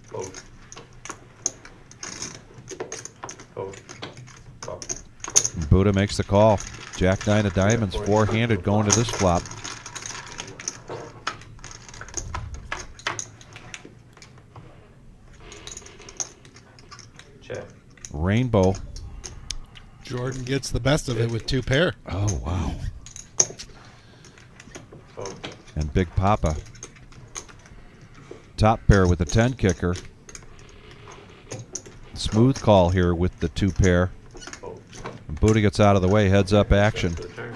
Fold. Fold. Fold. And Buddha makes the call. Jack-9 of diamonds, four-handed going to this flop. Check. Rainbow. Jordan gets the best of it with 2 pair. Oh, wow. Fold. And Big Papa. Top pair with a 10 kicker. Smooth call here with the 2 pair. Fold. And Buddha gets out of the way, heads up action. For the turn.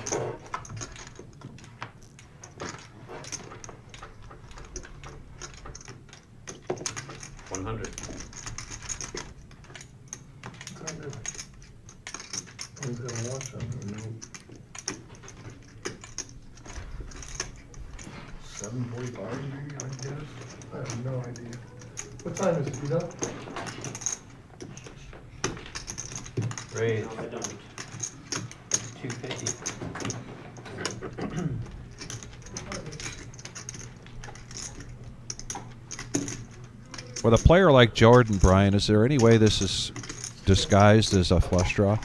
$100. Who's gonna watch them? 7:45 maybe, I guess. I have no idea. What time is it, you know? Raise. 250. With a player like Jordan, Brian, is there any way this is disguised as a flush draw?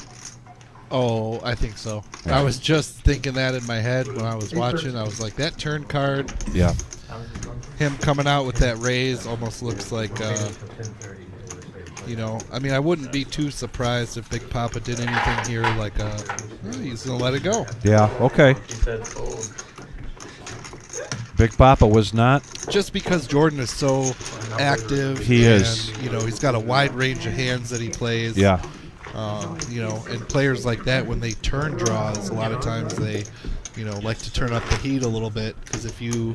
Oh, I think so. I was just thinking that in my head when I was watching. I was like, that turn card, Yeah. him coming out with that raise almost looks like, I mean, I wouldn't be too surprised if Big Papa did anything here like, he's going to let it go. Yeah, okay. He said fold. Big Papa was not. Just because Jordan is so active. He and, is. He's got a wide range of hands that he plays. Yeah. And players like that, when they turn draws, a lot of times they, like to turn up the heat a little bit, because if you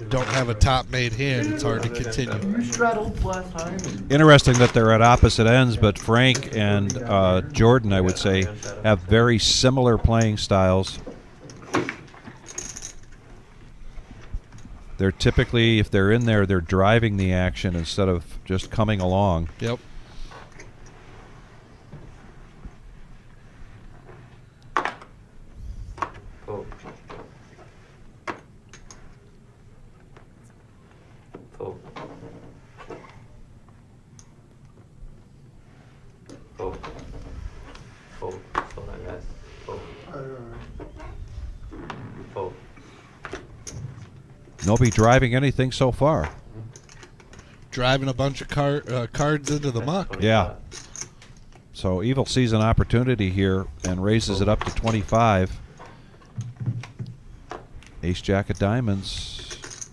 don't have a top-made hand, it's hard to continue. You straddled last time. Interesting that they're at opposite ends, but Frank and Jordan, I would say, have very similar playing styles. They're typically, if they're in there, they're driving the action instead of just coming along. Yep. Fold. Fold. Fold. Fold. Fold, I guess. Fold. Fold. Nobody driving anything so far. Driving a bunch of cards into the muck. Yeah. So Evil sees an opportunity here and raises it up to 25. Ace Jack of Diamonds.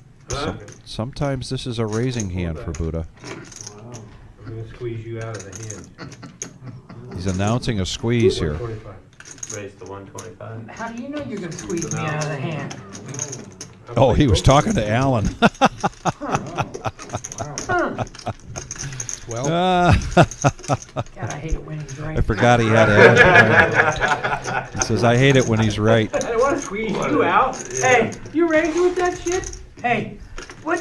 Sometimes this is a raising hand for Buddha. I'm going to squeeze you out of the hand. He's announcing a squeeze here. 125. Raise to 125. How do you know you're gonna squeeze me out of the hand? Oh, he was talking to Alan. Well, God, I hate it when he's right. I forgot he had Alan. He says, I hate it when he's right. I don't want to squeeze you out. Hey, you raised with that shit? Hey, what?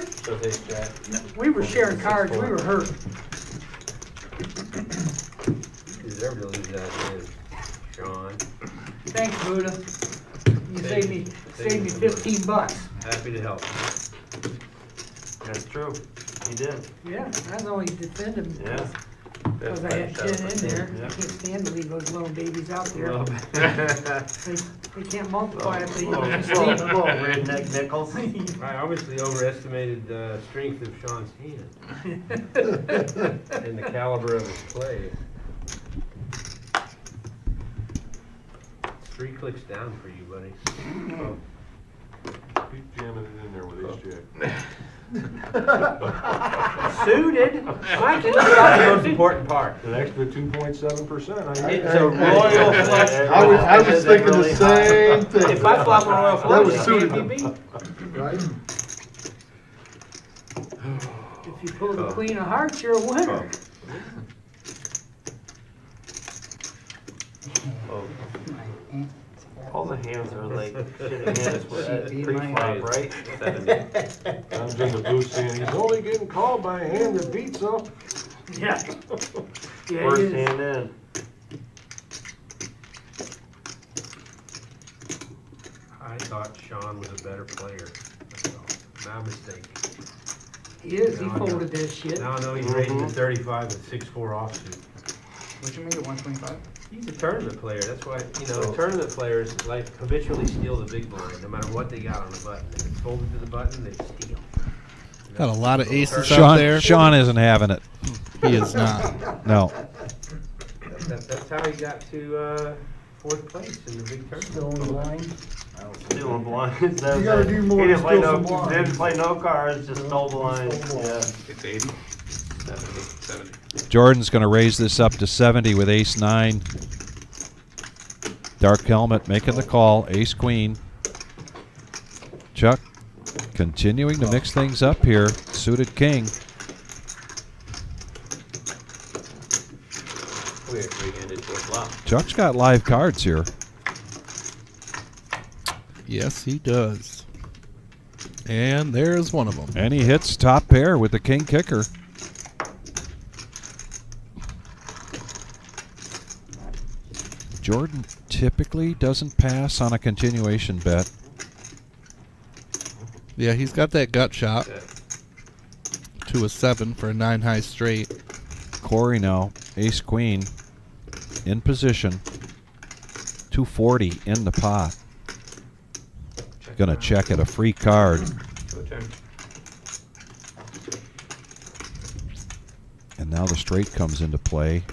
We were sharing cards. We were hurt. You deserve to lose that hand, Sean. Thanks, Buddha. You saved me $15. Happy to help. That's true. He did. Yeah, I was only defending him Yeah. because I had 10 in there. Yeah. I can't stand to leave those little babies out there. Little They can't multiply if they Little don't sleep. redneck nickels. I obviously overestimated the strength of Sean's hand and the caliber of his play. 3 clicks down for you, buddy. Oh. Keep jamming it in there with Ace Jack. Suited. That's the most important part. An extra 2.7%. It's a royal flush. I was thinking the same thing. If I flop a royal flush, That was it suited. can't be beat. Right? If you pull the queen of hearts, you're a winner. All the hands are like shitty hands with pre-flop, right? I'm in the booth saying, he's only getting called by a hand that beats him. Yeah. Yeah, Worst it is. hand in. I thought Sean was a better player. That's all. My mistake. He is. He Now I know. folded that shit. Now I know he's raising to 35 with 6-4 offsuit. What'd you make it, 125? He's a tournament player. That's why, tournament players like habitually steal the big blind, no matter what they got on the button. If it's folded to the button, they steal. got a lot of aces out there. Sean isn't having it. He is not. No. That's how he got to 4th place in the big tournament. Still in the line. Stealing blinds. You gotta do more He than didn't play steal no, some blinds. didn't play no cards, just stole blinds. Yeah. It's 80, 70. Jordan's going to raise this up to 70 with ace 9. Dark Helmet making the call. Ace Queen. Chuck continuing to mix things up here. Suited King. We actually ended to a flop. Chuck's got live cards here. Yes, he does. And there's one of them. And he hits top pair with the king kicker. Jordan typically doesn't pass on a continuation bet. Yeah, he's got that gut shot to a 7 for a 9 high straight. Corey now, ace queen in position. 240 in the pot. Gonna check it, a free card. And now the straight comes into play.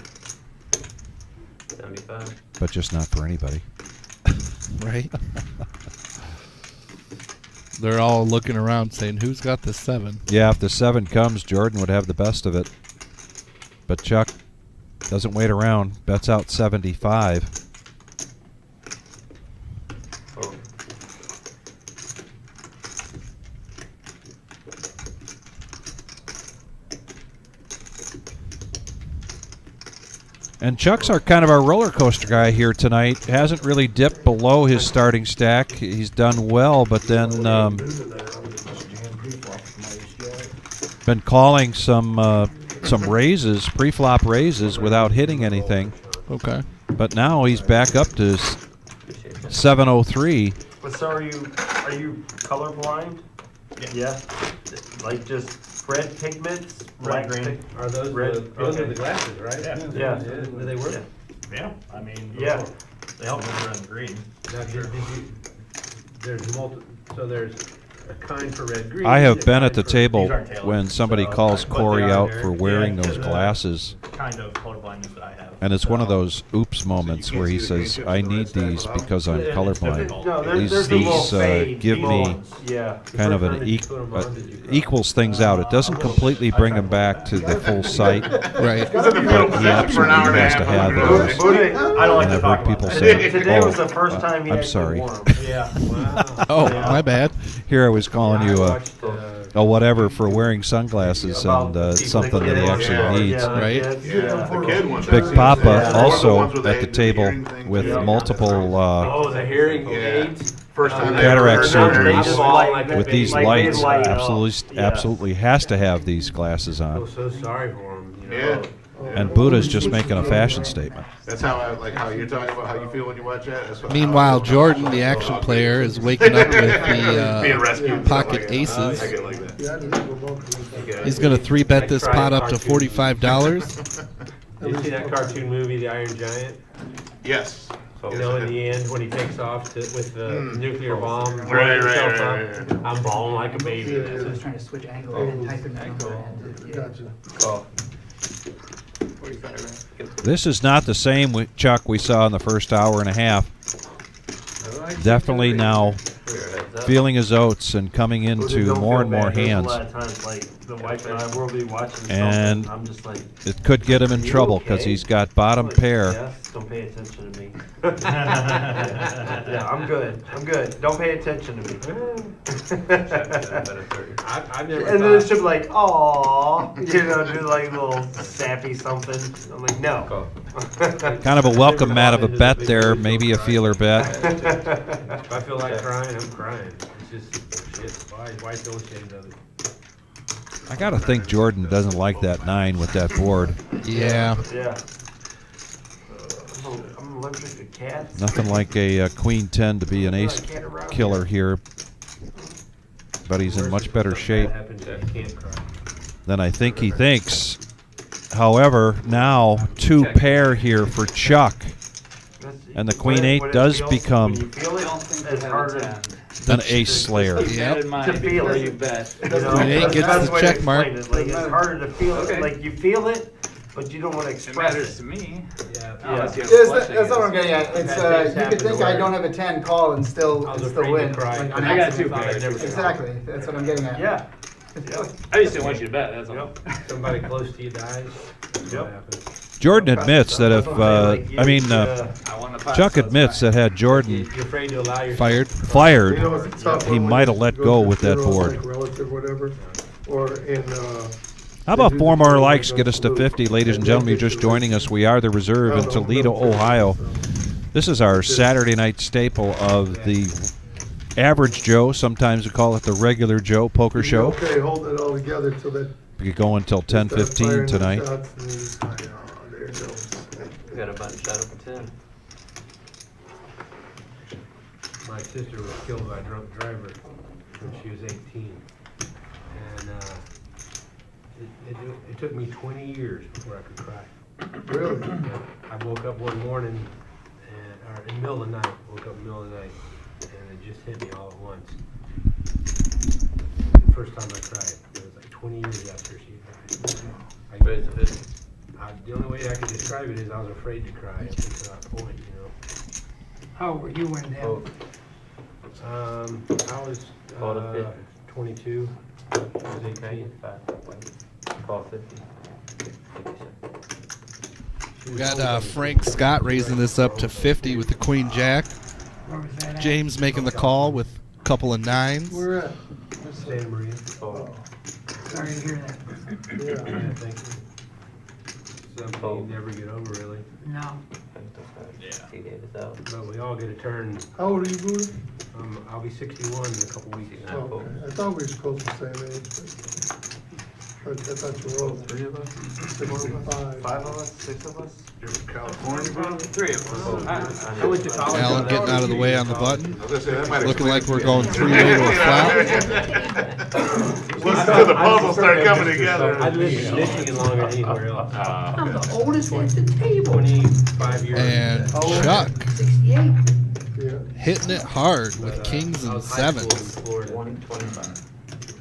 75. But just not for anybody. Right? They're all looking around saying, who's got the 7? Yeah, if the 7 comes, Jordan would have the best of it. But Chuck doesn't wait around. Bets out 75. Oh. And Chuck's kind of our roller coaster guy here tonight. Hasn't really dipped below his starting stack. He's done well, but then been calling some raises, pre-flop raises, without hitting anything. Okay. But now he's back up to 703. But so are you colorblind? Yeah. Like just red pigments, black green. Are those Red, those are okay. the glasses, right? Yeah. Do they work? Yeah, I mean, Yeah. they help with red and green. Now, there's a kind for red green. I have a been at kind the for- table These aren't tailored, when somebody so- calls but they Corey are out there. for wearing Yeah, those 'cause, glasses. Kind of total blindness that I have. And it's one of So- those oops moments can't where he see the green says, chips I in the red need stack these without because I'm It's colorblind. different. No, These there's the little these give me ones. Yeah. kind of an equals things out. It doesn't completely bring them back to the full sight, Right. but he absolutely has to have those. Today, I don't like And to I've talk heard people about say, that. today was "Oh, the first time he I'm actually sorry." wore 'em. Yeah. Oh, my bad. Here I was calling you a whatever for wearing sunglasses, and About it's people something that he yeah, actually yeah, needs. yeah, right? kids, Yeah, the kid ones. I've Big seen Papa some. Those are the also ones with at the table hearing thing. with Yeah. multiple Oh, the hearing Yeah. aids. First time they cataract ever heard her. surgeries Like with these like they lights. light up. Absolutely, Yeah. absolutely has to have these glasses I feel on. so sorry for him, you know. Yeah. And Buddha's just making a fashion statement. That's how I like how you're talking about how you feel when you watch that. That's what, Meanwhile, Jordan, the action player, is waking up with the being rescued. pocket Like that. aces. I get like that. Yeah, I just go both. He's going to 3-bet this pot up to $45. Did you see that cartoon movie, The Iron Giant? Yes. You know, in the end, when he takes off with the nuclear bomb, blowing Right, himself right, up, right. I'm bawling like a baby. So I was trying to switch angle and type in the number. And, Gotcha. This is not the same Chuck we saw in the first hour and a half. Definitely now feeling his oats and coming into Don't more feel and more bad. There's hands. A lot of times, like the wife and I will be watching something. And I'm just like, it could get him in "Are you trouble because okay?" he's got bottom Like, pair. Yes, don't pay attention to me. Yeah, I'm good. I'm good. Don't pay attention to me. I've never And then it thought, should be like, "Aw," you know, do like a little sappy something. I'm like, no. Kind of a welcome mat of a bet there, maybe a feeler bet. if I feel like crying, I'm crying. It's just, shit, why associated of it? I gotta think Jordan doesn't like that 9 with that board. Yeah. Yeah. I'm allergic to cats. Nothing like a Queen 10 to be an ace killer here. But he's in much better shape That happens, you can't cry. than I think he thinks. However, now 2 pair here for Chuck. And the Queen 8 does become When you feel it, it's harder an ace slayer. Yep. to feel it. You bet. You know? Queen 8 That's gets the the way to check mark. explain it. Like, it's harder to feel Okay. it. Like, you feel it, but you don't want to It express matters it. to me. Yeah. Unless you have Yeah, flushing that's is- what I'm getting at. It's you could think I don't have a 10 call and still I was still afraid win. to cry. Like, I got accident. 2 pairs. Exactly. That's what I'm getting at. Yeah. I just didn't want you to bet, that's all. Yep. Somebody close to you dies. That's what happens. Jordan admits that if, I won the pot, Chuck so it's admits fine. that had Jordan You're afraid to allow yourself. fired, You know, it's tough he when might have you let go go to with that funerals, board. like relative, whatever, or in, How about 4 more likes, get us to 50, ladies and gentlemen, you're just joining us. We are the Reserve in Toledo, Ohio. This is our Saturday night staple of the Average Joe, sometimes we call it the Regular Joe Poker Show. Okay, hold it all together till that. We could go until 10:15 tonight. There it goes. We got a button shot up at 10. My sister was killed by a drunk driver when she was 18. And it took me 20 years before I could cry. Really? Yeah. I woke up one morning, or in the middle of the night, and it just hit me all at once. The first time I cried, it was like 20 years after she died. The only way I could describe it is I was afraid to cry up until that point, you know. How old were you when that? I was 22. I was 18. Call 50. We got Frank Scott raising this up to 50 with the Queen Jack. Where was that at? James making the call with a couple of 9s. Where at? Santa Maria. Sorry to hear that. Yeah, thank you. Something you never get over, really. No. But we all get a turn. How old are you, Buddha? I'll be 61 in a couple weeks. Oh, okay. I thought we were supposed to say age, but I thought you were all 3 of us. 65. 5 of us? 6 of us? You're from California, bro? 3 of us. I went to college. Alan getting out of the way on the button. I was gonna say, that might Looking like explain we're it. going 3-way to a flop. Listen to the puzzle start coming together. I lived in Michigan longer than anywhere else. I'm the oldest at the table. 25 years. And Chuck 68. Yeah. hitting it hard with kings and sevens. 125.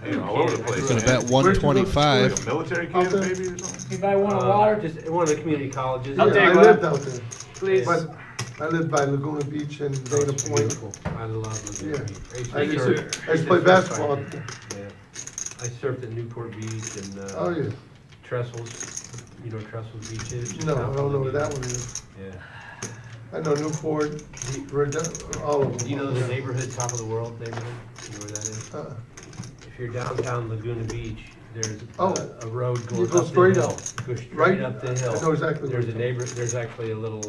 Hey, all over the place. Gonna bet Like 125. a military camp, maybe, or something? You buy one of water? Just one of the community colleges. Yeah, I lived out there. Please. But I lived by Laguna Beach and Dana Point. Beautiful. I love Laguna Yeah. Beach. I used to play basketball out there. Yeah. I surfed at Newport Beach and Oh, yeah. Trestles. You know where Trestles Beach is? No, I don't know where that one is. Yeah. I know Newport, all of them. Do you know the neighborhood, Top of the World neighborhood? You know where that is? If you're downtown Laguna Beach, there's a road You going go up straight the hill. up. Go straight Right? up the hill. I know exactly where There's a you're there's actually a little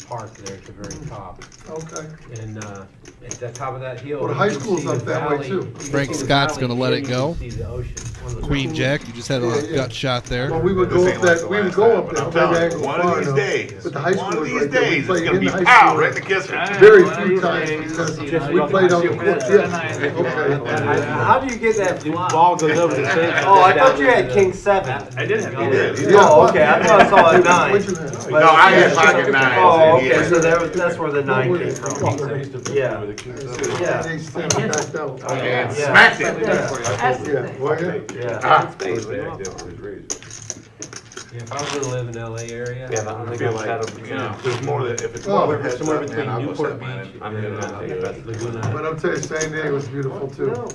park there at the very top. Okay. And at the top of that hill. Well, the you high can school's see up the that way, valley. too. You can Frank see the Scott's valley gonna let and it you go. can see the ocean. One of the Queen coolest- Jack, you just had a Yeah, yeah. gut shot there. Well, we would This go ain't up like that, the we would last go time, up but there. I'm Maybe I telling can you, go one far of these enough. days, But the high one school of was these right there. We days, it's played gonna in be the high pow school. right in the kisser. Very One of few these times days, because just we look played at on the you court. tonight. Yeah. How do you get that ball goes over the fence? Oh, I thought you had king seven. I did have He did. Yeah. Oh, okay, I thought I saw a nine. What'd you have? No, I had pocket nines. Oh, okay, yeah. so that's where the nine came from. Yeah. Yeah. They stand back out. And Yeah. smacked it. That's the Yeah, thing. well, yeah. Yeah. Ah. Yeah, if I was gonna live in LA area. Yeah, I feel like, you know, there's more that, if it's Oh. more than Somewhere heads up, between man, I'll go Newport set mine Beach in. and Laguna. But Laguna. I'm telling you, San Diego was beautiful too. No,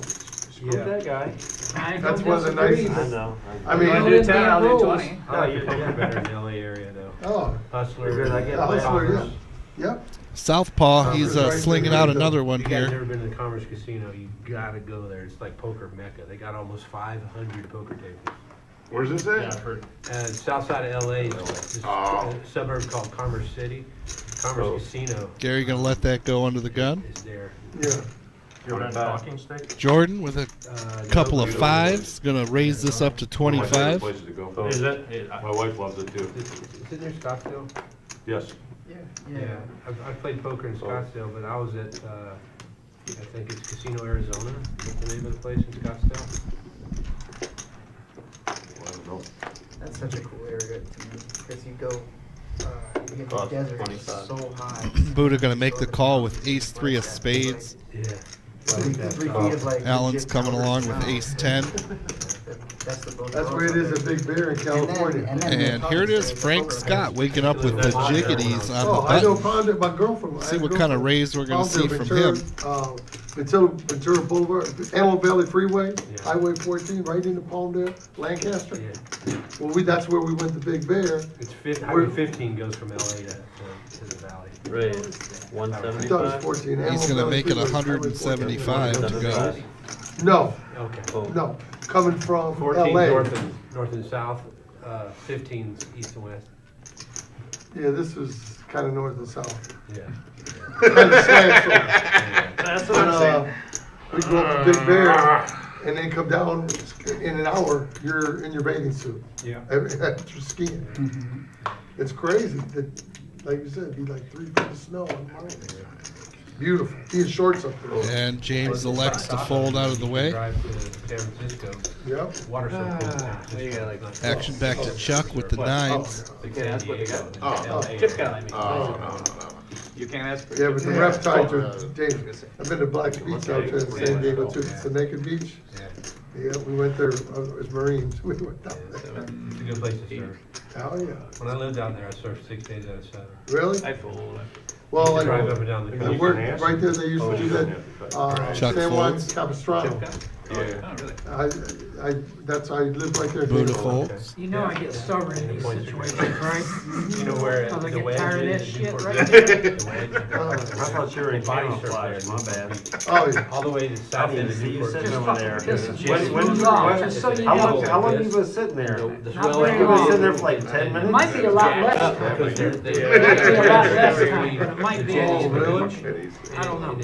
screw Yeah. that guy. I That's don't one of the disagree. nicest- I know. I mean, You I know, did the damn I'll do rules. 20. I like the poker better in the LA area though. Oh, Hustler. Because I get yeah, Hustler, yeah. Commerce. Yep. Southpaw, he's Right slinging there, out right there. another one You guys here. never been to the Commerce Casino, you gotta go there. It's like poker mecca. They got almost 500 poker tables. Where's this Yeah, at? I've heard. South side of LA, this Oh. suburb called Commerce City. Commerce Casino Gary gonna let that go under the gun. is there. Yeah. You want a talking stick? Jordan with a couple of fives, gonna raise this up to 25. Places to go. Is it? My wife loves it too. Is it near Scottsdale? Yes. Yeah, I've played poker in Scottsdale, but I was at, I think it's Casino Arizona, is the name of the place in Scottsdale. I don't know. That's such a cool area to me, because you go, you get the Cost desert, 25. it's so high. Buddha gonna make the call with ace 3 of spades. Yeah. 3 feet of like. Allen's legit coming covered along with ground. ace 10. That's the boat. That's where it is at Big Bear in California. And here it is, Frank Scott waking up with the jiggities on Oh, the I know button. Ponder, my girlfriend. See what kind of raise we're gonna see from him. Ventura Boulevard, Antelope Valley Freeway, Highway 14, right into Palmdale, Lancaster. Yeah. Well, that's where we went to Big Bear. It's Highway 15 goes from LA to the valley. Right. I thought it 175. was 14. He's Antelope gonna Valley make it Freeway, 175 to go. No, Okay. no, coming from 14 LA. north and south, 15 east and west. Yeah, this was kind of north and south. Yeah. Kind of slant shore. That's what I'm saying. We go up to Big Bear and then come down in an hour, you're in your bathing suit. Yeah. After skiing. It's crazy that, like you said, it'd be like 3 feet of snow on the mountain. Beautiful. He in shorts up there. And James elects to fold out of the way. Drive to San Francisco. Yep. Water so cold in San Francisco. Action back to Chuck with the nines. You can't ask what they got. Oh. Chip count, I mean. Oh, no. You can't ask for. Yeah, but the rep tides are dangerous. I've been to Black Beach out there in San Diego too. It's the naked beach. Yeah, we went there as Marines. We went down there. It's a good place to surf. Oh, yeah. When I lived out there, I surfed 6 days out of 7. Really? I fooled. Well, like, Drive up and down the the coast. work, right there, they used to do that, Chuck San Juan folds. Capistrano. Oh, really? I lived right there. Buddha folds. You know I get stubborn in these situations, right? You know where Cause I the get wedge tired of that is? shit Newport right Beach? there. The wedge. I thought you were in Body camouflage, surf my there. bad. Oh, yeah. All the way to the I south didn't end of see you Newport. sitting Just over there. fucking piss When- it. when- Just off, when- just so you How know. long you been sitting there? The Not swell very end. You been long. sitting there for like 10 It minutes? might be a lot less time. Because they're- It might be a lot less time, but it might be. Oh, really? I don't know.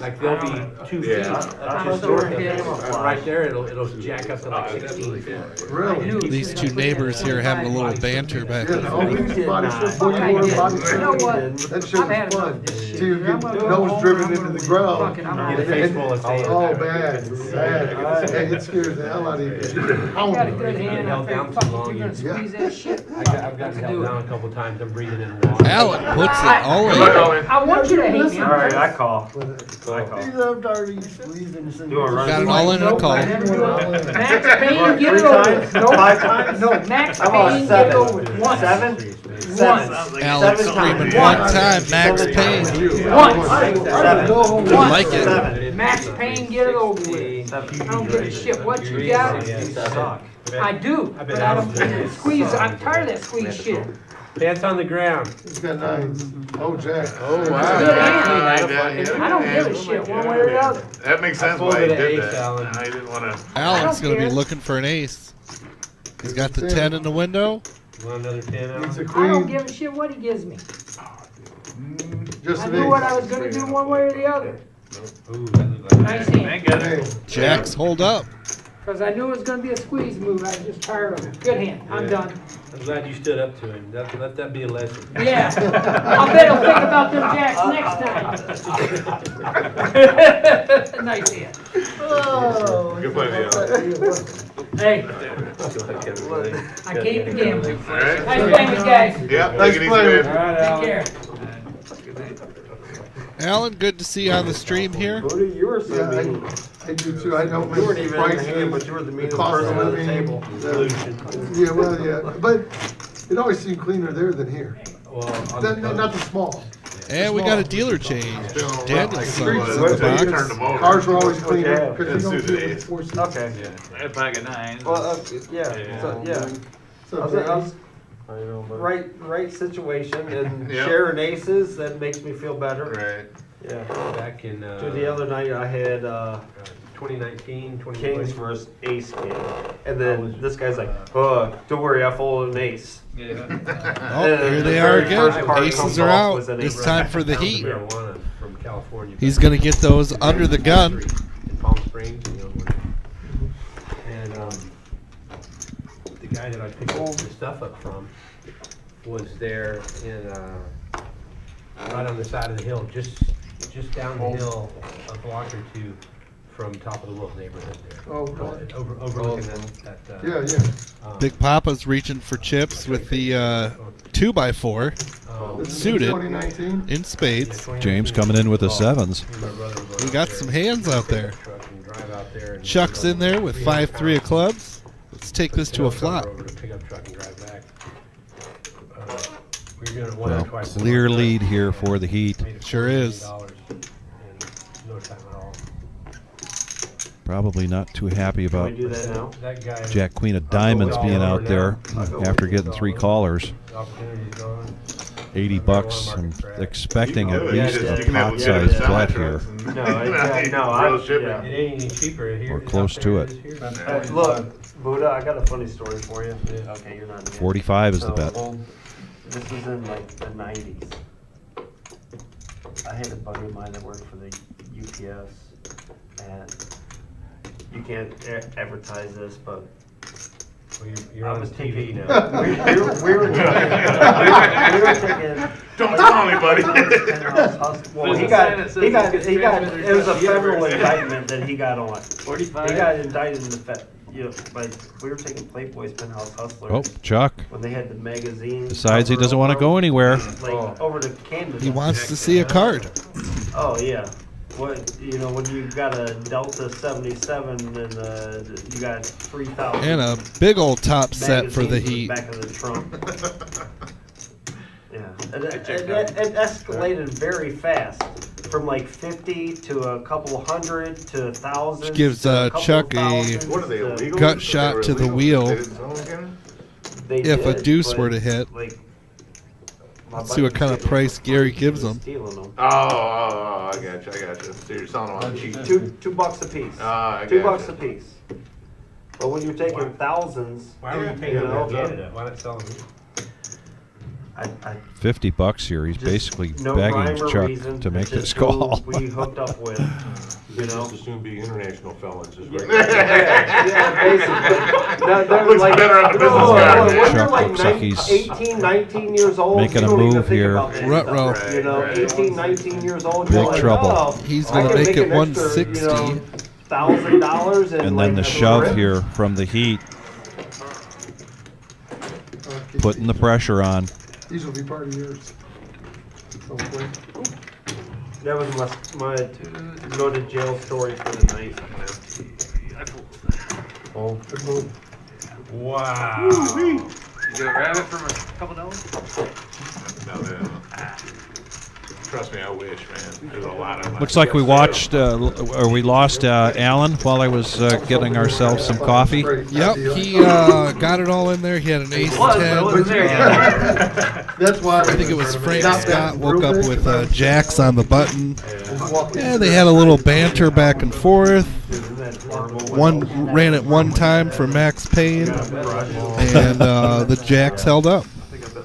Like they'll be 2 feet. Yeah, I I'm just so worked hit. at Right there, it'll jack up to like 16 feet. Really? These two neighbors here having a little banter back and Yeah, I'll forth. use body shop, body work, body You know shop. what? That shit I've had was enough fun. of this shit. Till you I'm get gonna go nose home, driven I'm into gonna the ground. fucking, I'm Get a face full of sand. Oh, bad, bad. Hey, it scares the hell out of you. I got a good hand, I Held down figured, too fuck long, it, you're gonna yeah. squeeze that shit. I've gotten held down a couple times. I'm breathing in water. Alan puts it all in. I want you to hate me. All right, I call. He's up there, he's squeezing this in. Do a run. Got it all in a call. Max Payne, get it Three over times? with. No, 5 times? no, Max How about Payne, get it over with. 7? Once. 7? Once. Alex screaming one time, Max Payne. Once. I like it. 7. Max Payne, get it over with. I don't give a shit what you got. I do, I've but been I out don't squeeze. I'm tired of that squeeze shit. Pants on the ground. He's got 9s. Oh, Jack. Oh, Good wow. hand. I don't give a shit one way or the other. That makes sense why he did that. I didn't want to. Alan's going to be care. looking for an ace. He's got the 10 in the window. You want another 10 out? It's a I don't queen. give a shit what he gives me. Just I an knew what I ace. was gonna do one way or the other. Ooh, that looked like Nice hand. Hey, Jacks hold up. Cause I knew it was gonna be a squeeze move. I was just tired of it. Good hand. I'm done. I'm glad you stood up to him. Let that be a lesson. Yeah. I'll bet he'll think about them jacks next time. Nice hand. oh. Good play, Alan. Hey, I came to gamble. All right. Nice playing, you guys. Yeah, Nice take it easy, playing. man. Take care. Alan, good to see you on the stream here. Buddha, you were so Yeah, mean. I do too. I know You weren't the even in the prices, hand, but you were the meanest cost of person at the living, table. Yeah, well, yeah, but it always seemed cleaner there than here. Well, on Not the small. And we got a dealer change. Daniel's son is in Turned the them box. over. Cars were always cleaner Okay. because you don't That's feel suited the force. Okay. I had a pack of 9s. Well, yeah. Yeah. So, yeah. So, I was right situation and Yep. sharing aces. That makes me feel better. Right. Yeah. back in So the other night I had 2019, 2020. kings versus ace king, and then this guy's like, "Oh, don't worry, I folded an ace." Yeah. Oh, here they are again. Aces are out. It's time for the heat. Marijuana from California. He's going to get those under the gun. In Palm Springs, and the guy that I picked all the stuff up from was there in right on the side of the hill, just down the hill, a block or two from Top of the World neighborhood there. Oh, right. Overlooking that. Yeah, yeah. Big Papa's reaching for chips with the 2x4 This is suited 2019. in spades. James coming in with the 7s. We got some hands out there. Chuck's in there with 5-3 of clubs. Let's take this to a flop. Well, clear lead here for the Heat. Sure is. Probably not too happy Can we about do that now? Jack Queen of Diamonds being out there after getting 3 callers. $80. I'm expecting at least a pot-sized bet here, No, yeah. It ain't any cheaper here. or close to it. Look, Buddha, I got a funny story for you. Okay, you're not in it. 45 is the bet. This is in like the 90s. I had a buddy of mine that worked for the UPS, and you can't advertise this, but You're on TV now. we were taking. Don't tell anybody. Well, he got. It was a federal indictment that he got on. 45? He got indicted in the like we were taking Playboy's Penthouse Hustlers. Oh, Chuck When they had the magazine. decides he cover doesn't want to over go anywhere. Like over the canvas. He wants to see a card. Oh yeah. What when you got a Delta 77 and you got 3,000. And a big old top set for the magazines in Heat. Back of the trunk. Yeah, it escalated very fast. From like 50 to a couple hundred to 1,000. Which gives Chuck a What are they, illegal? gut shot to the wheel if a deuce were to hit. Let's see what kind of price Gary gives them. Oh, I got you. So you're selling them on cheap. $2 a piece. I $2 gotcha. a piece. But when you're taking thousands, Why were you taking them to Canada? Why not sell them here? $50 here. He's basically no begging rhyme or Chuck reason. to make It's just this call. who we hooked up with. They You know? just as soon be international felons as Yeah, regular. basically. They're Looks like, better on a business no, card. when you're Chuck like looks like he's 18, 19 years old, making you a don't even move think here. about that Ruh-roh. stuff. You know, Right. 18, 19 years old, Big you're like, trouble. oh, He's I gonna can make it an extra, 160. $1,000 And like then the a shove trip. here from the Heat, putting the pressure on. These will be part of yours. Hopefully. That was my go to jail story for the night. Oh, good move. Wow. You grab it from a couple dollars? No. Trust me, I wish, man. There's a lot of money. Looks like we watched, or we lost Alan while I was getting ourselves some coffee. Yep, he got it all in there. He had an ace Was, but it 10. wasn't there yet. That's why. I think it was Frank Not Scott bad. woke up with jacks on the button. Walking. Yeah, they had a little banter back and forth. One ran it one time for Max Payne, and the jacks held up.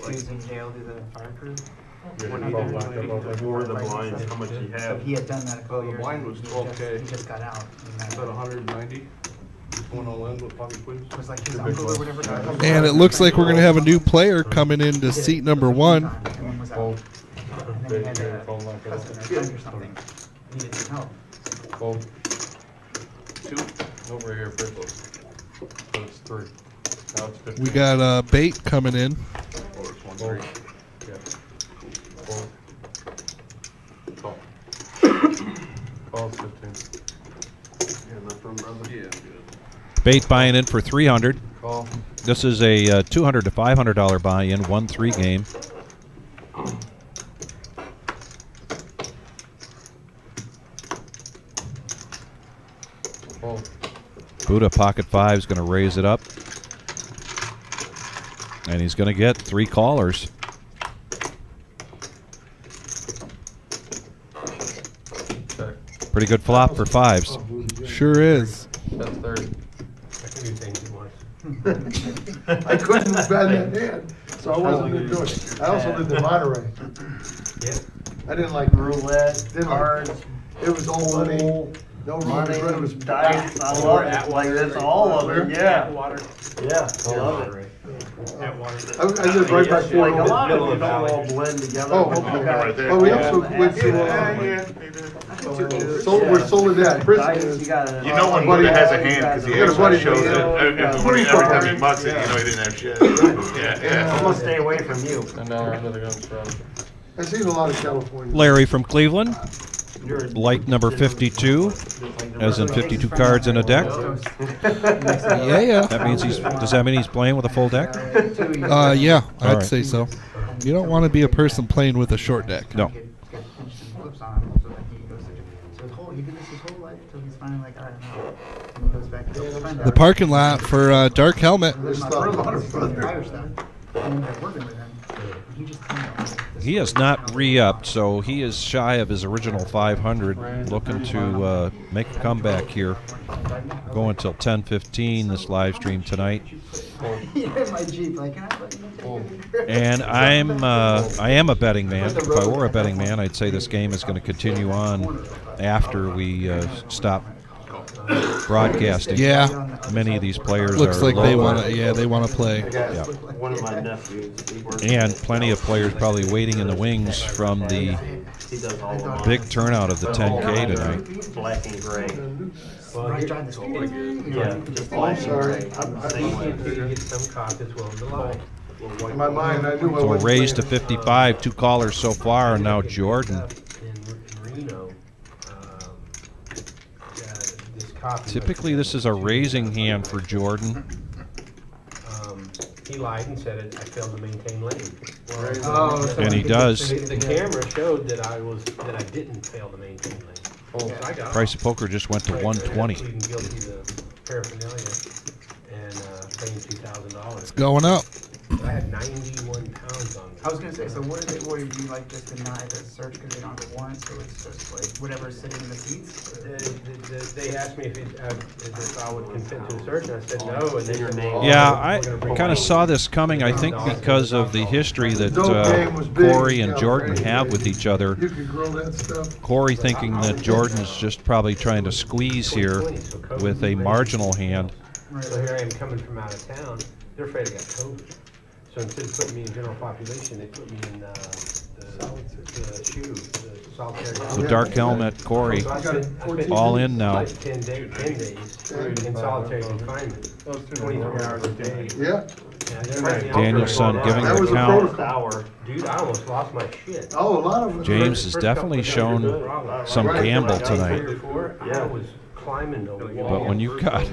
He's in jail, do the fireproof. Before the blinds, how much you have. He had done that a couple years Mine ago. was He 12K. He just got out. About 190. Going all in with Bobby Quiz. It was like his uncle or whatever got out. And it looks like we're going to have a new player coming into seat number 1. And then was out. And then he had a cousin or friend or something. Needed some help. Oh. 2 over here first. So it's 3. Now it's 15. We got bait coming in. Oh, it's 1 3. Yeah. 4. Call. Call's 15. Yeah. Bait buying in for 300. Call. This is a $200 to $500 buy-in, 1-3 game. Call. Buddha pocket 5 is going to raise it up, and he's going to get 3 callers. Check. Pretty good flop for 5s. Sure is. That's 30. I can do things he wants. I couldn't bet that hand, so I wasn't gonna do it. I also lived in Monterey. Yeah. I didn't like Roulette, didn't cards, It was all money, no money, rules, it was dice. I love it. Like that's all of it. Yeah. Water. Yeah. I love it. At water. I lived right by Like a Fort lot of Hood. them don't all blend together. Oh, but okay. you got- Right there. Well, we Yeah. also went to, we're Soledad Dice, prison. you got You know when Buddy, Buddha has a you hand got because he a buddy, actually shows you it. know, Every time he mucks it, you know he didn't have shit. Yeah, I'm yeah. gonna stay away from you. And now under the guns from. I've seen a lot of California. Larry from Cleveland, You're light number 52, as in 52 cards in a deck. Yeah. That means does that mean he's playing with a full deck? Yeah, All I'd right. say so. You don't want to be a person playing with a short deck. No. Flips on him, so that he goes to, so his whole, he did this his whole life until he's finally like, I don't know. And he goes back to his friend. The parking lot for Dark Helmet. There's my brother, fire stuff. And they're working with him. He just, He has not re-upped, so he is shy of his original 500, looking to make a comeback here. Go until 10:15 this live stream tonight. he hit my Jeep, like, can I let you And I am a betting man. If I were a betting man, I'd say this game is going to continue on after we stop broadcasting. Yeah. Many of these players Looks are like they low. want to. Yeah, they want to play. Yeah. one of my nephews. He works And plenty of players probably waiting in the wings from the He does all of mine. big turnout of the 10K tonight. Black and gray. Well, Right, here- drive the speed. Yeah, just black and gray. I'm the same way. you get some cock that's willing to lie. In my mind, I knew I So wasn't. raised to playing. 55, 2 callers so far, and now Jordan. In Reno, this copy. Typically, this is a raising hand for Jordan. He lied and said I failed to maintain lane. Oh, so And he does. The camera showed that I didn't fail to maintain lane. So I got Price of poker just went to 120. pleading guilty to paraphernalia and paying $2,000. Going up. I had 91 pounds on me. I was gonna say, so what is it, what do you like just deny the search because they don't have a warrant, so it's just like whatever's sitting in the seats? They asked me if I would consent to a search, and I said no, and then your name. Yeah, I kind of saw this coming, I think, because of the history that Corey and Jordan have with each other. You could grow that stuff. Corey thinking that Jordan's just probably trying to squeeze here with a marginal hand. So here I am coming from out of town. They're afraid I got COVID. So instead of putting me in general population, they put me in the solitary. So dark helmet, Corey, all in now. 10 days in solitary confinement. 24 hours a day. Yeah. Daniel's son giving That the was a count. protocol. Dude, I almost lost my shit. Oh, a lot of them. James has definitely shown some gamble tonight. I was climbing the wall. But when you've got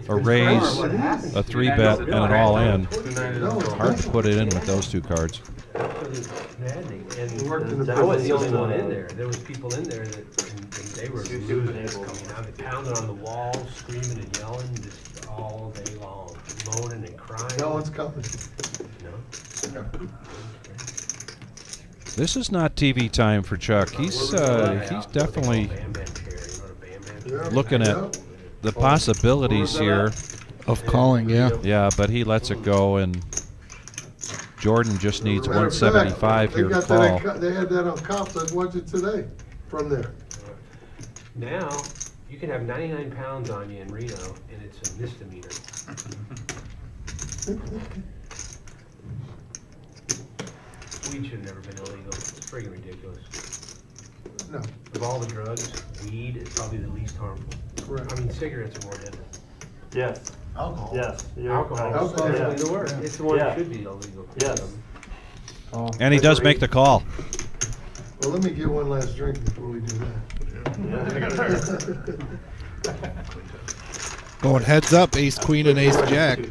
a raise, a 3-bet, and an all-in, it's hard to put it in with those two cards. Maddening. And I wasn't the only one in there. There was people in there that and they were losing it. They pounded on the wall, screaming and yelling just all day long, moaning and crying. No one's coming. No. This is not TV time for Chuck. He's definitely looking at the possibilities here of calling. Yeah. Yeah, but he lets it go, and Jordan just needs 175 here to call. They had that on Cops. I watched it today from there. Now, you can have 99 pounds on you in Reno, and it's a misdemeanor. Weed should have never been illegal. It's friggin' ridiculous. No. Of all the drugs, weed is probably the least harmful. Correct. I mean, cigarettes are more deadly. Yes. Alcohol. Yes. Alcohol is definitely the worst. It's the one that should be illegal. Yes. And he does make the call. Well, let me get one last drink before we do that. Going heads up, ace, queen, and ace, jack. Wait,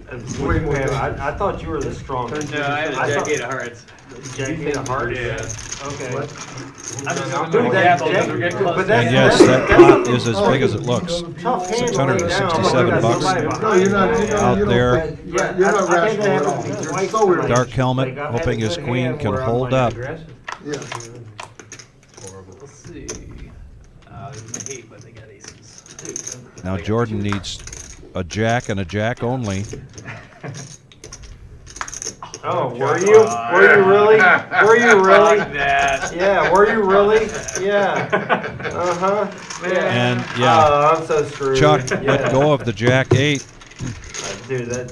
I thought you were this strong. No, I had a jack 8 of hearts. Jack 8 of hearts? Yeah. Okay. And yes, that pot is as big as it looks. $667 No, you're not. out there. You're not rational at all. You're so irrational. Dark helmet, hoping his queen can hold up. Yeah. Let's see. There's my 8, but they got aces. Now Jordan needs a jack and a jack only. Oh, were you? Were you really? Were you really? Like that. Yeah, were you really? Yeah. Uh-huh. And yeah, Oh, I'm so screwed. Chuck let go of the jack 8. Dude, but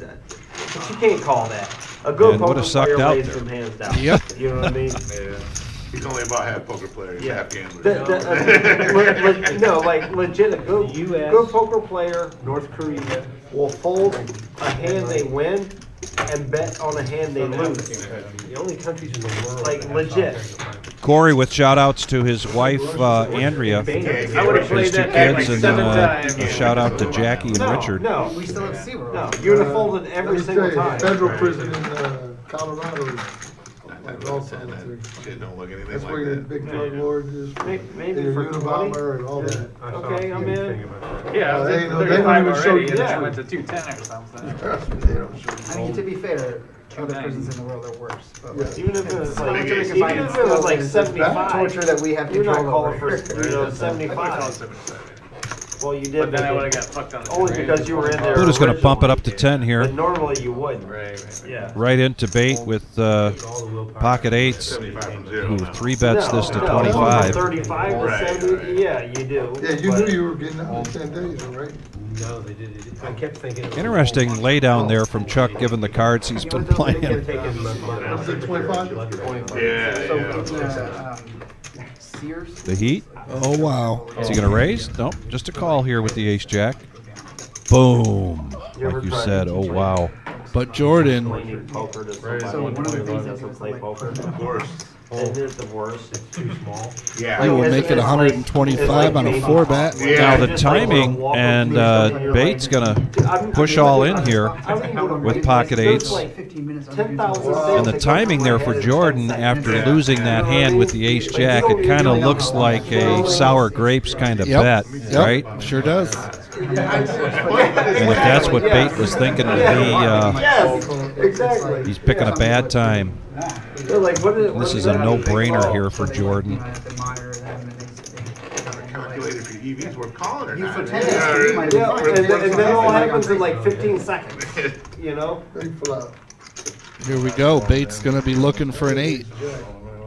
you can't call that. A good And poker would've sucked player out lays there. some hands down. Yep. You know what I mean? Yeah. He's only about half poker player. He's half gambler. No, like legit, a good poker player North Korea. will fold a hand they win and bet on a hand they lose. The only countries in the world. Like that have legit. solitary Corey with shout outs to his wife Andrea, I would have his played 2 that back like kids, and 7 times. a shout out to Jackie and Richard. No, We still have SeaWorld. no, you would have folded every Let me single tell you, time. Federal prison in Colorado is like all solitary. Shit don't look anything That's like where your that. big drug lord is. Maybe Your for 20. Unabomber and all that. I saw Okay, a I'm huge in. thing about that. Yeah, I was They at don't- they don't 35 even show already, you and then I that. went to 210 or something. Trust me, they don't show I you. mean, to be fair, other prisons in the world are worse. But Yeah. like, Even if it was how like, much of a even confinement if it was like is that 75. torture that we have You're not control calling over. for, 75. 77. Well, you did. But then I would have got fucked on the Only train. because you were in there. Buddha's going to bump it up to originally. 10 here. But normally you wouldn't. Right. Yeah. Right into bait with All the willpower. pocket 8s, 75 from 0 who now. 3-bets this to No, 25. 35 to Right, 70, right. yeah, you do. Yeah, you but- knew you were getting out in 10 days, all right? No, they did. I kept thinking. it was Interesting all- lay down there from Chuck given the cards he's been They kept playing. taking my- Was it 25? Yeah. Sears? The heat? Oh wow. Is he going to raise? Nope, just a call here with the ace jack. Boom. Like you said, oh wow. But Jordan, Explaining poker to somebody So one of the who things that doesn't was play like- poker. Of course. Isn't it the worst? It's too small. Yeah. You will Like, make it it's 125 on a maybe- 4-bet. Yeah. Now the Just like timing walk and up to Bates gonna push all in here with pocket eights. 15 minutes. 10,000 And the timing there for Jordan after losing that hand with the ace jack, it kind of looks like a sour grapes kind of bet, right? Sure does. And if that's what Bate was thinking, Yes, exactly. he's picking a bad time. They're like, what is, This is a no-brainer here for Jordan. Calculated for your EVs worth calling or You not. for 10 days, might be Yeah, fine. and then it all happens in like 15 seconds, you know? Big flop. Here we go. Bates going to be looking for an 8. Jack.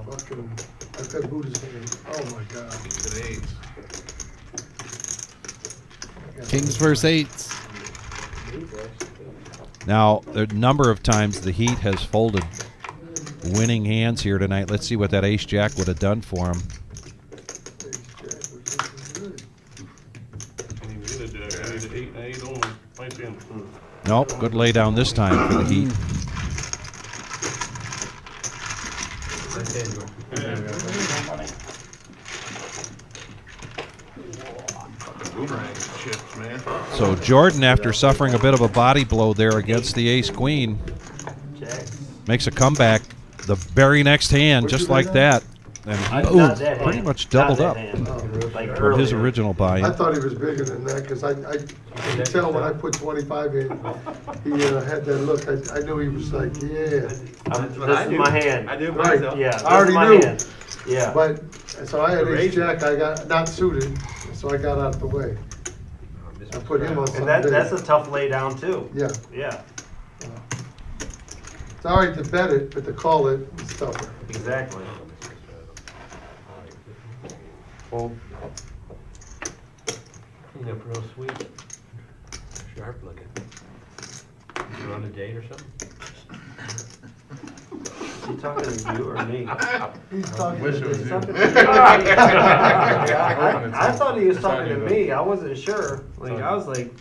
Fucking, I've got Buddha's hand. Oh my God. Kings versus 8s. Now, a number of times the Heat has folded winning hands here tonight. Let's see what that ace jack would have done for him. Nope, good lay down this time for the Heat. Boomerang chips, man. So Jordan, after suffering a bit of a body blow there against the ace-queen, makes a comeback the very next hand, just like that. And he pretty much doubled up from his original I buy-in. thought he was bigger than that because I could tell when I put 25 in, he had that look. I knew he was like, yeah. This is my hand. I do Right. myself. Yeah, this I already is my knew. hand. Yeah. But, so I had ace jack, I got not suited, so I got out of the way. I put him on And that's something. a tough lay down too. Yeah. Yeah, It's all right to bet it, but to call it is tougher. exactly. Clean up real sweet. Sharp looking. You on a date or something? Is he talking to you or me? He's talking Wish to it was me. you. I thought he was talking to me. I wasn't sure. Like I was like,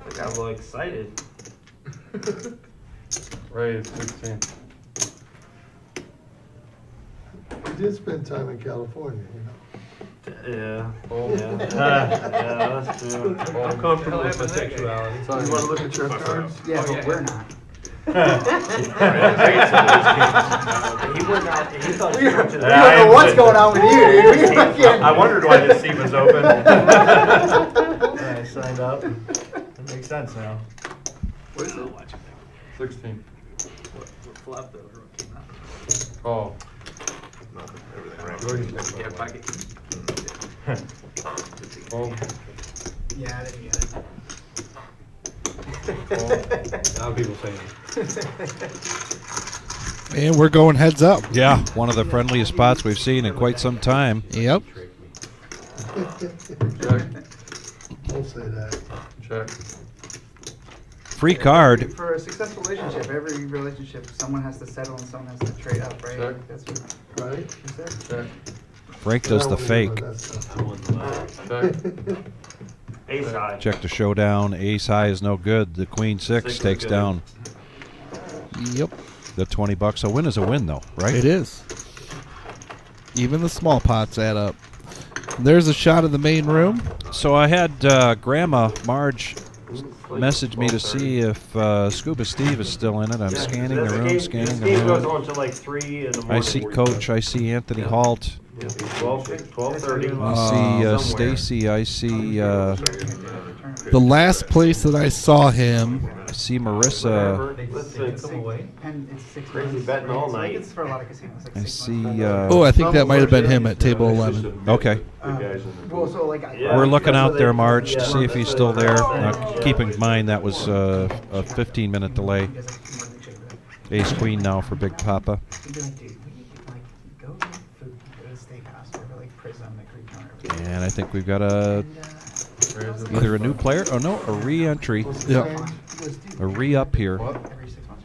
I got a little excited. Ray, 16. We did spend time in California, you know. Yeah. Oh. Yeah. Yeah, that's true. I'm comfortable with my sexuality. You wanna look at your cards? Yeah, but we're not. He went out. He thought he We was don't know what's going on with you, dude. We fucking- I wondered why the seat was open. I signed up. That makes sense now. What is it? 16. Flop though, came out. Oh. Yeah, pocket. Oh. Yeah, I didn't get it. A lot of people saying. And we're going heads up. Yeah, one of the friendliest spots we've seen in quite some time. Yep. Check. Don't say that. Check. Free card. For a successful relationship, every relationship, someone has to settle and someone has to trade up, right? Check. That's what Right? she said. Check. Frank does the fake. Check. Ace high. Check the showdown. Ace high is no good. The queen six Six is takes good. down Yep. the $20. A win is a win, though, right? It is. Even the small pots add up. There's a shot of the main room. So I had Grandma Marge message me to see if Scuba Steve is still in it. I'm scanning the room, This scanning the game goes room. on till like 3 in the morning. I see Coach. I see Anthony Halt. 12:30. I see Stacy. I see The last place that I saw him. I see Marissa. And it's 6 Crazy months, betting all right? So night. it's for a lot of casinos, like I 6 see. months. Oh, I think that might have been him at table 11. Okay. Well, so like We're looking out there, Marge, to see if he's still there. Keep in mind that was a 15-minute delay. Ace Queen now for Big Papa. He'd be like, dude, we like go get food, go to the steakhouse, or like Prism, the Creek Counter. And I think we've got either a new player, oh no, a re-entry. Yep. A re-up here. Every 6 months.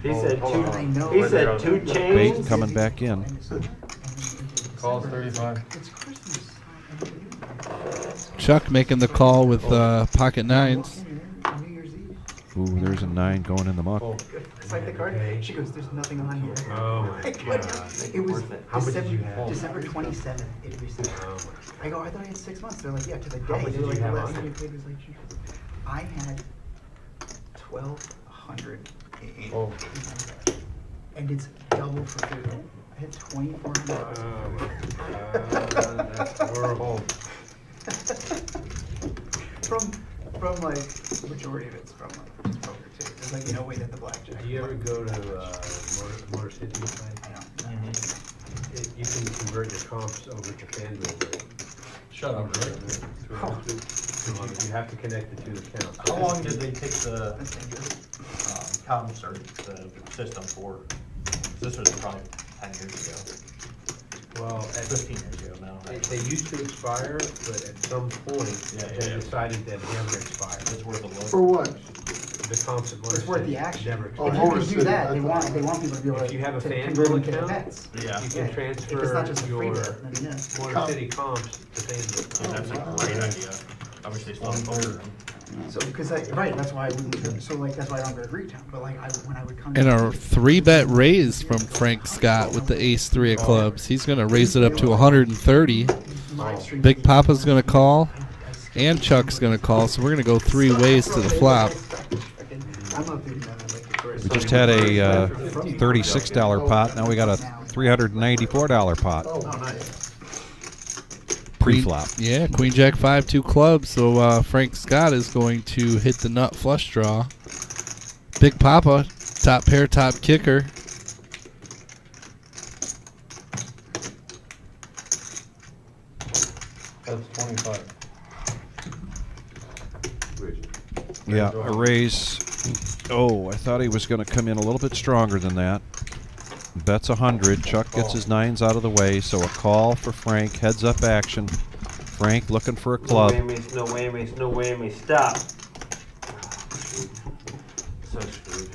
He said I know. two. He said 2 chains. Bait coming back in. Calls 35. It's Christmas. Chuck making the call with pocket nines. New Year's Eve. Ooh, there's a 9 going in the muck. Swipe the card. She goes, "There's nothing on here." Oh my I couldn't- God. It was How much did you have? December 27th. It was. Oh I go, "I thought I had 6 months." They're like, "Yeah, to the day." How much They're did like, you have "The last on time it? you played was like." I had 1,208. Oh. And it's double for food. I had 2,400. Oh my God, that's horrible. From like majority of it's from like poker too. There's like no way that the blackjack. Do you ever go to Motor City? I know. You can convert your comps over to FanDuel. Shut up, Rick. You have to connect the two accounts. How long did they take the comms or the system for? This was probably 10 years ago. Well, 15 years ago now. They used to expire, but at some point, they decided that never expire. It's worth a look. For what? The comps at Motor It's worth City the action. never If expire. you can do that, they want people to be able If you have a to FanDuel convert them to account, bets. Yeah. you can If transfer it's not just a free your bet, then yeah. Motor City comps to FanDuel. That's a great idea. I wish they still had poker. So, because right, that's why I wouldn't. So like that's why I don't go to Greektown. But like when I would come. And a 3-bet raise from Frank Scott with the ace 3 of clubs. He's going to raise it up to 130. Big Papa's going to call, and Chuck's going to call. So we're going to go 3 ways to the flop. We just had a $36 pot. Now we got a $394 pot. Oh, nice. Pre-flop. Yeah, Queen Jack 5, 2 clubs. So Frank Scott is going to hit the nut flush draw. Big Papa, top pair, top kicker. That's 25. Yeah, a raise. Oh, I thought he was going to come in a little bit stronger than that. Bets 100. Chuck gets his 9s out of the way, so a call for Frank. Heads up action. Frank looking for a club. No whammies, no whammies, no whammies. Stop. So screwed.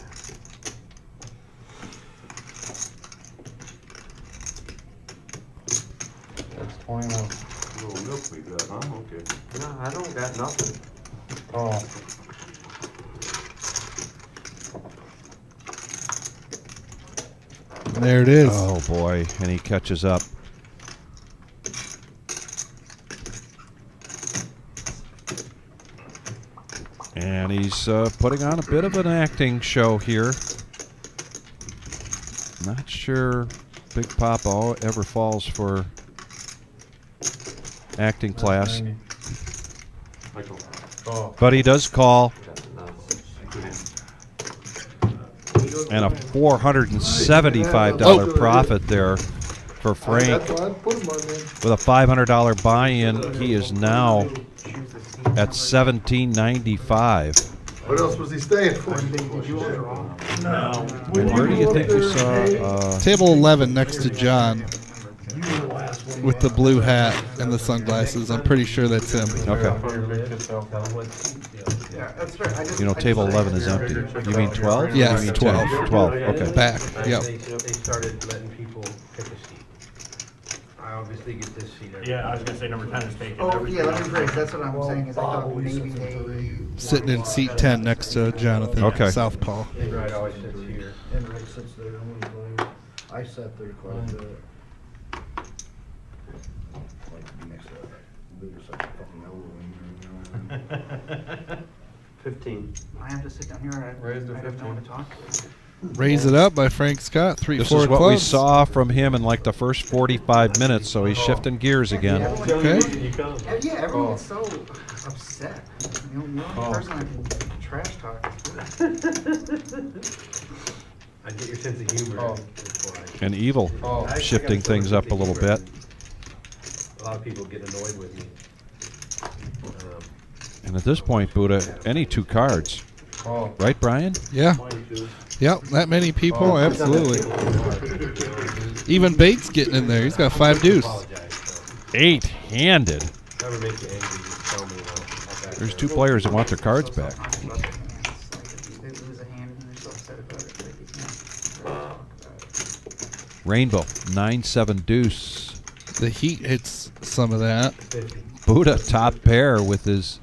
That's 21. A little milk we got, huh? Okay. No, I don't got nothing. Oh. There it is. Oh, boy. And he catches up. And he's putting on a bit of an acting show here. Not sure Big Papa ever falls for acting class. Oh. But he does call. And a $475 profit there for Frank. That's why I put 'em on there. With a $500 buy-in, he is now at $17.95. What else was he staying for? No. And where do you think you saw? Table 11 next to John with the blue hat and the sunglasses. I'm pretty sure that's him. Okay. Yeah, that's fair. You know, table 11 is empty. You mean 12? Yes, You mean 12. 12, okay. Back, yep. They started letting people pick a seat. I obviously get this seat. Yeah, I was going to say number 10 is taken. Oh yeah, let me rephrase. That's what I'm saying. Is I thought maybe they. Sitting in seat 10 next to Jonathan. Okay. Southpaw. Right, always sits here. And Rick sits there, and I sat there quite a bit. Like to be next to that bigger such a fucking elbow. 15. I have to sit down here. I have no one to talk. Raise it up by Frank Scott. 3-4 This is what clubs. we saw from him in like the first 45 minutes, so he's shifting gears again. Okay. Yeah, everyone gets so upset. The only person I can trash talk is I get your sense of humor. And Evil shifting things up a little bit. A lot of people get annoyed with me. And at this point, Buddha, any 2 cards. Right, Brian? Yeah. Yep, that many people, absolutely. Even Bates getting in there. He's got 5 deuce. 8-handed. Never make you angry, just tell me. There's 2 players that want their cards back. they lose a hand and they're so upset about it. Rainbow, 9-7 deuce. The Heat hits some of that. Buddha top pair with his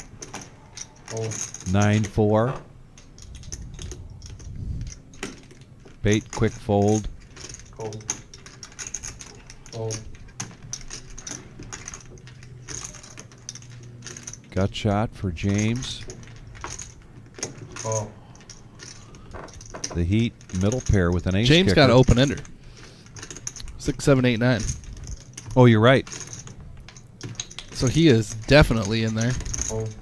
9-4. Bait, quick fold. Cold. Fold. Gut shot for James. Call. The Heat, middle pair with an ace James kicker. got an open ender. 6, 7, 8, 9. Oh, you're right. So he is definitely in there. Fold.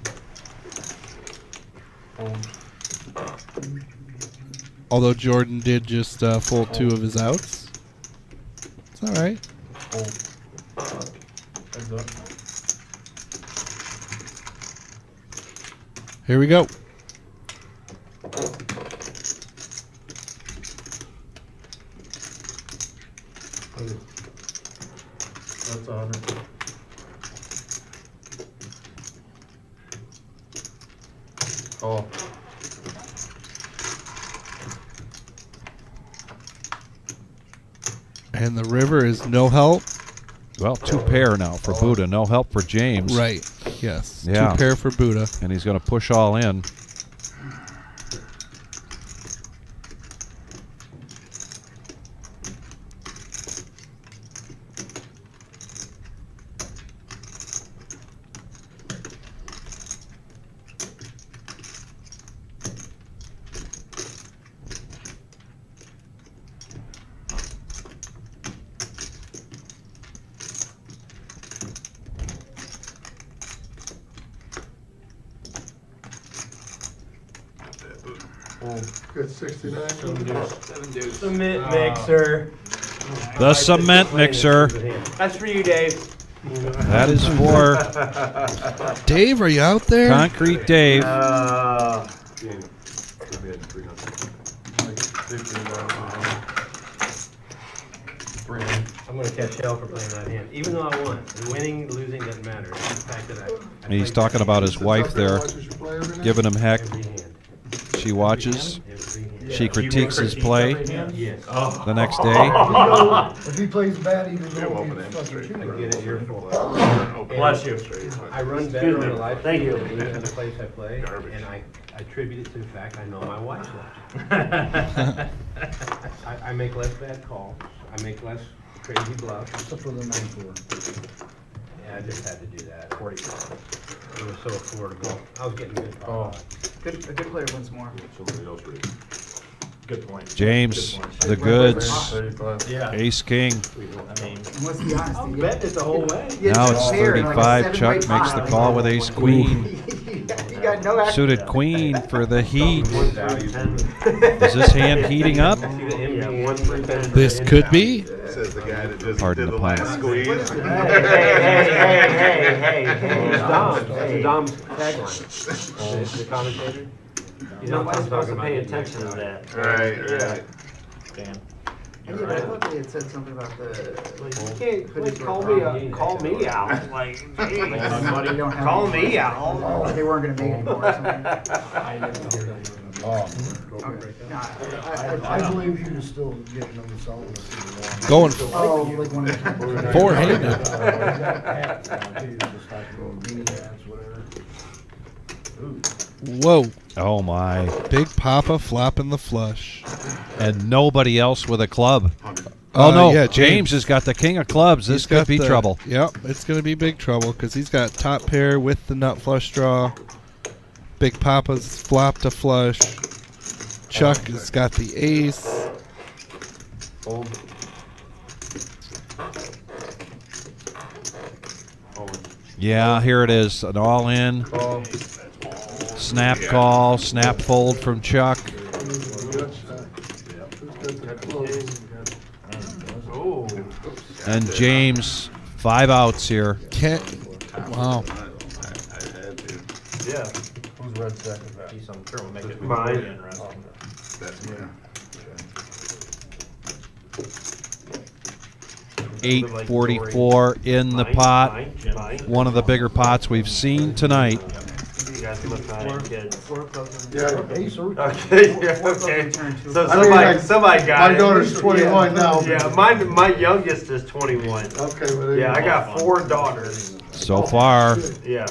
Fold. Although Jordan did just fold 2 of his outs. It's all right. Fold. Heads up. Here we go. That's 100. Call. And the river is no help. Well, 2 pair now for Buddha. No help for James. Right. Yes. Yeah. 2 pair for Buddha. And he's going to push all in. Good 69. 7 deuce. Cement mixer. The cement mixer. That's for you, Dave. That is for Dave, are you out there? Concrete Dave. I'm going to catch hell for playing that hand. Even though I won. Winning, losing doesn't matter. It's the fact that I And he's played talking about his wife there, giving him heck. every hand. She watches. Every hand. She critiques his play Yes. the next day. If he plays bad, he doesn't Yeah, know I'm if open he's fucking I shooting. get it earful. Bless you. I run better on the live Thank you. stream than the place I play, and I attribute it to the fact I know my wife's watching. I make less bad calls. I make less crazy bluffs. Except for the 9-4. Yeah, I just had to do that. 40. It was so affordable. I was getting good calls. A good player wins more. Somebody else ready. Good point. James, the goods. 35. Yeah. Ace King. I mean, And let's be honest. I'm you betting it the whole way. get Now a it's pair and like a 35. 7 Chuck white makes the pot. call with Ace Queen. You got no action. Suited Queen for the Heat. One through 10. Is this hand heating up? Yeah, 1 through 10. This could be. Says the guy that just Pardon did the the pun. last squeeze. Hey. It's Dom. It's Dom's tagline. The commentator. You know, I'm supposed to pay attention to that. Right. damn. Yeah, but I thought they had said something about the. Like, you can't like, call me out. Like, They don't have call any me more. out. Oh, they weren't gonna make it anymore or something. Oh. Okay. No, I believe he was still getting on the salt. Going Oh, like one of the. four-handed. Whoa. Oh my. Big Papa flopping the flush. And nobody else with a club. Oh no, yeah, James has got the king of clubs. This He's could got be the- trouble. Yep, it's going to be big trouble because he's got top pair with the nut flush draw. Big Papa's flop to flush. Chuck has got the ace. Fold. Yeah, here it is. An all in. Call. Snap call, snap fold from Chuck. Oh. And James, 5 outs here. Wow. Yeah. Who's red second? Geez, I'm sure we'll make it Mine. really interesting. That's me. 844 in the pot. Mine. One of the bigger pots we've seen tonight. You guys must not have kids. Ace or Okay, yeah, okay. So I mean, like, somebody got my it. daughter's 21 now. Yeah, my youngest is 21. Okay, well, there you Yeah, I go. got 4 daughters. So far, Yeah.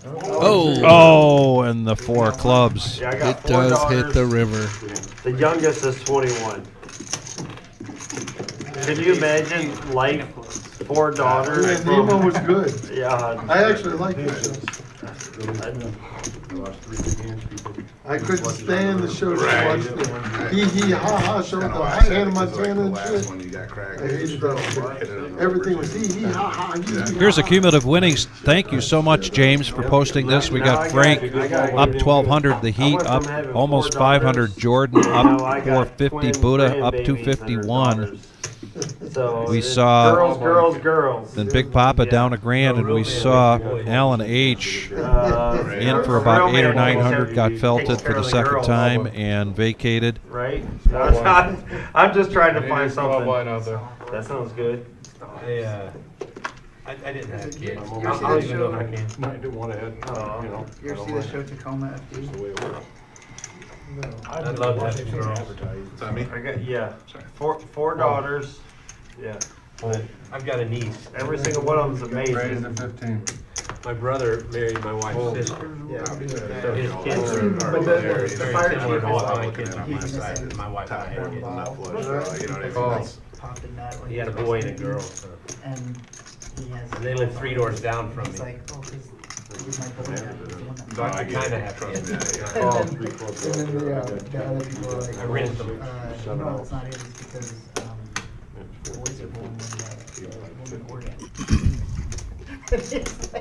Oh, and the 4 clubs. Yeah, I got It 4 does daughters. hit the river. The youngest is 21. Can you imagine life, 4 daughters? Yeah, Nemo was good. Yeah. I actually like this show. I couldn't stand the show that I watched. The hee hee ha ha show with the Hannah Montana and shit. I hated that shit. Everything was hee hee ha ha. Here's the cumulative winnings. Thank you so much, James, for posting this. We got Frank up 1,200, the Heat up almost 500, Jordan up 450, Buddha up 251. So We it's saw girls. Then Big Papa down a grand, and we saw Alan H. in for about 800 or 900, got felted for the second time and vacated. Right? I'm just trying to find something. That sounds good. I didn't have kids. You I ever don't see even that know if I show? can. I didn't want to add, you know. You ever see the show Tacoma FD? I'd love to have some girls. I got, yeah, four daughters. Yeah. I've got a niece. Every single one of them's Raised amazing. at 15. My brother married my wife's sister. Yeah. So his kids are But very the fire similar to chief what is my kids are. My wife and I had kids. Popped in that when He had a was boy and a 16, girl. So. And he has. And they live 3 doors down from It's me. like, oh, he's my brother. So I kind of have kids. And then the other people are like, I rent them. no, it's not his because the boys are born when organ.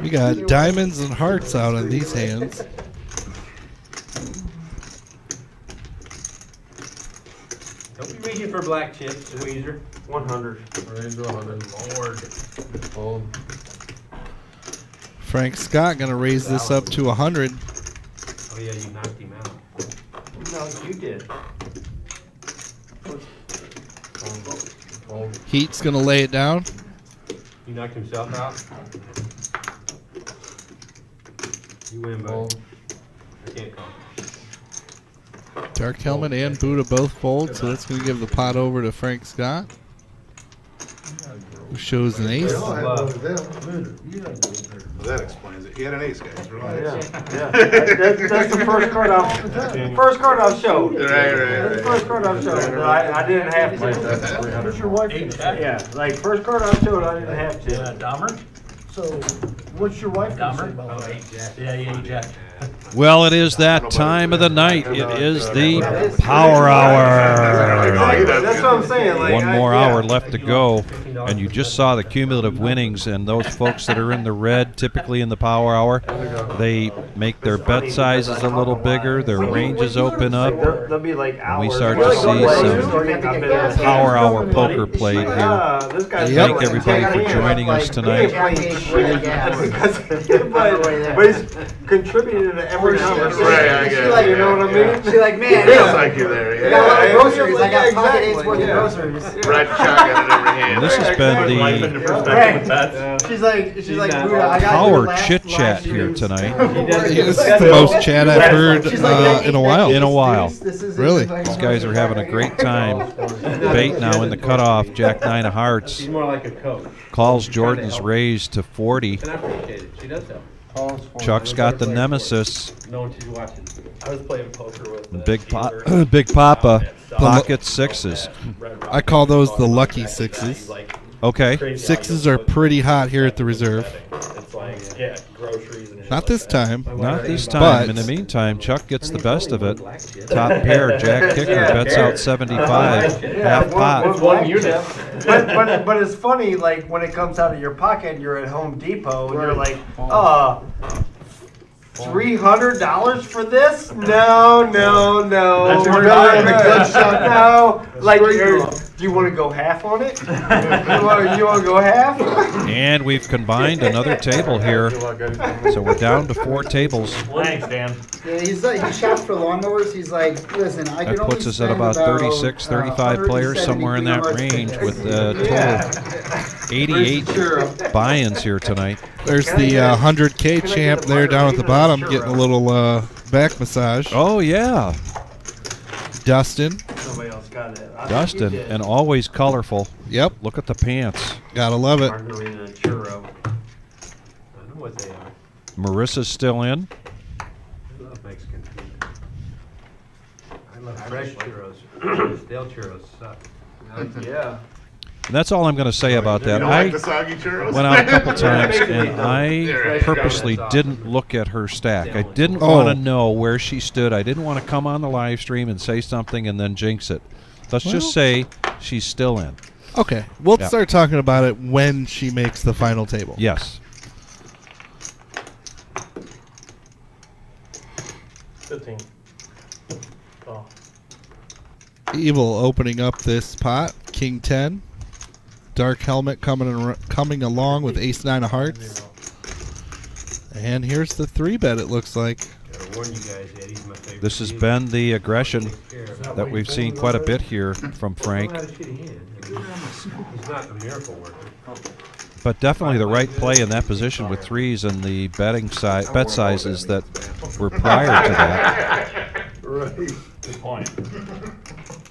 We got diamonds and hearts out on these hands. Don't be reaching for black chips, Weezer. 100. Raised to 100. Lord. Fold. Frank Scott gonna raise this up to 100. Oh yeah, you knocked him out. No, you did. Fold. Heat's gonna lay it down. He knocked himself out. You win, bud. I can't call. Dark Helmet and Buddha both fold, so that's gonna give the pot over to Frank Scott, who shows an ace. They all had one of them. Well, that explains it. He had an ace, guys. Relax. Yeah. That's the first card I've showed. Right. That's the first card I've showed. I didn't have to. What's your wife? Yeah, like first card I've showed, I didn't have to. Dahmer? So, what's your wife gonna say Dahmer? about Oh, that? 8 jack. Yeah, 8 jack. Well, it is that time of the night. It is the Power Hour. Exactly. That's what I'm saying. Like, One more hour left to go, and you just saw the cumulative winnings. And those folks that are in the red, typically in the Power Hour, they make their bet sizes a little bigger, their ranges open up. There'll be like And we hours. start to see some Power Hour poker played here. Thank everybody for joining us tonight. But he's contributing to every number. Right, I get it. You know what I mean? She's like, man, It feels like you're there, I got a lot of yeah. groceries. I got Yeah, pocket eights exactly, worth of yeah. groceries. Right shotgun in every hand. And this has been the Right. She's like, Buddha, I got Power your last chit chat live here streams. tonight. This is the most chat I've heard She's like, in a while. In a while. This is Really? These guys are having a great time. Bait now in the cutoff. Jack 9 of hearts. She's more like a coach. Calls Jordan's raised to 40. And I appreciate it. She does help. Chuck's got the nemesis. Knowing she's watching. I was playing poker with Big Papa pocket sixes. I call those the lucky sixes. Okay. Sixes are pretty hot here at the reserve. It's like, yeah, groceries and shit Not this time. Not this But- time. In the meantime, Chuck gets the best of it. Top pair, Jack Kicker bets out 75. Half pot. One unit. But it's funny, like when it comes out of your pocket, and you're at Home Depot, and you're like, $300 for this? No. That's We're really not a good shot. No. Like, Straight do you want to go half on it? you want to go half? And we've combined another table here. So we're down to 4 tables. Thanks, Dan. Yeah, he's like, he shops for lawnmowers. He's like, listen, I That can puts only us at spend about 36, 35 players, 170 somewhere in that yards range, to with fix. total 88 buy-ins here tonight. There's the 100K champ there down at the bottom getting a little back massage. Oh, yeah. Nobody Dustin. else got it. Dustin, and always colorful. Yep. Look at the pants. Gotta love it. Margarita and churro. I know what they are. Marissa's still in. I love Mexican food. I love fresh churros. Stale churros suck. Yeah. And that's all I'm going to say about that. You don't I like the soggy churros? went out a couple times, and They're I purposely awesome. didn't look at her stack. I didn't want to know where she stood. I didn't want to come on the live stream and say something and then jinx it. Let's just say she's still in. Okay, we'll Yeah. start talking about it when she makes the final table. Yes. 15. Oh. Evil opening up this pot. King 10. Dark Helmet coming along with Ace 9 of Hearts. And here's the 3-bet, it looks like. Gotta warn you guys, Eddie's my favorite. This has been the aggression that we've seen quite a bit here from Frank. He's not a miracle worker. But definitely the right play in that position with threes and the bet sizes that were prior to that. Right. Good point.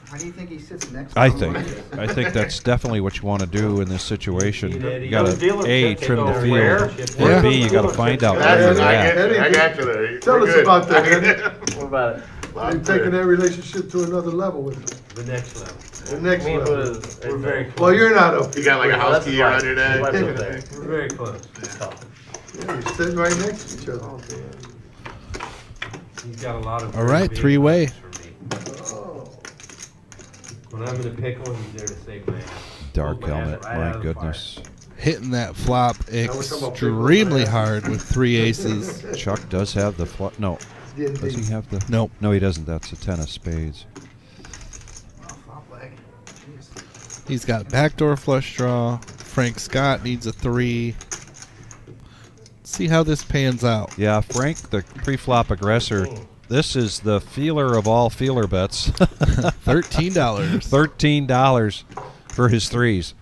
How do you think he sits next? I to think. him? I think that's definitely what you want to do in this situation. You got Those to dealerships trim the go field, where? or B, you got to find out where you're at. I got you there. Tell We're us good. about that, Eddie. What about it? You're taking that relationship to another level with him. The next level. The next Me and level. Buddha is- We're very close. Well, you're not up. You got like a house key around your neck. Wife's up there. We're very close. Yeah, you're sitting right next to each other. He's got a lot of. All right, big 3-way. advice for me. When I'm in a pickle, he's there to save my ass. Dark Hold my ass helmet, right out my of the goodness. Hitting that flop extremely hard with 3 aces. Chuck does have the no. Does he have the? Nope. No, he doesn't. That's a 10 of spades. Flop leg. Jeez. He's got backdoor flush draw. Frank Scott needs a 3. See how this pans out. Yeah, Frank, the pre-flop aggressor. This is the feeler of all feeler bets. $13. $13 for his threes.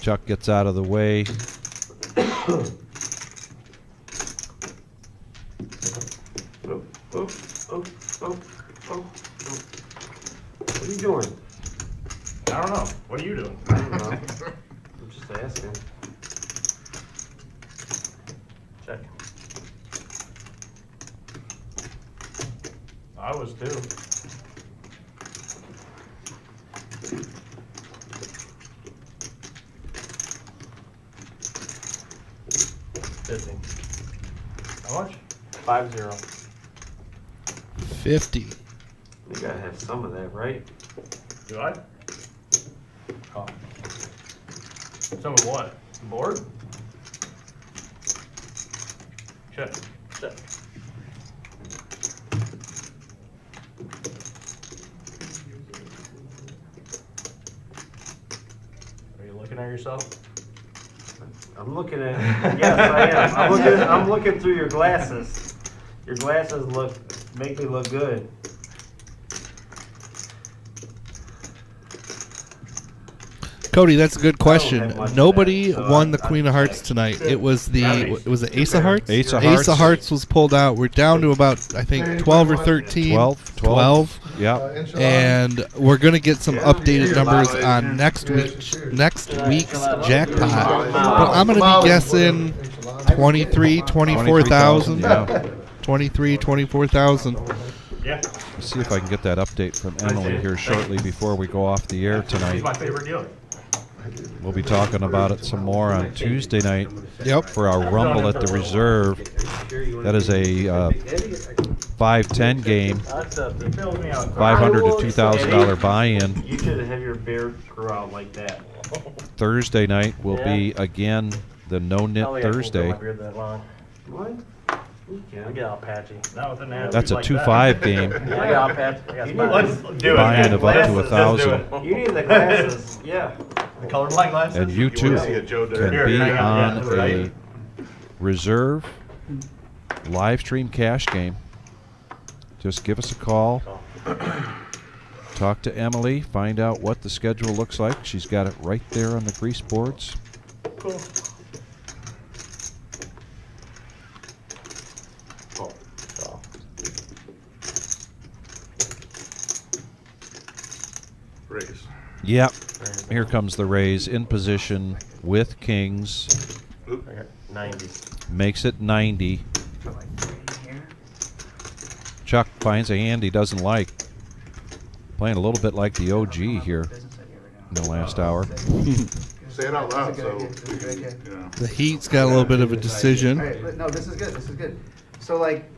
Chuck gets out of the way. What are you doing? I don't know. What are you doing? I don't know. I'm just asking. Check. I was too. How much? 5-0. 50. You gotta have some of that, right? Do I? Oh. Some of what? The board? Check. Check. Are you looking at yourself? I'm looking at. Yes, I am. I'm looking through your glasses. Your glasses make me look good. Cody, that's a good question. have much of Nobody that, so won the I- Queen of Hearts tonight. It was the Ace of Hearts? Ace of Ace of Hearts. Hearts was pulled out. We're down to about, I think, 12 or 13. 12. Yeah. And we're going to get some updated numbers on next week's jackpot. But I'm going to be guessing 23, 24,000. Yeah. 23, 24,000. Yeah. Let's see if I can get that update from Emily here shortly before we go off the air tonight. He's my favorite dealer. We'll be talking about it some more on Tuesday night. Yep. For our Rumble at the Reserve. That is a 5-10 game. $500 to $2,000 buy-in. You should have your beard grow out like that. Thursday night will be again the No Knit Thursday. What? I get all patchy. Not with an That's a 2-5 game. I get all patchy. I got Let's do it. Buy-in of up to Let's 1,000. You need the glasses. Yeah. The colorblind glasses? And you too see a Joe can Dirt. be Yeah, on yeah, right. a Reserve live stream cash game. Just give us a call. Talk to Emily. Find out what the schedule looks like. She's got it right there on the grease boards. Cool. Raise. Yep. Here comes the raise in position with kings. 90. Makes it 90. Put like 3 in here. Chuck finds a hand he doesn't like. Playing a little bit like the OG here in the last hour. Say it out loud, so. The Heat's got a little bit of a decision. All right, but no, this is good. This is good. So like,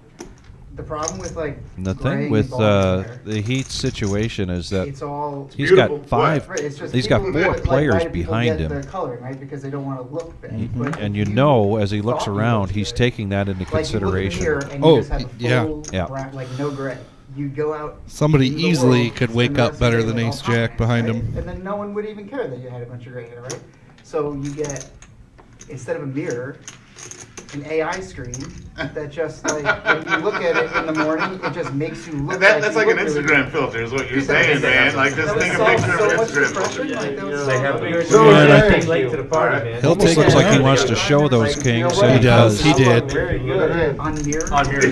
the problem with like. And the graying thing with balls in there, the Heat situation is that it's all. he's got 5. Right, it's just He's got people 4 like, players why do people behind get him. the coloring, right? Because they don't want to look bad. Mhm. But And if you know, as he looks thought he around, looked he's good, taking that into like you look in the consideration. mirror and Oh, you just have a yeah. full Yeah. brown, like no gray. You go out. Somebody into the easily world, could wake and the up rest better of the than day they're Ace all Jack fine, behind right? him. And then no one would even care that you had a bunch of gray hair, right? So you get, instead of a mirror, an AI screen that just like when you look at it in the morning, it just makes you look. That's like like you an look really Instagram good. filter is what you're saying, man. Like just take a picture of Instagram filter. They have Yeah, late to the party, man. He almost looks like he wants to show those kings. He does. He did. Very good. On mirror. On mirrors,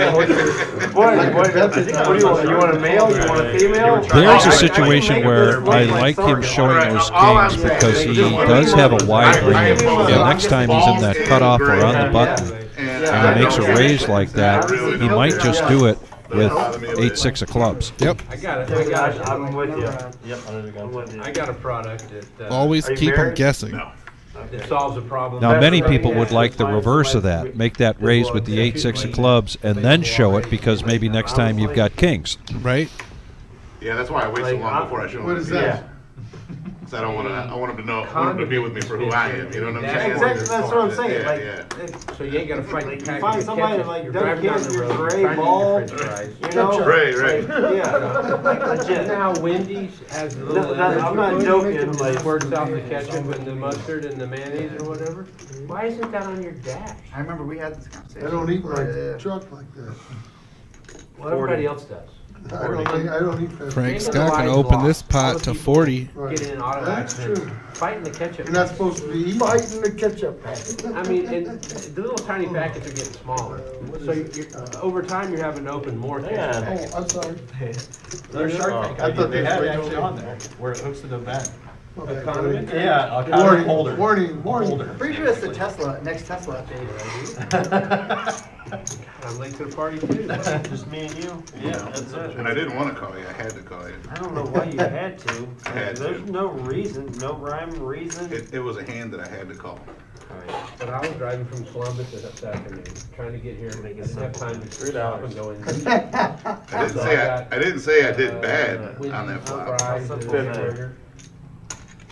What do you want? You want a male? You want a female? There's a situation where I like him showing those kings because he does have a wide range. And next time he's in that cutoff or on the button and he makes a raise like that, he might just do it with 8-6 of clubs. Yep. I got it. I'm with you. Yep, I'm with you. I got a product that Always Are you keep him married? guessing. that solves a problem. Now, many people would like the reverse of that. Make that raise with the 8-6 of clubs and then show it because maybe next time you've got kings. Right? Yeah, that's why I wait so long before I show him. What is that? Because I don't want to. I want him to know. I want him to be with me for who I am. You know what I'm saying? Exactly, that's what I'm saying. Yeah, Like, yeah. So you ain't got to fight. you find somebody that like You're doesn't driving care down if the you're road, gray, trying to eat bald, your french fries. you know? Right, right. Yeah, like legit. Now Wendy's has the little I'm not joking, like- squirts out the ketchup and the mustard and the mayonnaise or whatever. Why isn't that on your dash? I remember we had this conversation. I don't eat my Yeah. truck like that. Well, everybody else does. I don't eat that. Frank Scott can open this pot to 40. Right. Get in auto That's accident, true. fighting the ketchup. You're not supposed to be eating. Fighting the ketchup packet. I mean, and the little tiny packets are getting smaller. So over time, you're having to open more ketchup Yeah. packets. Oh, I'm sorry. There's Shark Tank. I thought They they had were it actually doing- on there where it hooks to the vent. Okay. Condiment? Yeah, a Warning, holder. warning, warning. Holder. I'm pretty sure it's the Tesla, next Tesla update. I'm late to the party too. Just me and you. Yeah, that's it. And I didn't want to call you. I had to call you. I don't know why you had to. I had There's to. no reason, no rhyme or reason. It was a hand that I had to call. But I was driving from Columbus this afternoon, trying to get here, and I didn't have time to stop and go in. I didn't say I did bad on that flop. Fries and a burger.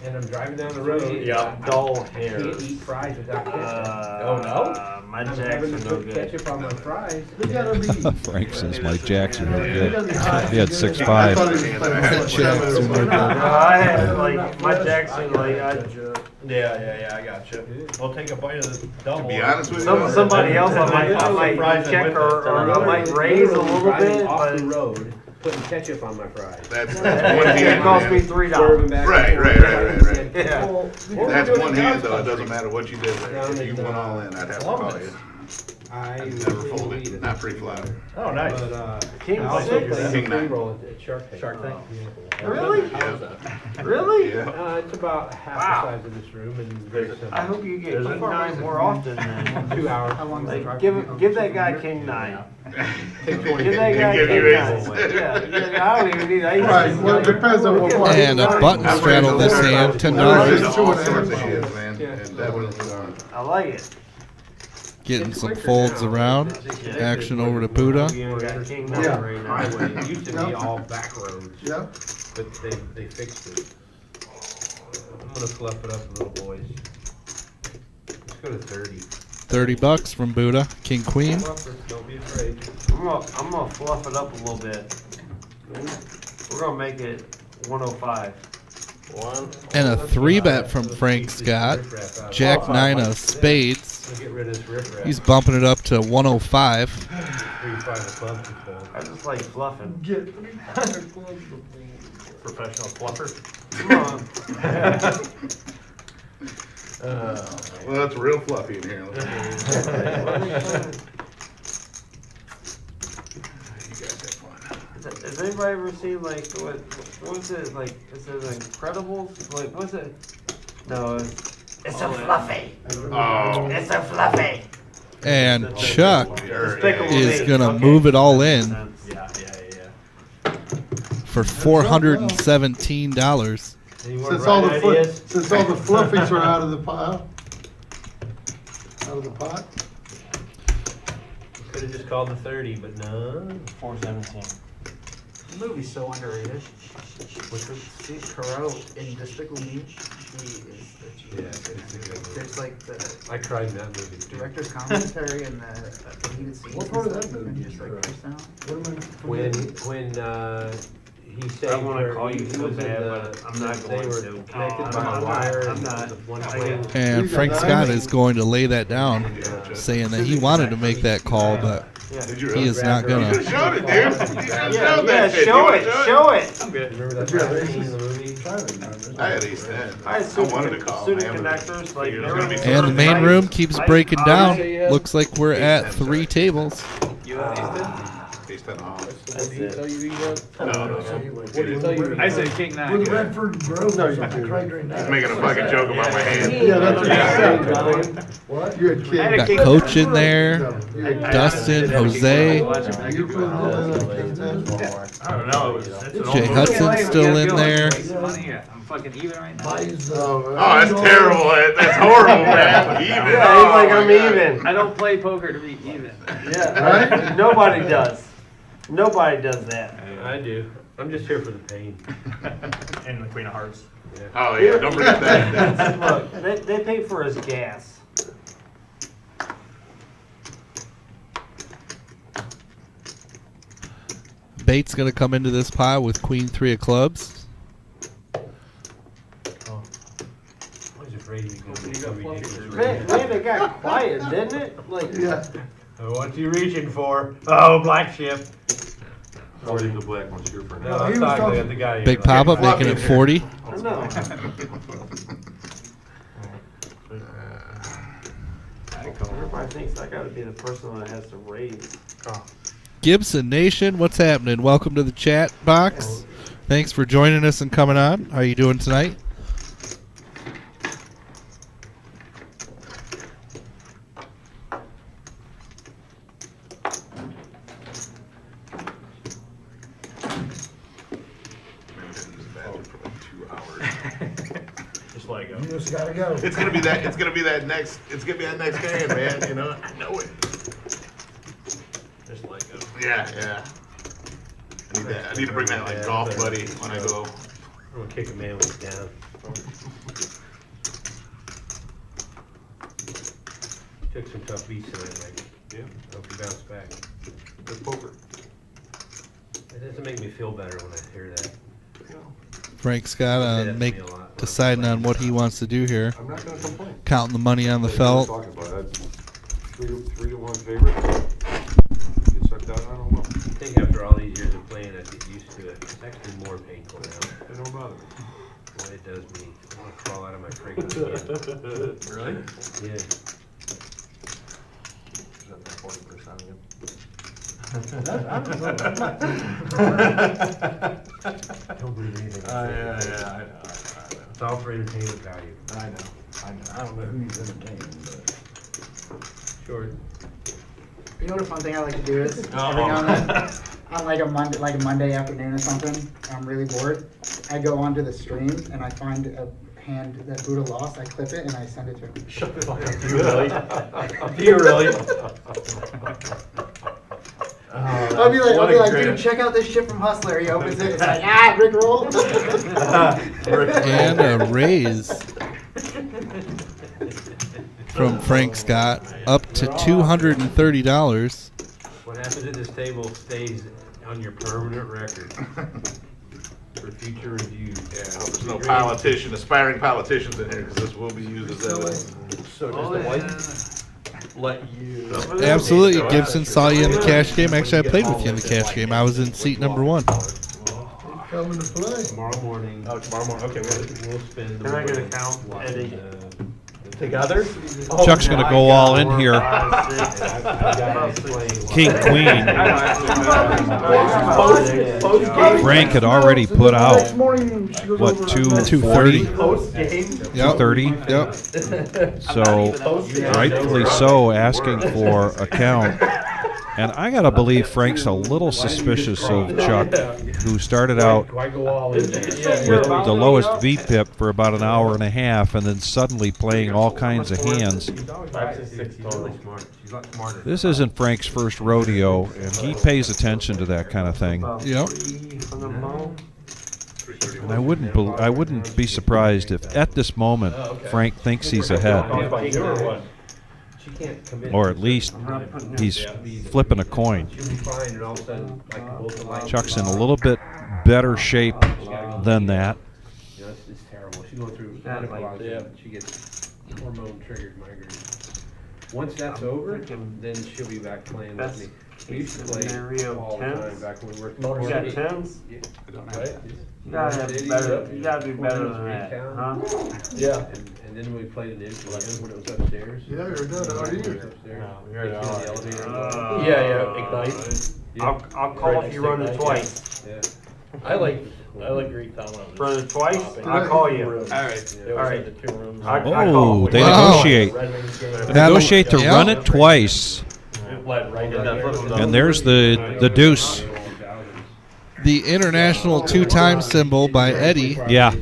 And I'm driving down the road. Yeah, dull hair. Can't eat fries without ketchup. Oh, no? My I'm jacks having are to no put good. ketchup on my fries. They gotta be. Frank says my jacks are no good. He had I 6'5". thought it was Jacks are no good. I had like my jacks are like Yeah, I got you. We'll take a bite of the double. To be honest with you, somebody else I might check or I might raise a little bit, Off but the road, putting ketchup on my fries. that's one it's gonna hand, cost me man. $3. Right. Yeah. That's one hand though. It doesn't matter what you did there. If you went all in, I'd have to call you. I Never folded, not pre-flop. Oh, nice. But, King I also six? played King a nine. pre-roll at Shark Tank. Shark Tank? Really? Yeah. Really? Yeah. It's about half the size of this room and very simple. I hope you get King 9 more often then. 2 hours. How long is the Like, drive? give that guy King 9. Take 20 Give that guy Give you King raises. 9. Yeah, I don't even need. I used to Right, well, it depends on what one. And a button straddle this hand, $10. All sorts of shit, man. And that was, I like it. Getting some folds around. Action over to Puda. You got King 9 Yeah. right now. Highway. It used to be all back roads, Yep. but they fixed it. I'm gonna fluff it up a little, boys. Let's go to 30. $30 from Buddha. King Queen. Fluffer, don't be afraid. I'm gonna fluff it up a little bit. We're gonna make it 105. And a 3-bet from Frank Scott. Jack 9 of spades. We'll get rid of this riffraff. He's bumping it up to 105. 3-5 of clubs to fold. I just like fluffing. Get Professional fluffer. Come on. well, it's real fluffy in here. You guys have fun. Has anybody ever seen like what was it like? Is it Incredibles? Like what's it? No, It's a fluffy. Oh. It's a fluffy. And Chuck Despicable is Me. gonna Okay. move it all in Yeah. for $417. Any more Since all the bright fl- ideas? since all the fluffies are out of the pile, out of the pot. Could have just called the 30, but no. 417. The movie's so underrated. Which one? Steve Carell in Despicable Me. Yeah, it's a good one. There's like the I tried that movie. too. director's commentary and the deleted scenes. What part of and that stuff, movie and is just like correct? curse down. When he saved I wanna her, call you he so was in bad, the, but I'm not they going were to. connected Oh, by a I'm wire. not. and I'm not. the one I plant. can't. And Frank Scott is going to lay that down, saying that he wanted to make that call, but he is not You gonna. showed it, dude. You should have showed that shit. show You it, wanna show it. I'm good. Remember that scene in the movie? I had Ace 10. I had I wanted to call student him. connectors, like, It was gonna be And the main room keeps breaking down. Looks like we're at 3 tables. You have Ace 10? Ace 10 off. What did he tell you he was? No. What did he tell you? I said King 9. With Redford Grove or something, right during that. He's making a fucking joke about my hand. Yeah, that's what you said. What? You're a kid. Got Coach in there, Dustin, Jose, You put it in the- I don't know. Jay Hudson's still in there. I'm fucking even right now. Oh, that's terrible. That's horrible, man. Even. Yeah, he's like, I'm even. I don't play poker to be even. Yeah, right? Nobody does. Nobody does that. I do. I'm just here for the pain. And the Queen of Hearts. Oh, yeah. Don't forget that. Look, they pay for his gas. Bates gonna come into this pile with Queen 3 of clubs. I was afraid he was going to be ridiculous. Man, it got quiet, didn't it? Like, Yeah. What you reaching for? Oh, black ship. I'll leave the black ones here for No, now. I'm he was talking talking- to the guy. here. Big Papa making it 40. I know. Everybody thinks I gotta be the person that has to raise. Gibson Nation, what's happening? Welcome to the chat box. Thanks for joining us and coming on. How you doing tonight? Just let it go. You just gotta go. It's gonna be that. It's gonna be that next. It's gonna be that next game, man. You know. I know it. Just let it go. Yeah, yeah. I need that. I need to bring that like golf buddy when I go. I'm going to kick a man when he's down. Took some tough beats tonight, Mike. Yeah. I hope you bounce back. Good poker. It doesn't make me feel better when I hear that. Frank Scott deciding on what he wants to do here. I'm not going to complain. Counting the money on the Like we were felt. talking about, that's 3-1 favorite. Get sucked out, I don't know. I think after all these years of playing, I get used to it. It's actually more painful now. It don't bother me. Boy, it does me. I want to crawl out of my freaking skin. Really? Yeah. Is that the 40% again? I don't know. I'm not- Don't believe anything. Yeah, I know. It's all for entertainment value. I know. I don't know who he's entertaining, but. Sure. You know what a fun thing I like to do is every Uh-oh. now and then, on like a Monday afternoon or something, I'm really bored. I go onto the stream and I find a hand that Buddha lost. I clip it and I send it to him. Shut the fuck up. Do you really? Do you really? I'll be like, dude, check out this shit from Hustler. He opens it, it's like, Rick roll. And a raise from Frank Scott up to $230. What happens at this table stays on your permanent record for future review. Yeah, I hope there's no aspiring politicians in here, because this will be used as evidence. So does the wife let you? Absolutely. Gibson saw you in the cash game. Actually, I played with you in the cash game. I was in seat number 1. Coming to play. Tomorrow morning. Oh, tomorrow morning. Okay, We'll spend the Can I get a morning count, watching Eddie? the Together? Chuck's going to go all in here. King, queen. Frank had already put out, what, 230? 230? Yep. So, rightfully so, asking for a count. And I got to believe Frank's a little suspicious of Chuck, who started out with the lowest VPIP for about an hour and a half and then suddenly playing all kinds of hands. This isn't Frank's first rodeo, and he pays attention to that kind of thing. Yep. And I wouldn't be surprised if at this moment Frank thinks he's ahead. Or at least he's flipping a coin. Chuck's in a little bit better shape than that. It's terrible. She's going through she gets hormone-triggered migraines. Once that's over, then she'll be back playing with me. We used to play all the time back when we worked. You got tens? Right? You gotta be better than that, huh? Yeah. And then we played in the when it was upstairs. Yeah, you're done. How are you? Ignite. I'll call if you run it twice. Yeah. I like Greek Town. Run it twice, I'll call you. All right. Oh, they negotiate. They negotiate to run it twice. And there's the deuce. The international 2-time symbol by Eddie. Yeah.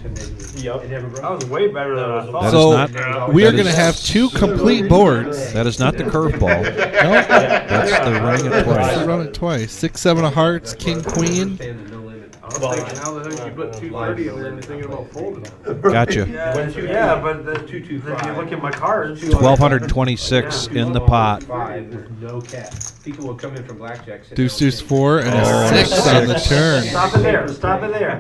That was way better than I thought. So we are going to have 2 complete boards. That is not the curveball. No, that's the running it That's the twice. run it twice. 6, 7 of hearts, king, queen. How the heck you put 230 and then you're thinking about folding? Gotcha. Yeah, but if you look at my cards, 1,226 in the pot. With no cap. People will come in from blackjack. Deuce, deuce, 4, and a Oh, 6 on the turn. Stop it there. Stop it there.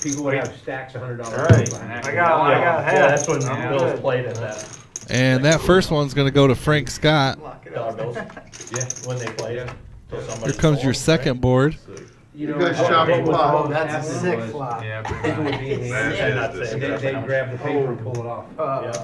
People would have stacks of $100. All right. I got half. Yeah, that's when Bill's played at that. And that first one's going to go to Frank Scott. Dollar bills. Yeah. When they played. Here comes your second board. You guys shop a flop. That's a sick flop. Yeah, people would be in they'd grab the paper and pull it off.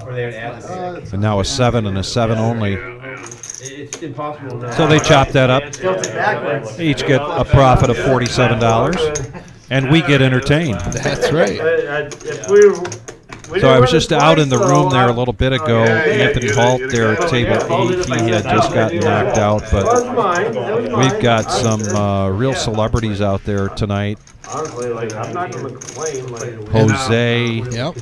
Or they would add the And now a 7 and a 7 only. It's impossible now. So they chop that up. Tilt it backwards. They each get a profit of $47. And we get entertained. That's right. So I was just out in the room there a little bit ago. Anthony Holt there at table 8. He had just gotten knocked out. But we've got some real celebrities out there tonight. Honestly, I'm not going to complain. Jose. Yep.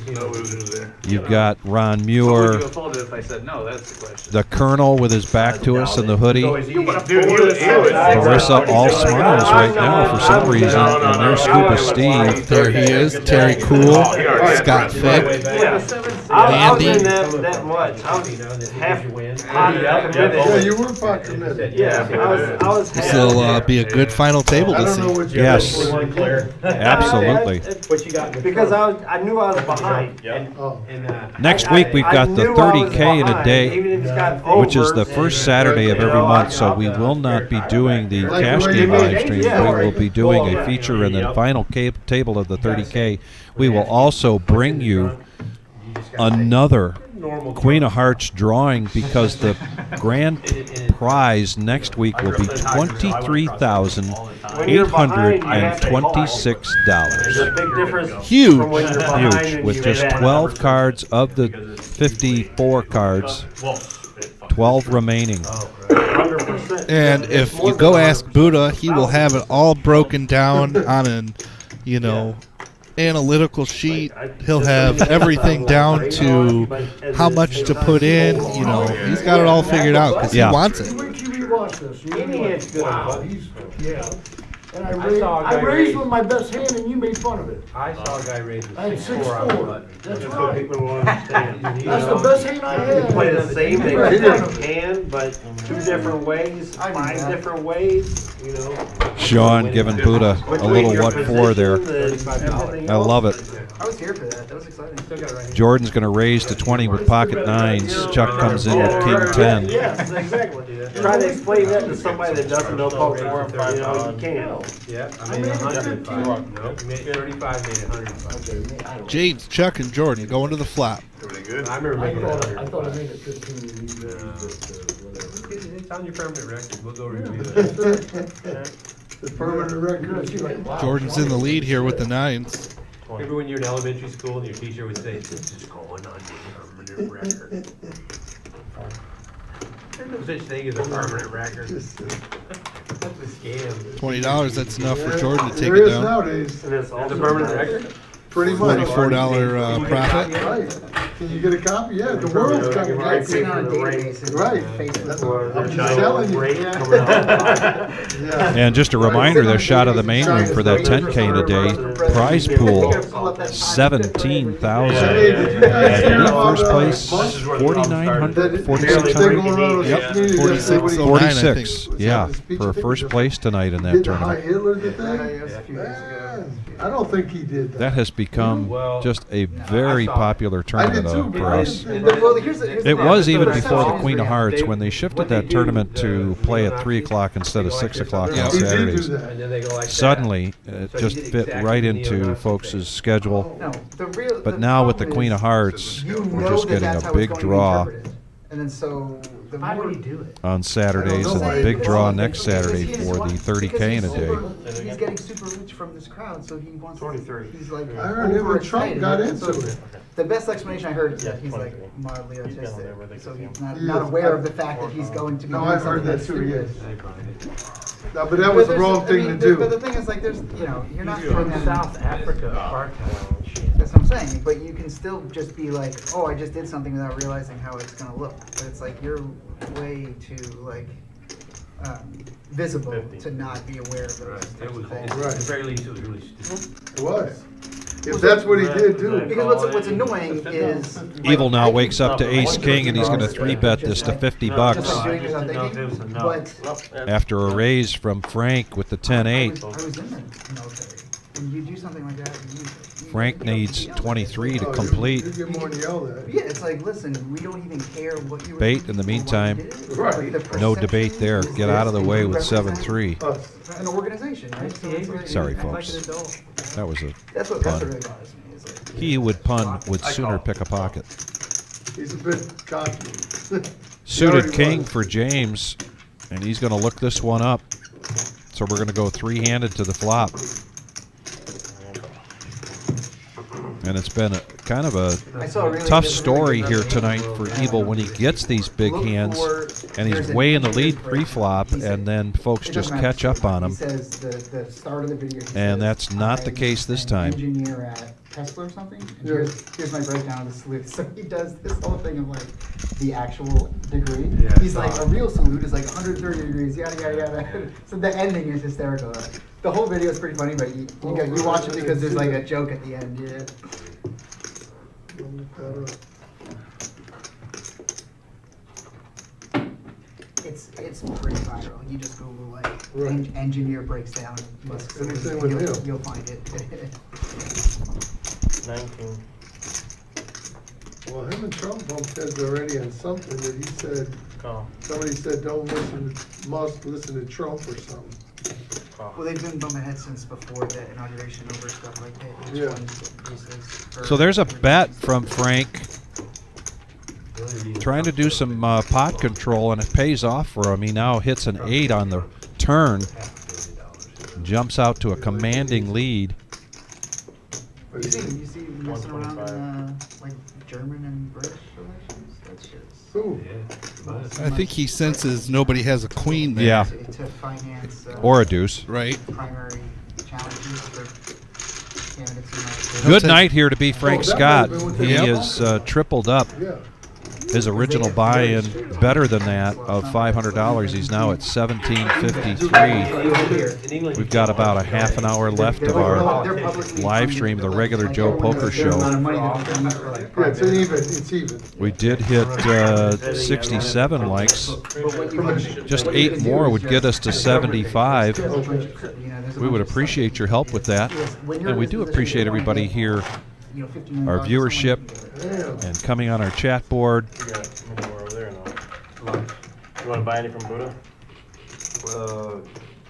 You've got Ron Muir. If I said no, that's the question. The Colonel with his back to us in the hoodie. Marissa all smiles right now for some reason. And there's Scuba Steve. There he is. Terry Cool. Scott Fick. I was in that much. I was half pot committed. Yeah, you were pot committed. Yeah, I was half. This will be a good final table to see. Yes. Absolutely. Because I knew I was behind. Next week we've got the 30K in a day, which is the first Saturday of every month. So we will not be doing the cash game live stream. We will be doing a feature and then final table of the 30K. We will also bring you another Queen of Hearts drawing because the grand prize next week will be $23,826. Huge. Huge, with just 12 cards of the 54 cards, 12 remaining. And if you go ask Buddha, he will have it all broken down on an, analytical sheet. He'll have everything down to how much to put in. He's got it all figured out because he wants it. And I raised with my best hand, and you made fun of it. I saw a guy raise I had 6-4 on the 6-4. button. That's right. People will understand. That's the best hand I had. Play the same exact hand, but 2 different ways, 5 different ways. Sean giving Buddha a little what for there. I love it. I was here for that. That was exciting. Jordan's going to raise to 20 with pocket 9s. Chuck comes in with king 10. Yes, exactly. Try to explain that to somebody that doesn't know poker. You can't. Yeah, I made 105. Nope, you made 35, made 105. James, Chuck, and Jordan going to the flop. Everything good? I remember making 100. I thought I made it 15 and you did whatever. It's on your permanent record. We'll go review it. The permanent record. Jordan's in the lead here with the 9s. Remember when you were in elementary school and your teacher would say, "This is going on your permanent record." There's no such thing as a permanent record. That's a scam. $20, that's enough for Jordan to take There it is down. nowadays. And it's That's also a permanent record? Pretty much. $44 profit. Right. Can you get a copy? Yeah, the world's got a Right. copy. Sitting on a database. Right. I'm just telling you. Yeah. And just a reminder, the shot of the main room for that 10K in a day prize pool, 17,000. And first place, 4,900, 4,600. Yep. 46, yeah, for first place tonight in Did that the high tournament. Hitler the thing? I don't think he did that. That has become just a very popular tournament for us. Well, here's the It thing. was even The before the perception Queen is of real. Hearts when they shifted that tournament to play at 3 o'clock instead of 6 o'clock on Yeah. He did do Saturdays. that. And then they go like Suddenly, it So just he did fit exactly right the into neo-Nazi folks' thing. schedule. No, the real. But now with the problem Queen of is Hearts, you we're know just that getting that's a how it's big going to be draw interpreted. And then so the How more would he do it? on Saturdays and a big draw next Saturday for the 30K in a day. He's getting super rich from this crowd, so he wants. 23. He's like. I heard him when Trump overexcited. got And so into it. The best explanation I heard is that Yeah, he's like 23. mildly He's been on autistic, there where they so can see he's him. not, He not is. aware of the fact that he's going to be. No, doing I've heard something that too, stupid. yes. No, but that was the But wrong there's- thing I mean, to do. But the thing is, like, there's, you know, you're not From from South Africa, apartheid shit. That's what I'm saying. But you can still just be like, oh, I just did something without realizing how it's gonna look. But it's like you're way too like visible 50. to not be aware of those Right. types It of was, things. at the very least, it was really stupid. It was. If that's what he did do. Because what's annoying is Evil now like, wakes up to Ace King and he's going to 3-bet this to 50 bucks just like doing this without thinking, but after a raise from Frank with the 10-8. I was in the military. When you do something like that, you Frank needs 23 to Oh, complete. You get more than yelled at. Yeah, it's like, listen, we don't even care what you were Bait doing in the or why you meantime. did it. Right. The No perception debate there. is Get out of the this, way and you with represent 7-3. Us. An organization, right? So it's like, Sorry, you act folks. Like an adult. That was a That's what pun. really bothers me. Is like, He who would pun would sooner pick a pocket. He's a bit cocky. Suited already king was. for James, and he's going to look this one up. So we're going to go 3-handed to the flop. And it's been a kind of a I saw a really tough good story video here the other day. tonight for Evil when he gets these big Look hands for- and there's he's an way in the lead engineer break. pre-flop, He said- and then folks It just doesn't matter. catch up on him. He says the start of the video. He And says, that's not the "I'm case this an time." Engineer at Tesla or something. And Yeah. here's my breakdown of the salute. So he does this whole thing of like the actual degree. Yeah, He's like a real salute is like 130 degrees, yada yada yada. So the ending is hysterical. The whole video is pretty funny, but you watch it because there's like a joke at the end. Yeah. It's pretty viral. You just Google like Right. engineer breaks down Musk salute, Anything and with him. you'll find it. 19. Well, him and Trump bumped heads already on something that he said, Call. somebody said, don't listen to Musk, listen to Trump or something. Call. Well, they've been bumping heads since before the inauguration over stuff like that. Each Yeah. one uses for- So there's a bet from Frank trying to do some pot control, and it pays off for him. He now hits an 8 on the turn, jumps out to a commanding lead. You see messing around in like German and British elections. That shit's. Ooh. I think he senses nobody has a queen there. Yeah. To finance. Or a deuce. Right. Primary challenges for candidates. Good night here to be Frank Oh, that Scott. would've been with He the- has tripled up Yeah. his original buy-in, better than that, of $500. He's now at $17.53. We've got about a half an hour left of our live stream, the regular Joe Poker Show. Yeah, it's even, it's even. We did hit 67 likes. Just 8 more would get us to 75. We would appreciate your help with that. And we do appreciate everybody here, our viewership, and coming on our chat board. You got many more over there now. You want to buy any from Buddha?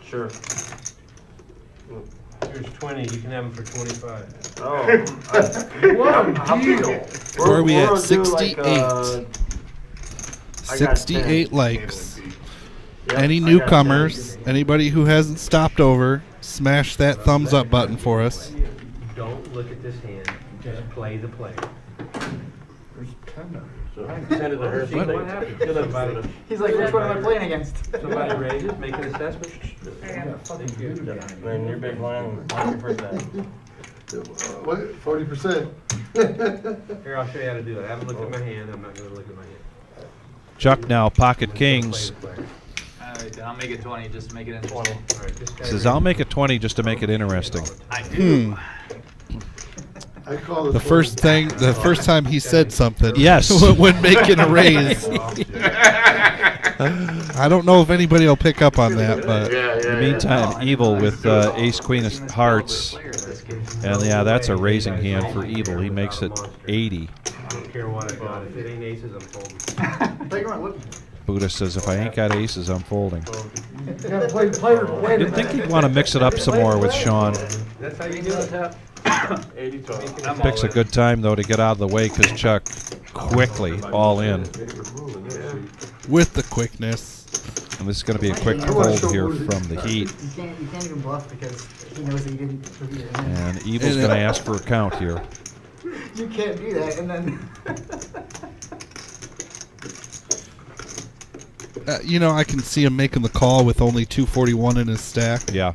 Sure. Here's 20, you can have them for 25. Oh. What a deal. Where are we We're at? gonna do 68. like, I got 68 10. likes. Yep, Any I got newcomers, anybody who hasn't stopped over, smash that thumbs up button for us. Don't look at this hand, just play the play. There's 10 of them. Send it to her. See what happens. Somebody, He's like, which one am I playing against? somebody raises, make an assessment. Thank you. Man, your big line, 100%. What, 40%? Here, I'll show you how to do it. I haven't looked at my hand, I'm not gonna look at my hand. Chuck now, pocket kings. Alright, then I'll make it 20 just to make it interesting. Alright, this guy. Says, I'll make it 20 just to make it interesting. I do. I call it The first time he said something. Yes. When making a raise. I don't know if anybody will pick up on that, but Yeah, In the meantime, Evil with ace queen of hearts. And yeah, that's a raising hand for Evil. He makes it 80. I don't care what I got. If it ain't aces, I'm folding. Buddha says, if I ain't got aces, I'm folding. You gotta play the player to win. You'd think he'd want to mix it up some more with Sean. That's how you do it. 80-12. Picks a good time, though, to get out of the way because Chuck quickly all in. with the quickness. And this is going to be a quick fold here from the Heat. You can't even bluff because he knows that you didn't put it in. And Evil's going to ask for a count here. You can't do that, and then. You know, I can see him making the call with only 241 in his stack. Yeah.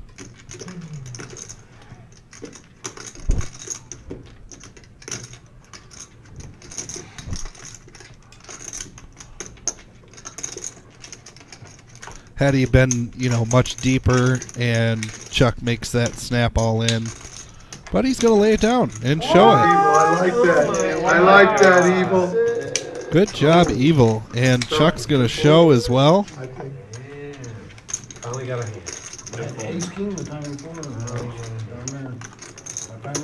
Had he been, you know, much deeper and Chuck makes that snap all in. But he's going to lay it down and show it. I like that. I like that, Evil. Good job, Evil. And Chuck's going to show as well. Finally got a hand. Ace king the time before.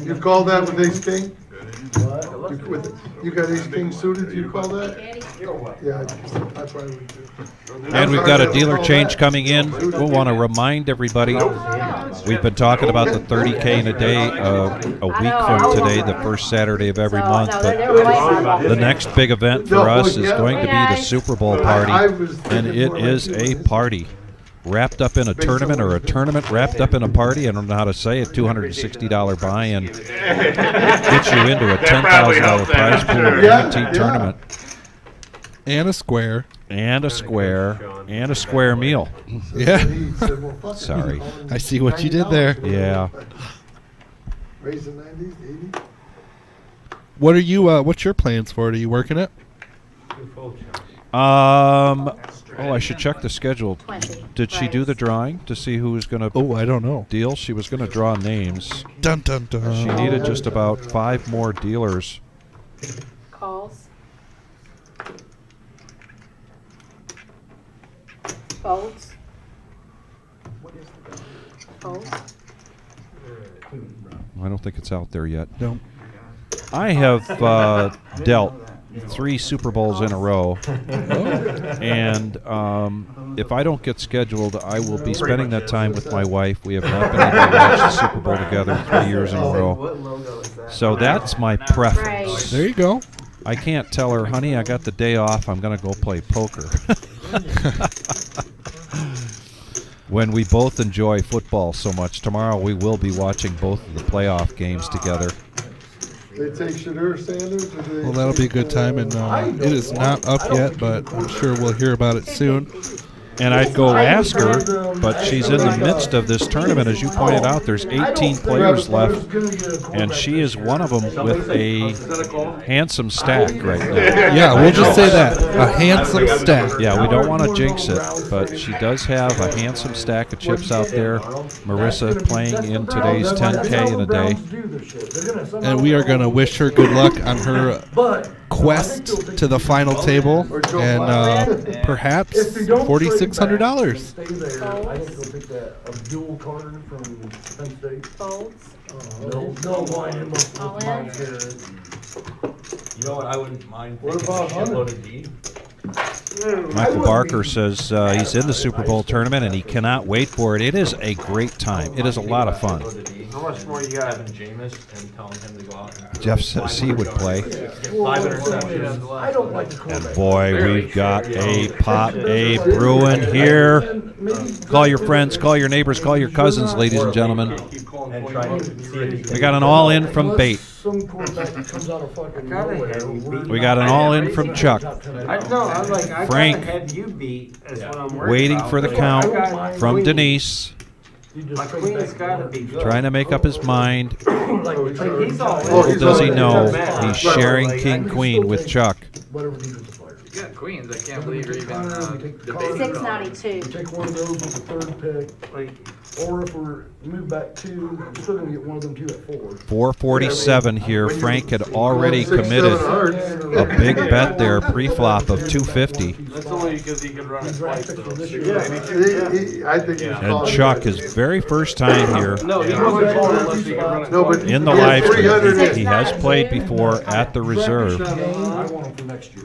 You call that with ace king? What? You got ace king suited, you call that? Yeah, I probably would too. And we've got a dealer change coming in. We'll want to remind everybody, we've been talking about the 30K in a day, a week from today, the first Saturday of every month. But the next big event for us is going to be the Super Bowl party, and it is a party. Wrapped up in a tournament, or a tournament wrapped up in a party. I don't know how to say it. $260 buy-in gets you into a $10,000 prize pool guaranteed tournament. And a square. And a square. And a square meal. Yeah. Sorry. I see what you did there. Yeah. Raise the 90s, 80s? What are you, what's your plans for it? Are you working it? Oh, I should check the schedule. Did she do the drawing to see who was going to? Oh, I don't know. Deal. She was going to draw names. Dun dun dun. She needed just about 5 more dealers. Calls. Folds. Folds. I don't think it's out there yet. No. I have dealt 3 Super Bowls in a row, and if I don't get scheduled, I will be spending that time with my wife. We have not been able to watch the Super Bowl together 3 years in a row. So that's my preference. There you go. I can't tell her, honey, I got the day off. I'm going to go play poker. When we both enjoy football so much. Tomorrow we will be watching both of the playoff games together. They take Shadur Sanders? Or they Well, that'll be a good time, and it is not up yet, but I'm sure we'll hear about it soon. And I'd go ask her, but she's in the midst of this tournament. As you pointed out, there's 18 players left, and she is one of them with a handsome stack right now. Yeah, we'll just say that. A handsome stack. Yeah, we don't want to jinx it, but she does have a handsome stack of chips out there. Marissa playing in today's 10K in a day. And we are going to wish her good luck on her quest to the final table, and perhaps $4,600. Stay there. I think they'll take that Abdul Carter from Penn State. Folds. No, Lion. You know what? I wouldn't mind What taking a about Hunter? shitload of D. Michael Barker says he's in the Super Bowl tournament and he cannot wait for it. It is a great time. It is a lot of fun. How much more you got? Having Jameis and telling him to go out and Jeff says he would play. 5 interceptions. I don't like the quarterback. And boy, we've got a pop a brewing here. Call your friends, call your neighbors, call your cousins, ladies and gentlemen. And try to see if he We got an all-in from Bait. Some quarterback that comes out of fucking nowhere. We got an all-in from Chuck. I know, I'm like, I Frank, gotta have you beat, is what I'm worried waiting about. for the But count I got from Queen. Denise. My queen's gotta be good. Trying to make up his mind. Like, he's all Little does he know, Right. he's sharing King Queen with Chuck. Whatever defensive player. You got queens. I can't believe you're even debating. 692. Take one of those with the third pick, Like, or if we're move back 2, we're still gonna get one of them 2 at 4. 447 here. Frank had already committed a big bet there, pre-flop of 250. That's only because he could run it twice, though. I think he's And calling. Chuck, his very first time here No, he wasn't calling unless he could run it No, but twice. in the he had live stream. 300 He has played before at the reserve. I want them for next year.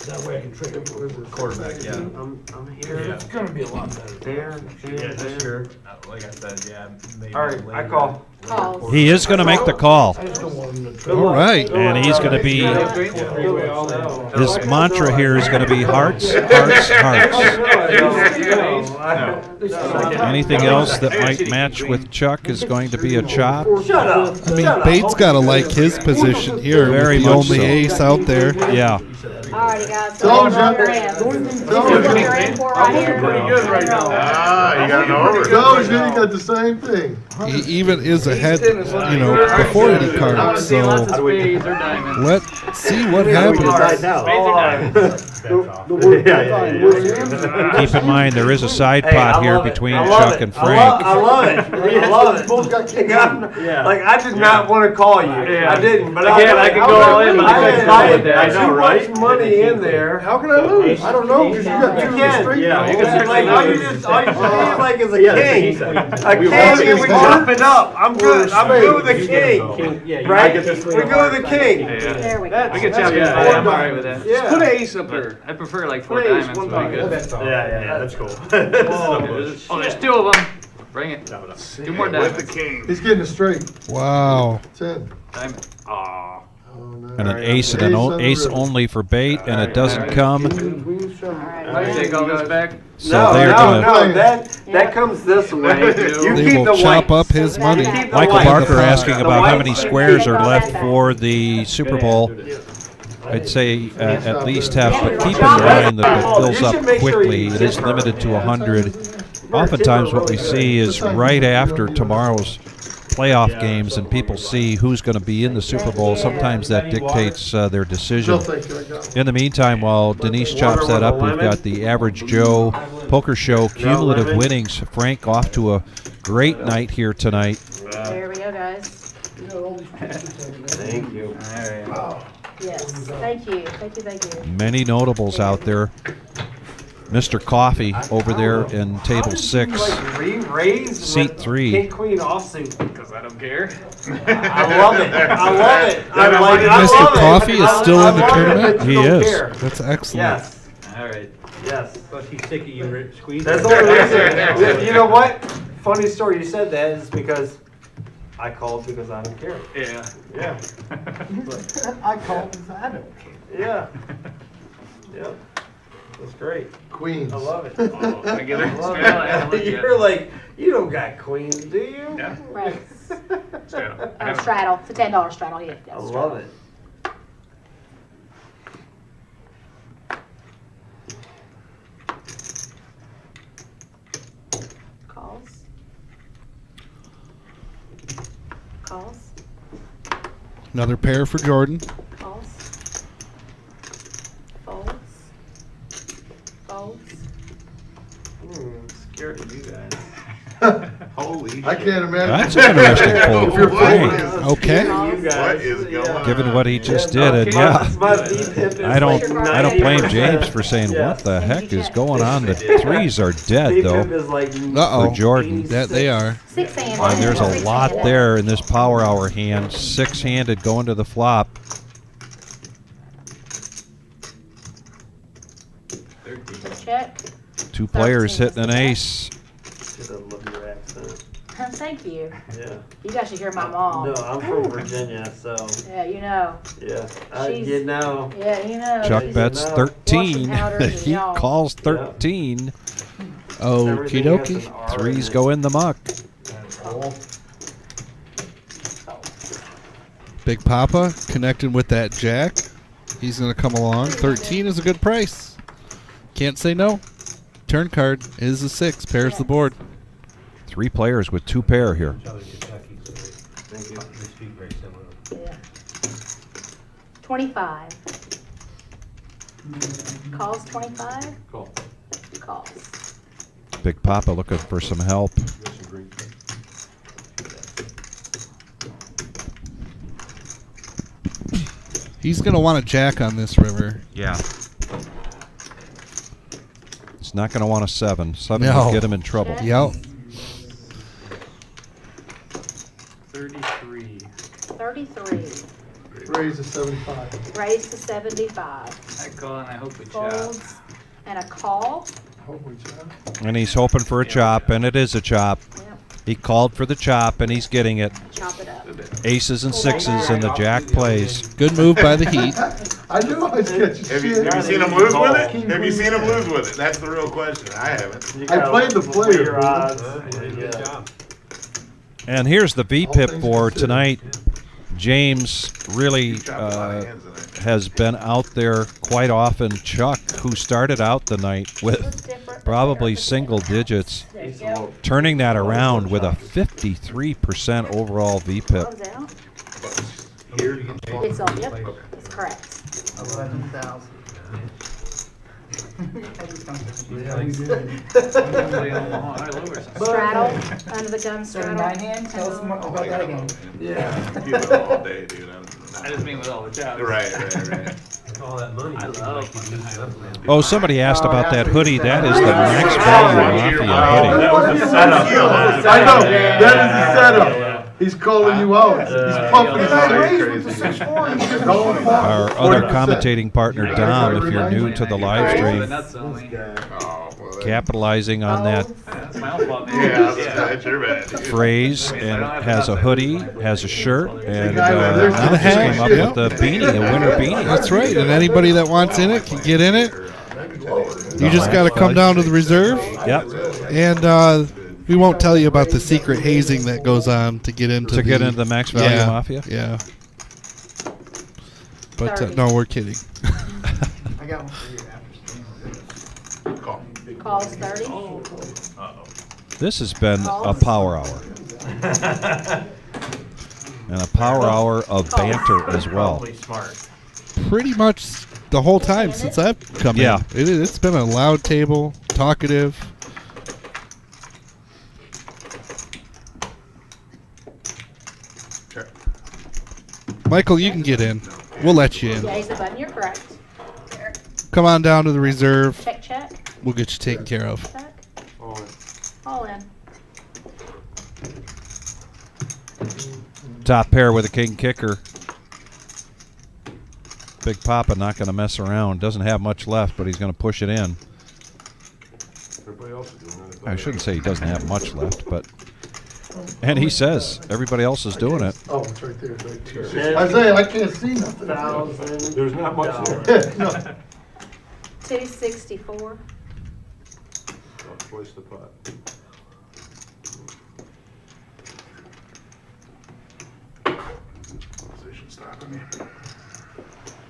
That way I can trade them for Quarterback, yeah. I'm here. It's gonna be a lot better. There, Yeah, this there. year, like I said, yeah, maybe. All right, I later- call. Calls. He is going to make the call. I just don't want them to trade. All right. And he's going to be, his mantra here is going to be hearts, hearts, hearts. Anything else that might match with Chuck is going to be a chop. Shut up. I mean, Bates got to like his position here. Very with the much only so. ace out there. Yeah. Alrighty, guys. Told Hold on ya. your hands. Told This is ya. what you're in for right here. Pretty good right now. Ah, you got an over. No, you got the same thing. He even is ahead, before any cards. So Spades or diamonds. let's see what happens. Spades or diamonds. Keep in mind, there is a side Hey, pot I here love it. between I love Chuck it. and I Frank. love it. I love it. Both got kicked out. Yeah. Like, I did not want to call you. Yeah. I didn't, but Again, I could go all in, but I couldn't call with that. I know, right? Too much money in there. How can I lose? I don't know, because you got You two in the can. street. Yeah, you now. can. Like, all you just be like is a Yeah, king. that's what A he said. king, and we jump it up. I'm good. I'm good with the king. Yeah, you Right? might get this We're good with the king. There we go. That's- We can that's chop it. good. I'm alright with that. Yeah. Put an ace up there. I prefer like 4 Please, diamonds. one Would be good. Yeah, that's cool. Oh, there's 2 of them. Bring it. 2 more With the diamonds. king. He's getting it straight. Wow. 10. Diamond. Aw. And an ace and an ace only for Bait, and it doesn't come. Alright. Take all this back. So they're going to. No, that comes this way. You They keep will the chop whites. up his money. Keep the Michael whites. Barker asking The about how whites. many squares are left for the Super Bowl. I'd say at least half, but keep in mind that it fills up quickly. It is limited to 100. Oftentimes what we see is right after tomorrow's playoff games and people see who's going to be in the Super Bowl, sometimes that dictates their decision. No, thank you, I got it. In the meantime, while Denise chops that up, we've got the Average Joe Poker Show cumulative winnings. Frank off to a great night here tonight. There we go, guys. Thank you. Yes. Thank you. Thank you. Thank you. Many notables out there. Mr. Coffee over there in table 6. Like re-raise Seat with 3. King Queen offsuit. Because I don't care. I love it. I love it. I'm like, I Mr. love it. Coffee is I- still I in the love it tournament? that you He don't is. care. That's excellent. Yes. Alright. Yes. But he's sick of you squeezing. That's the only reason. You know what? Funny story you said that is because I called because I don't care. Yeah. Yeah. I called because I don't care. Yeah. Yep. That's great. Queens. I love it. Oh, I get I it. love Straddle, I haven't it. looked yet. You're like, you don't got queens, do you? Yeah. Right. Straddle. I haven't- Straddle. It's a $10 straddle. Yeah. I love it. Calls. Calls. Another pair for Jordan. Calls. Folds. Folds. I'm scared of you guys. Holy I can't imagine. That's an interesting poll If you're for Frank. folding. Okay. You guys. What is going on? Given what he just did, Okay. and yeah. My deep hip is I don't blame 90%. James for saying, what the heck is going on? The threes are dead, Deep though, hip is like Uh-oh. for Jordan. That they are. 6-handed. And there's a 6-handed. lot there in this power hour hand. 6-handed going to the flop. check. 2 players 13 hitting an ace. Should have loved your accent. Thank you. Yeah. You guys should hear my mom. No, I'm from Virginia, so Yeah, you know. yeah. She's- You know. Yeah, you know. Chuck she's bets no. 13. Washing powders and He y'all. calls 13. Okie Everything has dokie. an R in Threes it. go in the muck. Big Papa connecting with that jack. He's going to come along. 13 is a good price. Can't say no. Turn card is a 6. Pairs the board. 3 players with 2 pair here. Thank you. They speak very similar. Yeah. 25. Calls 25? Call. Calls. Big Papa looking for some help. He's going to want a jack on this river. Yeah. He's not going to want a 7. 7 No. will get him in trouble. Check. Yep. 33. 33. Raise to 75. Raised to 75. I call and I hope we chop. Folds and a call. Hope we chop. And he's hoping for a chop, and it is a chop. Yep. He called for the chop, and he's getting it. Chop it up. Aces and 6s, and the jack plays. Good move by the Heat. I knew I was catching Have you shit. seen him lose with it? King Have you queen seen him jack. lose with it? That's the real question. I haven't. You I gotta played the weigh player, your bro. odds. You did a good Yeah. job. And here's the All VPIP things for considered. tonight. James really You chopped a lot of hands tonight. has been out there quite often. Chuck, who started out the night with probably single digits, There you go. turning that around with a 53% overall VPIP. Close out. Here? It's all, yep, that's correct. 11,000. Straddle, under the gun straddle. 9 hand, tell us more about that again. Yeah. Keep it all day, dude. I just mean with all the chops. Right. All that money. I love Oh, somebody asked about that hoodie. That is the Max Value Mafia hoodie. That was a setup. I know, that is the setup. He's calling you out. He's pumping his Raised face. with the 6'4", He's going for it. Our other 40%. commentating partner, Dom, if you're new to the live the stream, nuts only. Oh, well, capitalizing on that That's my own fault, man. yeah, that's your bad. dude. phrase and has a hoodie, has a shirt, and guy with now this just hat. came up with a beanie, a winter beanie. That's right. And anybody that wants in it can get in it. You just got to come down to the reserve. Yep. And we won't tell you about the secret hazing that goes on to get into the Max Value yeah, Mafia. Yeah. But 30. no, we're kidding. I got one for you after stream. Call. Calls 30. This has been a power hour. And a power hour of banter as well. Probably smart. Pretty much the whole time since I've come Yeah. in. It's been a loud table, talkative. Check. Michael, you can get in. We'll let you in. Yeah, he's the button, you're correct. There. Come on down to the reserve. Check, check, We'll get you taken care of. check. All in. All in. Top pair with a king kicker. Big Papa not going to mess around. Doesn't have much left, but he's going to push it in. Everybody else is doing it. I shouldn't say he doesn't have much left, but... And he says everybody else is doing it. Oh, it's right there. It's right there. Isaiah, I can't see nothing. There's not much there. No. 264. Twice the pot. Position stopping me.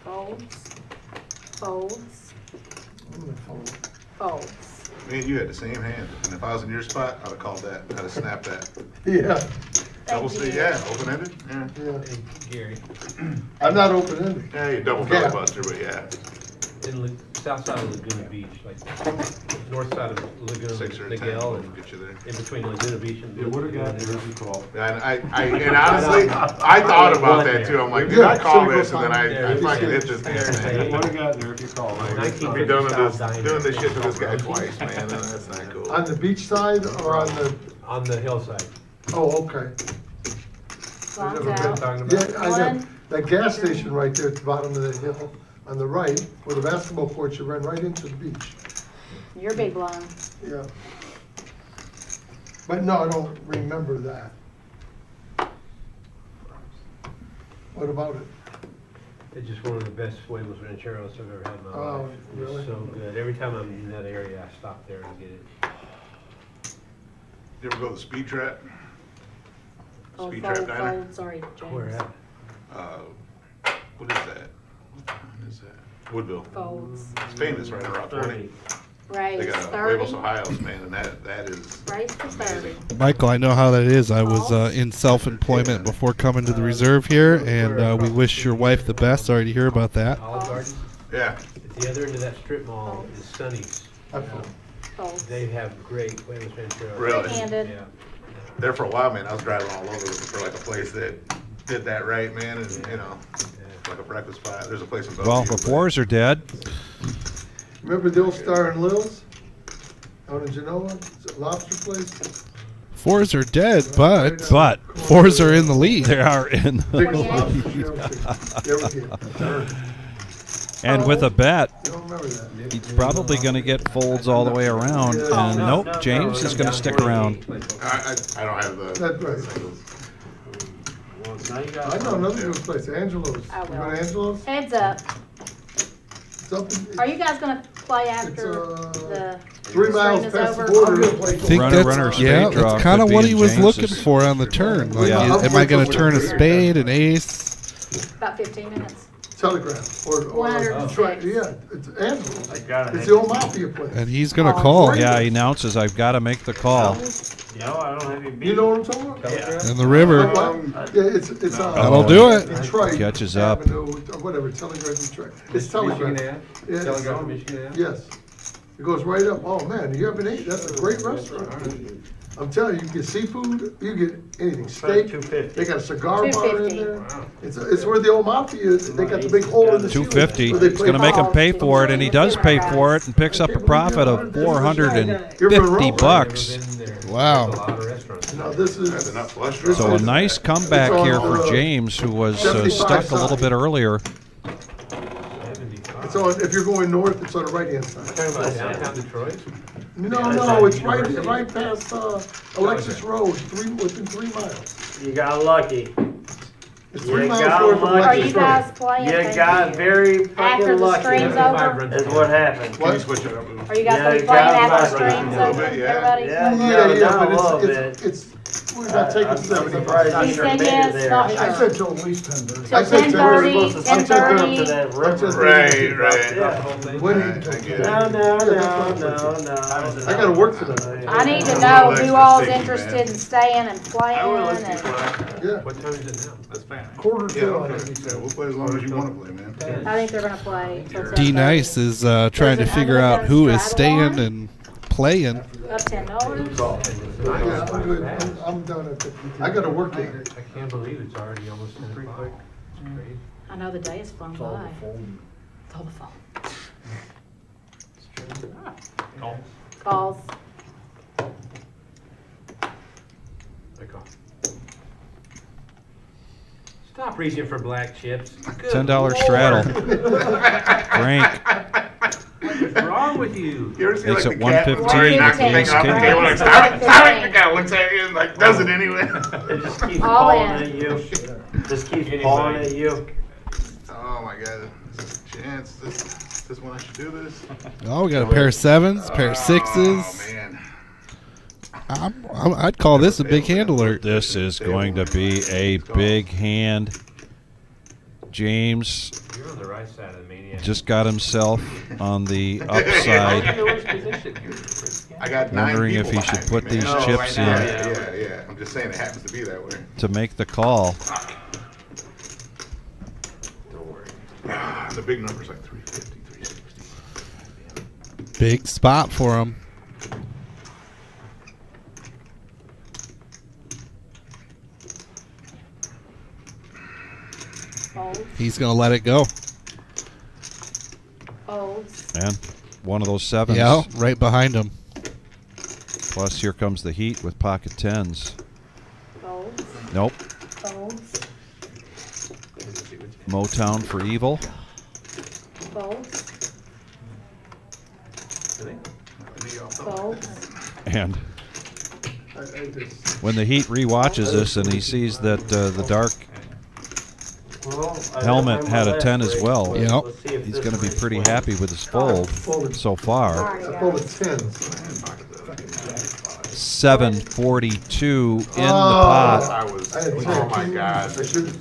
Folds. Folds. Folds. Me and you had the same hand, and if I was in your spot, I'd have called that. I'd have snapped that. Yeah, Double Thank stick, you. yeah, open-ended. Yeah. yeah. Hey, Gary, I'm not open-ended. Yeah, you double Yeah. filibuster, but yeah. in south side of Laguna Beach, like north side of Laguna, 6 or 10 Miguel, will and get you there. in between Laguna Beach and. You would've got there if you called. And and honestly, I thought about that too. I'm like, did I call this? And then I fucking hit this damn You would've thing. got there if you called. Be doing this shit to this guy twice, man. That's not cool. On the beach side or on the, On the hillside. oh, okay. Blinds What I'm out. talking Yeah, about? I know. One. That gas station right there at the bottom of the hill on the right, where the basketball courts, you run right into the beach. You're big blind. Yeah. But no, I don't remember that. What about it? It's just one of the best huevos rancheros I've ever had in my Oh, life. really? It's so good. Every time I'm in that area, I stop there and get it. You ever go to the Speed Trap? Oh, Speed Trap fold, Diner? fold, sorry, James. Where at? What is that? What is that? Woodville. Folds. It's famous right around 20. Raised They got 30. Huevos Ohio's, man, and that is Raised to 30. Michael, I know how that is. I was in self-employment before coming to the reserve here, and we wish your wife the best. Sorry to hear about that. Olive Garden. Yeah. At the other end of that strip mall is Sonny's. Folds. They have great huevos rancheros. Really? Handed. Yeah. There for a while, man. I was driving all over looking for like a place that did that right, man, and you know, like a breakfast spot. There's a place in Well, Bellevue, the fours are dead. Remember the old Star and Lil's out in Genoa? It's a lobster place. Fours are dead, but But fours are in the lead. they are in the Big old lead. lobster. Never get. And with a bet, You don't remember that? he's probably going to get folds all the way around. And nope, James is going to stick around. I don't have the. That's right. singles. Well, now you got. I know another good place, Angelo's. I You will. go to Angelo's? Heads up. It's up in, Are you guys gonna play after It's, the 3 miles stream is past the over? border. I think Runner, that's, runner, spade yeah, draw that's kind of could what be he in was James's. looking for on the turn. Like, Yeah. am I going to turn a spade, an ace? About 15 minutes. Telegraph or 106. Detroit. Yeah, it's Angelo's. I got it. It's the old mafia place. And he's going to call. Yeah, he announces, I've got to make the call. No, I don't have you beat. You know what I'm talking about? Yeah. In the river. Yeah, it's That'll do it. Detroit. Catches up. Avenue, or whatever, Telegraph Detroit. It's Telegraph. Michigan Ave? Yeah, Telegraph Michigan Ave? Yes. It goes right up. Oh man, you haven't ate? That's a great restaurant. I'm telling you, you get seafood, you get anything, steak. $250. They got a cigar bar in $250. there. It's where the old mafia is. They got the big hole in the ceiling. $250. where they He's play going to make him ball. pay for it, and he does pay for it, and picks up a profit of $450. Wow. Now this is. That's enough cholesterol. So a nice comeback here for James, who was stuck a little bit earlier. It's on, if you're going north, it's on the right hand side. Downtown Detroit? No, it's right past, Alexis Road, within 3 miles. You got lucky. It's You 3 miles got north of lucky. Are you Alexis guys Road. playing? You Thank got very After fucking the lucky. stream's over? That's what happened. Can you switch it up? Are you guys Yeah, gonna be you playing got after the lucky. stream's A little over? bit, yeah. Everybody? Yeah, Yeah, down a little but bit. it's, we're not taking I'm 75. surprised He you said made it yes, there. not I sure. said till at least 10:30. Till I said 10:30, We're supposed to take her up to that river. Right. Yeah. When I get it. No. I gotta work tonight. I need to A know little who extra all's sticky, interested man. in staying and playing and. Yeah, What time is it now? That's fine. quarter Yeah, till. okay. Yeah, we'll play as long as you want to play, man. I think they're gonna play. till D 10:30. Nice is trying to figure out who is staying and playing. Up $10. Yeah, I'm good. I'm done at the, I gotta work there. I can't believe it's already almost 10 o'clock. It's crazy. I know the day has flown by. It's all the phone. Calls. I call. Stop reaching for black chips. Good $10 Lord. straddle. Frank. What's wrong with you? You ever see Makes like it the cat 115. knock the thing Ace off the king. table, like, stop it, the guy looks at you and like does it anyway. It just keeps All calling in. at you. Just keeps calling at you. Oh my god, this is a chance. This when I should do this. Oh, we got a pair of sevens, pair of sixes. Oh man. I'd call this a big hand alert. This is going to be a big hand. James You're on the right side of the maniac. just got himself on the upside. I got 9 Wondering if people he should behind put me, these man. No, chips right now, in. Yeah. I'm just saying it happens to be that way. To make the call. The big number's like 350, 360. Big spot for him. Folds. He's going to let it go. Folds. And one of those sevens. Yeah, right behind him. Plus, here comes the heat with pocket tens. Folds. Nope. Folds. Motown for evil. Folds. And when the Heat re-watches this and he sees that the dark helmet had a 10 as well, Yep. he's going to be pretty happy with his fold so far. I folded 10s. 742 in the pot. Oh my God. I should.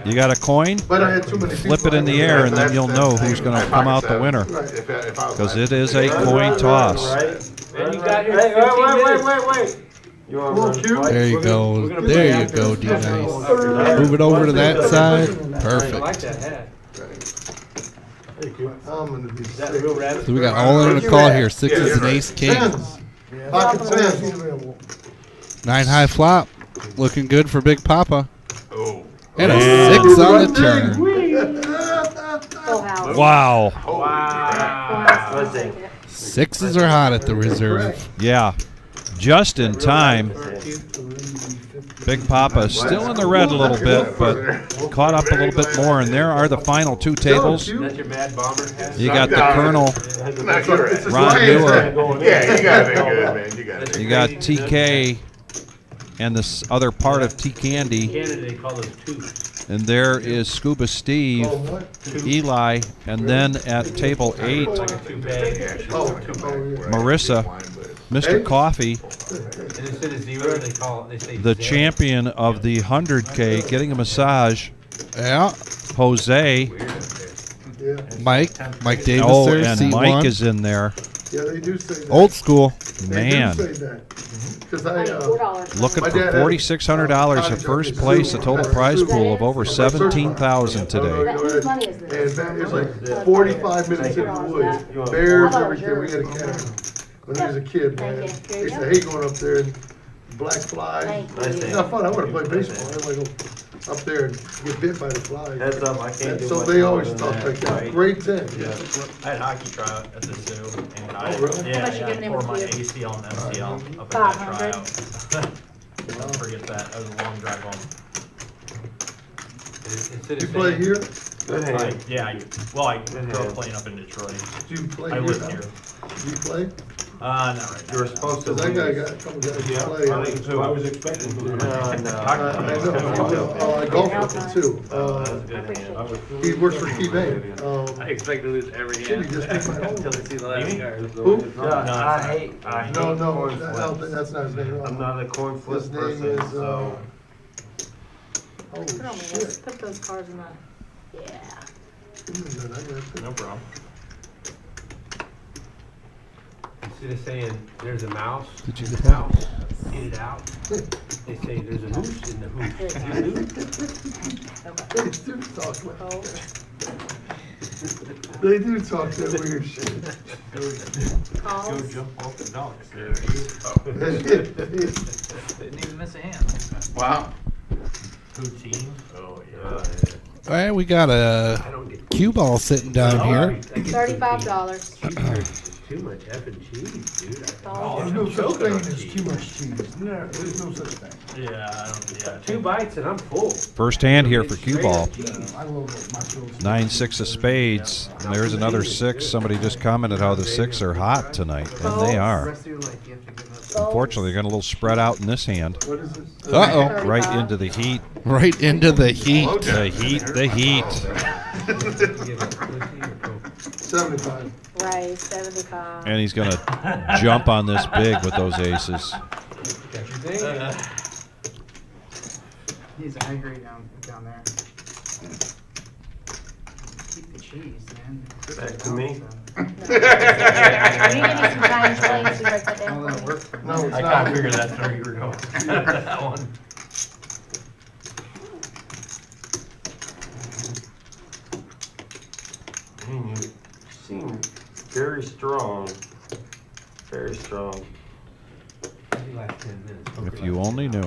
You got a coin? But I had too many Flip it in the air, and then you'll know who's going to come out the winner. Because it is a coin toss. And you got your Hey, 15 minutes. wait. You want to run? There you go. There you go, D-Nice. Move it over to that side. I Perfect. like that hat. I'm gonna be Is that sick. real rabbit? So we got all in a call here. Sixes and ace king. Tens. Pocket tens. 9 high flop. Looking good for Big Papa. Oh. And a 6 on the turn. Full house. Wow. Wow. Sixes are hot at the reserve. Yeah. Just in time. Big Papa still in the red a little bit, but caught up a little bit more. And there are the final two tables. That's your Mad Bomber hat? You got the Colonel, It's a Ron Lions Muir. hat going. Yeah, you got it good, man. You got it. You got TK and this other part of T In Candy. Canada, they call those tubes. And there is Scuba Steve, Eli, and then at table 8, Like a tube bag. Marissa, Mr. Coffee, And instead of zero, they say the zero. champion of the 100K, getting a massage, Yeah. Jose. Mike Davis Oh, there. and seat Mike one. is in there. Yeah, they do say that. Old school. Man, They do say that. Because I, looking My for dad had a $4,600 at first place, a total prize pool of over $17,000 today. Whose money is and this? it was like 45 minutes in the woods, bears, everything, we had a cabin. When I was a kid, man, I used to hate going up there and black flies. Thank It's not fun, I wanna play baseball, I wanna go up there and get bit by the flies. Heads up, I can't do So much they more always than talk that. like that, grade 10. I had hockey tryout at the zoo, and I, really? How yeah, much you giving I him tore for my you? ACL and MCL up at that 500. tryout. Never forget that, that was a long drive home. Instead You of play saying, here? Good hand. I grew up playing up in Detroit. Do you play I here live now? here. Do you play? Not right now. You were supposed to. Cause that guy got a couple guys to play. I think so. I was expecting to. No. I know, I golf with him too. He works for Key Bank. I expect to lose every Shit, hand he just picked my hole. until they see the last card. Who? I hate No, coin I don't flips. think that's not his name. I'm not a coin flip His name person, is, so. Holy Put on me, shit. let's put those cards in the, yeah. No problem. instead of saying, there's a mouse, Did you there's get a mouse, get it out. They say, there's a moose in the hoop. They do talk that weird shit. Go jump off the docks there. Didn't even miss a hand. Wow. Poutine. Oh, yeah. All right, we got a cue ball sitting down here. $35. Too much effing cheese, dude. There's no such thing as too much cheese. There's no such thing. Yeah, I don't, yeah. 2 bites and I'm full. First hand here for cue ball. I love my pills. 9-6 of spades. And there's another 6. Somebody just commented how the 6 are hot tonight, and they are. Rest of your life, you have to give up. Unfortunately, they're going a little spread out in this hand. What is it? Uh-oh. Right into the heat. Right into the heat. The heat, the heat. 75. Right, 75. And he's going to jump on this big with those aces. He's angry down there. Keep the cheese, man. Back to me. Can you give me some time, please, to write that down? All that work for No, it's I not. kinda figured that's where you were going. That one. Man, you seem very strong. Very strong. Last 10 minutes. If you only knew.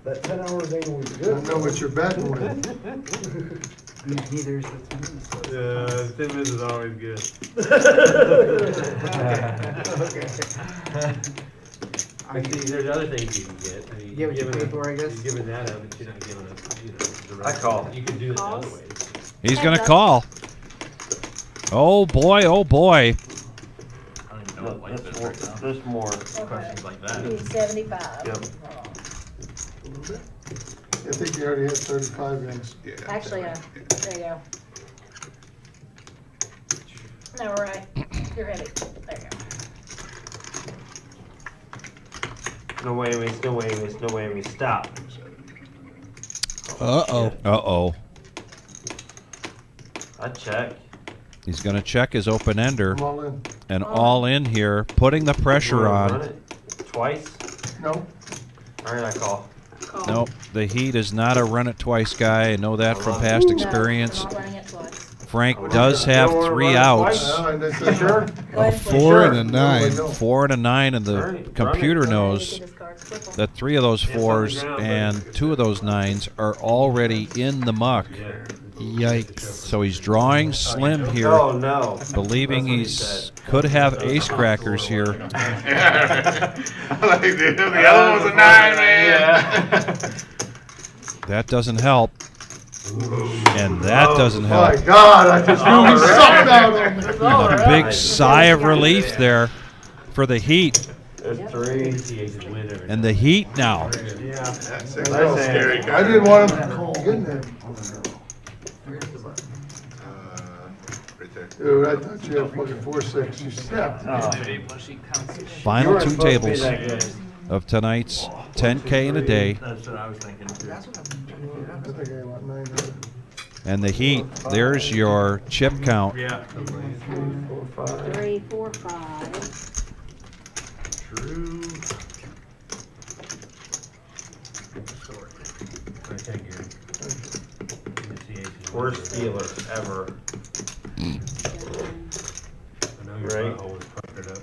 That 10 hours ain't always I good. know what you're betting with. Yeah, neither is the 10 minutes. 10 minutes is always good. I see, there's other things you can get. I mean, You get what you giving pay a- for, I guess? You're giving that up, but you're not giving up, you know, the I rest. call. You can do it the other Calls? ways. He's going to call. Oh boy, oh boy. I don't even know what life is right now. There's more. Questions like that. Need 75. Yep. I think you already had 35 inch. Actually, there you go. No, we're right. You're ready. There you go. No whammies, no whammies, no whammies. Stop. Uh-oh. Uh-oh. I check. He's going to check his open ender. I'm all in. And all in here, putting the pressure Run on. it twice. No. All right, I call. Nope, the Heat is not a run it twice guy. I know that from past experience. Not running it twice. Frank does have 3 outs. Sure. A 4 and a 9. 4 and a 9, and the computer knows that 3 of those 4s and 2 of those 9s are already in the muck. Yikes. So he's drawing slim here, Oh, no. believing he's could have ace crackers here. Like the other one was a 9, man. That doesn't help. And that doesn't help. My God, I just knew he sucked out on me. A big sigh of relief there for the Heat. There's 3. And the Heat now. Yeah. That's a little scary. I didn't want him getting there. Right there. Dude, I thought you had fucking 4-6. You snapped. Final 2 tables of tonight's 10K in a day. That's what I was thinking too. I think I got 900. And the Heat, there's your chip count. Yeah. 3, 4, 5. True. Okay, Gary. Worst Steelers ever. I know your Right. butthole was puckered up.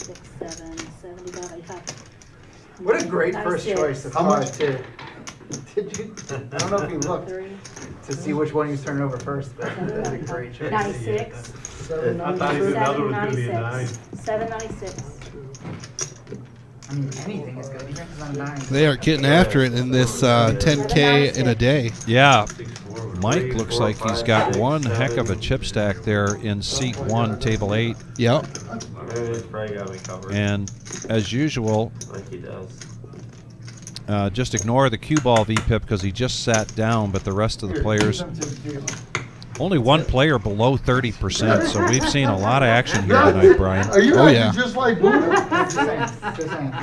6, 7, 75, 85. What a great first 96. choice of How much? five, too. Did you? I don't know if you looked 3, to see which one he was turning over first, but that's a great choice. 96. I thought he was another one could be a 9. 796. I mean, anything is good, even if it's on 9. They are getting after it in this 10K in a day. Yeah. Mike looks like he's got one heck of a chip stack there in seat 1, table 8. Yep. It's probably got me covered. And as usual, Like he does. just ignore the cue ball VPIP because he just sat down, but the rest of the players, only one player below 30%, so we've seen a lot of action here tonight, Brian. Are you Oh, acting yeah. just like Buddha? Just saying, just saying.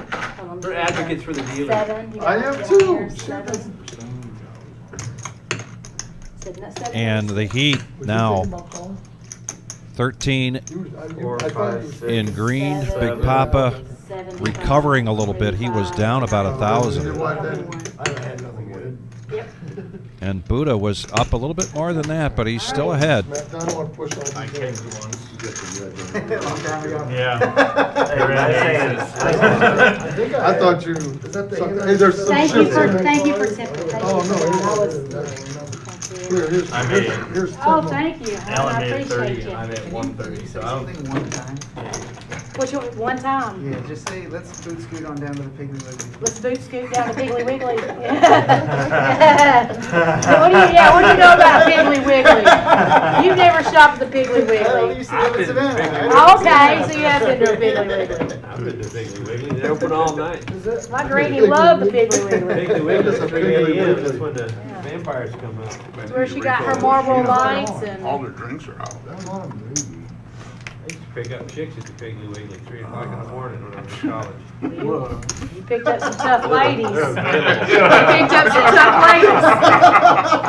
We're advocates for the dealer. 7. You I got am it too. here, 7. Sitting at 7. And the Heat now 13 4, 5, 6. in green. Big Papa recovering a little bit. He was down about 1,000. And Buddha was up a little bit more than that, but he's still ahead. Matt, I don't want to push on I you. kicked once. Long time ago. Yeah. I thought you. Hey, there's some Thank you chips for, in there. thank you for tipping. Thank Oh, you. no, That was- Here's I made it. here's Oh, 10. thank you. I Alan made it appreciate 30 you. and I'm at 130, so I don't. Something one time. Which one, one time? Yeah, just say, let's boot scoot on down to the Piggly Wiggly. Let's boot scoot down to Piggly Wiggly. What do you know about Piggly Wiggly? You've never shopped at the Piggly Well, you Wiggly. used to live in Savannah. Oh, okay, so you have been to a Piggly Wiggly. I've been to Piggly Wiggly. They open all night. My granny loved the Piggly Wiggly. Piggly Wiggly's It's a at 3 Piggly a.m. Wiggly. That's when the vampires come out. It's where she got her Marlboro lights All and. their drinks are out. I used to pick up chicks at the Piggly Wiggly 3 o'clock in the morning when I was in college. You picked up some tough ladies. You picked up some tough ladies.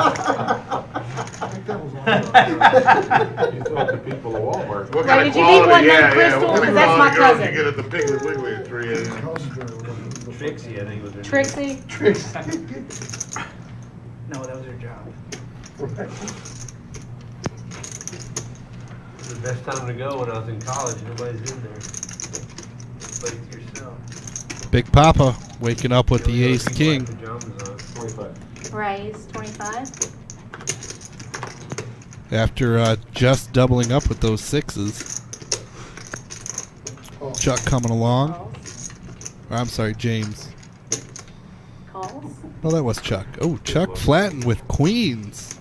You thought the people of Walmart. What Wait, kind did of you need quality? one named Yeah, Crystal? what kind of 'Cause that's my quality girls cousin. you get at the Piggly Wiggly at 3 a.m.? Trixie, I think was her name. Trixie? No, that was her job. It was the best time to go when I was in college. Nobody's in there. Play to yourself. Big Papa waking up with the ace king. Pajamas on. 25. Raise 25. After just doubling up with those 6s. Chuck coming along. Calls. Or, I'm sorry, James. Calls. Oh, that was Chuck. Oh, Chuck flattened with queens.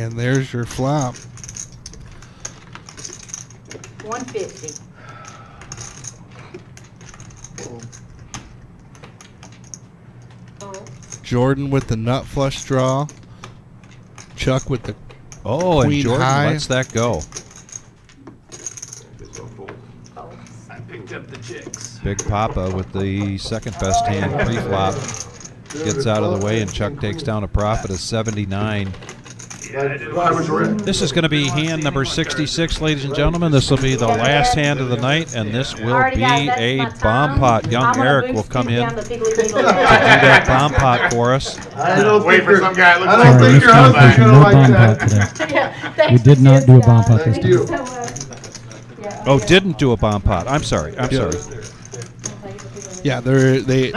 And there's your flop. 150. Jordan with the nut flush draw. Chuck with the Oh, and queen Jordan high. lets that go. I picked up the chicks. Big Papa with the second best hand pre-flop gets out of the way, and Chuck takes down a profit of 79. This is going to be hand number 66, ladies and gentlemen. This will be the last hand of the night, and this will be a bomb pot. Young Eric will come in to do that bomb pot for us. I don't Wait think for some guy. I don't think your husband's gonna like that. We did not do a bomb pot this Thank you. Oh, didn't do a bomb pot. I'm sorry. I'm sorry. Yeah, I think they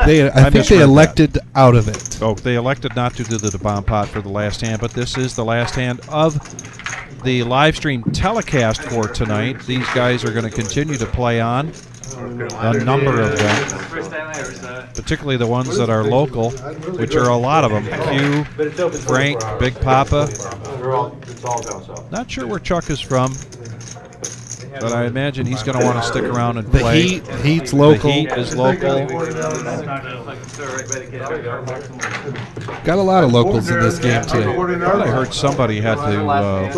misread elected out of it. Oh, they elected not to do the bomb pot for the last hand, but this is the last hand of the live stream telecast for tonight. These guys are going to continue to play on, a number of them, First time I ever saw it. particularly the ones that are local, which are a lot of them. Q, Frank, Big Papa. It's all down south. Not sure where Chuck is from, but I imagine he's going to want to stick around and The play. Heat's local. The Heat is local. Got a lot of locals in this game too. I heard somebody had to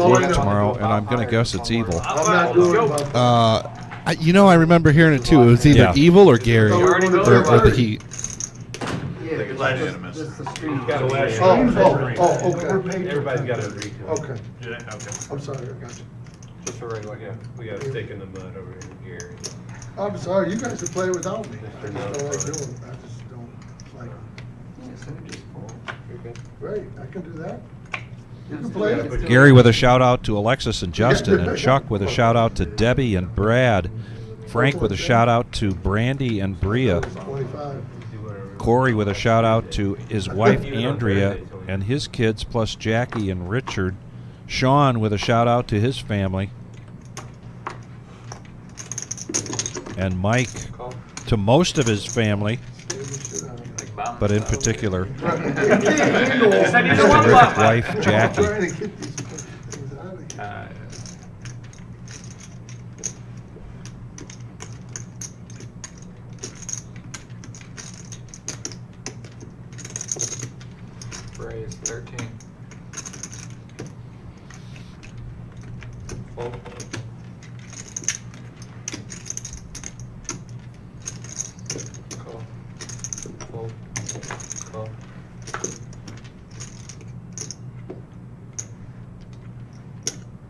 work tomorrow, and I'm going to guess it's Evil. I remember hearing it too. It was either Yeah. Evil or Gary or the Heat. Oh, okay. Everybody's got to agree to it. Okay. I'm sorry, I got you. Just for regular, we got a stick in the mud over here. I'm sorry, you guys can play without me. I just don't like doing it. I just don't like it. Great, I can do that. You can play it. Gary with a shout out to Alexis and Justin, and Chuck with a shout out to Debbie and Brad. Frank with a shout out to Brandy and Bria. 25. Corey with a shout out to his wife Andrea and his kids, plus Jackie and Richard. Sean with a shout out to his family. And Mike to most of his family, but in particular his terrific wife Jackie. Raise 13. Fold. Call. Fold. Call.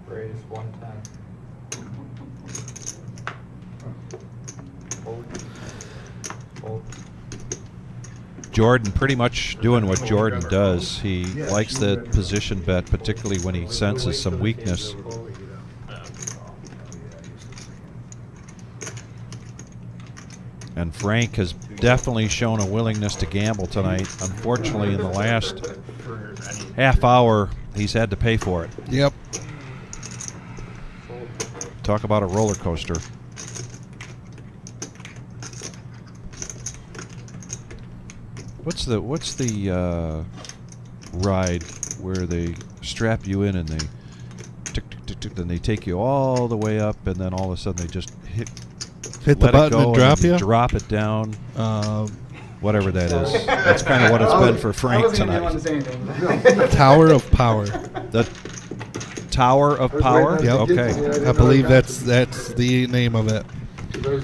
Raise 110. Fold. Fold. Jordan pretty much doing what Jordan does. He likes the position bet, particularly when he senses some weakness. And Frank has definitely shown a willingness to gamble tonight. Unfortunately, in the last half hour, he's had to pay for it. Yep. Talk about a roller coaster. What's the ride where they strap you in and they tick, tick, tick, tick, and they take you all the way up, and then all of a sudden they just hit the let it button go and drop then you? drop it down. Whatever that is. That's kind of what it's been for Frank tonight. Tower of Power. The Tower of Power? Yep. Okay. I believe that's the name of it.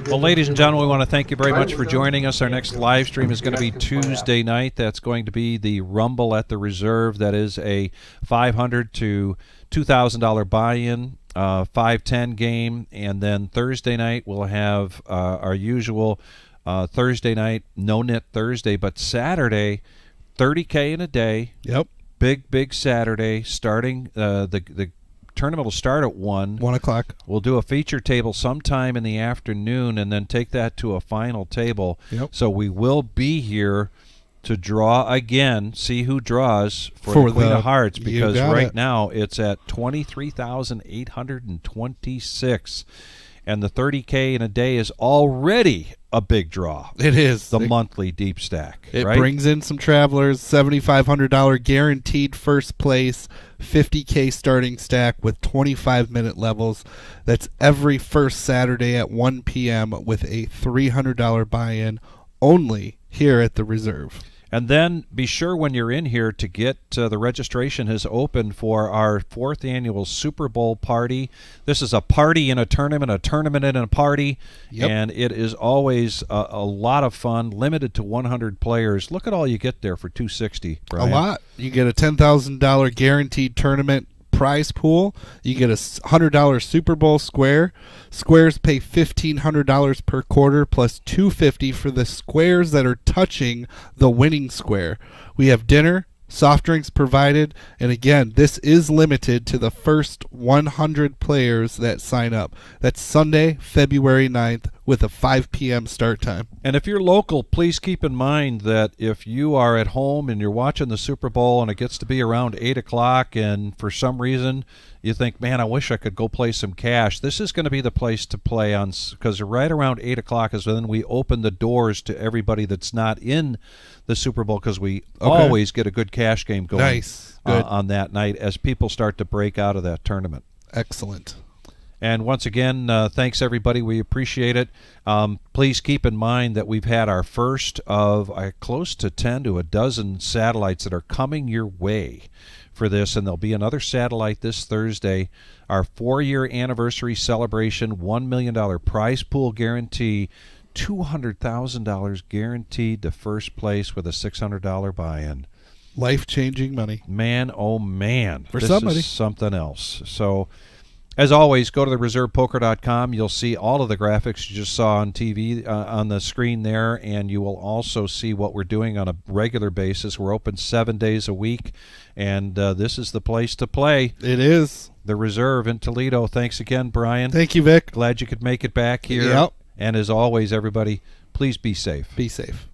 Well, ladies and gentlemen, we want to thank you very much for joining us. Our next live stream is going to be Tuesday night. That's going to be the Rumble at the Reserve. That is a $500 to $2,000 buy-in, 5-10 game. And then Thursday night, we'll have our usual Thursday night, no knit Thursday. But Saturday, $30K in a day. Yep. Big Saturday, starting the tournament will start at 1 o'clock. We'll do a feature table sometime in the afternoon and then take that to a final table. Yep. So we will be here to draw again, see who draws for the Queen of Hearts, because right now it's at 23,826. and the 30K in a day is already a big draw. It is. The monthly deep stack. It right? brings in some travelers, $7,500 guaranteed first place, 50K starting stack with 25-minute levels. That's every first Saturday at 1 p.m. with a $300 buy-in only here at the Reserve. And then be sure when you're in here to get the registration has opened for our 4th annual Super Bowl party. This is a party in a tournament in a party, and it is always a lot of fun, limited to 100 players. Look at all you get there for $260, Brian. A lot. You get a $10,000 guaranteed tournament prize pool. You get a $100 Super Bowl square. Squares pay $1,500 per quarter plus $250 for the squares that are touching the winning square. We have dinner, soft drinks provided, and again, this is limited to the first 100 players that sign up. That's Sunday, February 9th with a 5 p.m. start time. And if you're local, please keep in mind that if you are at home and you're watching the Super Bowl and it gets to be around 8 o'clock and for some reason you think, man, I wish I could go play some cash, this is going to be the place to play on, because right around 8 o'clock is when we open the doors to everybody that's not in the Super Bowl, because we always get a good cash game going on that night as people start to break out of that tournament. Excellent. And once again, thanks everybody. We appreciate it. Please keep in mind that we've had our first of close to 10 to a dozen satellites that are coming your way for this, and there'll be another satellite this Thursday. Our 4-year anniversary celebration, $1 million prize pool guarantee, $200,000 guaranteed to first place with a $600 buy-in. Life-changing money. Man, oh man. For this somebody. Is something else. So, as always, go to thereservepoker.com. You'll see all of the graphics you just saw on TV, on the screen there, and you will also see what we're doing on a regular basis. We're open 7 days a week, and this is the place to play. It is. The Reserve in Toledo. Thanks again, Brian. Thank you, Vic. Glad you could make it back here. Yep. And as always, everybody, please be safe. Be safe.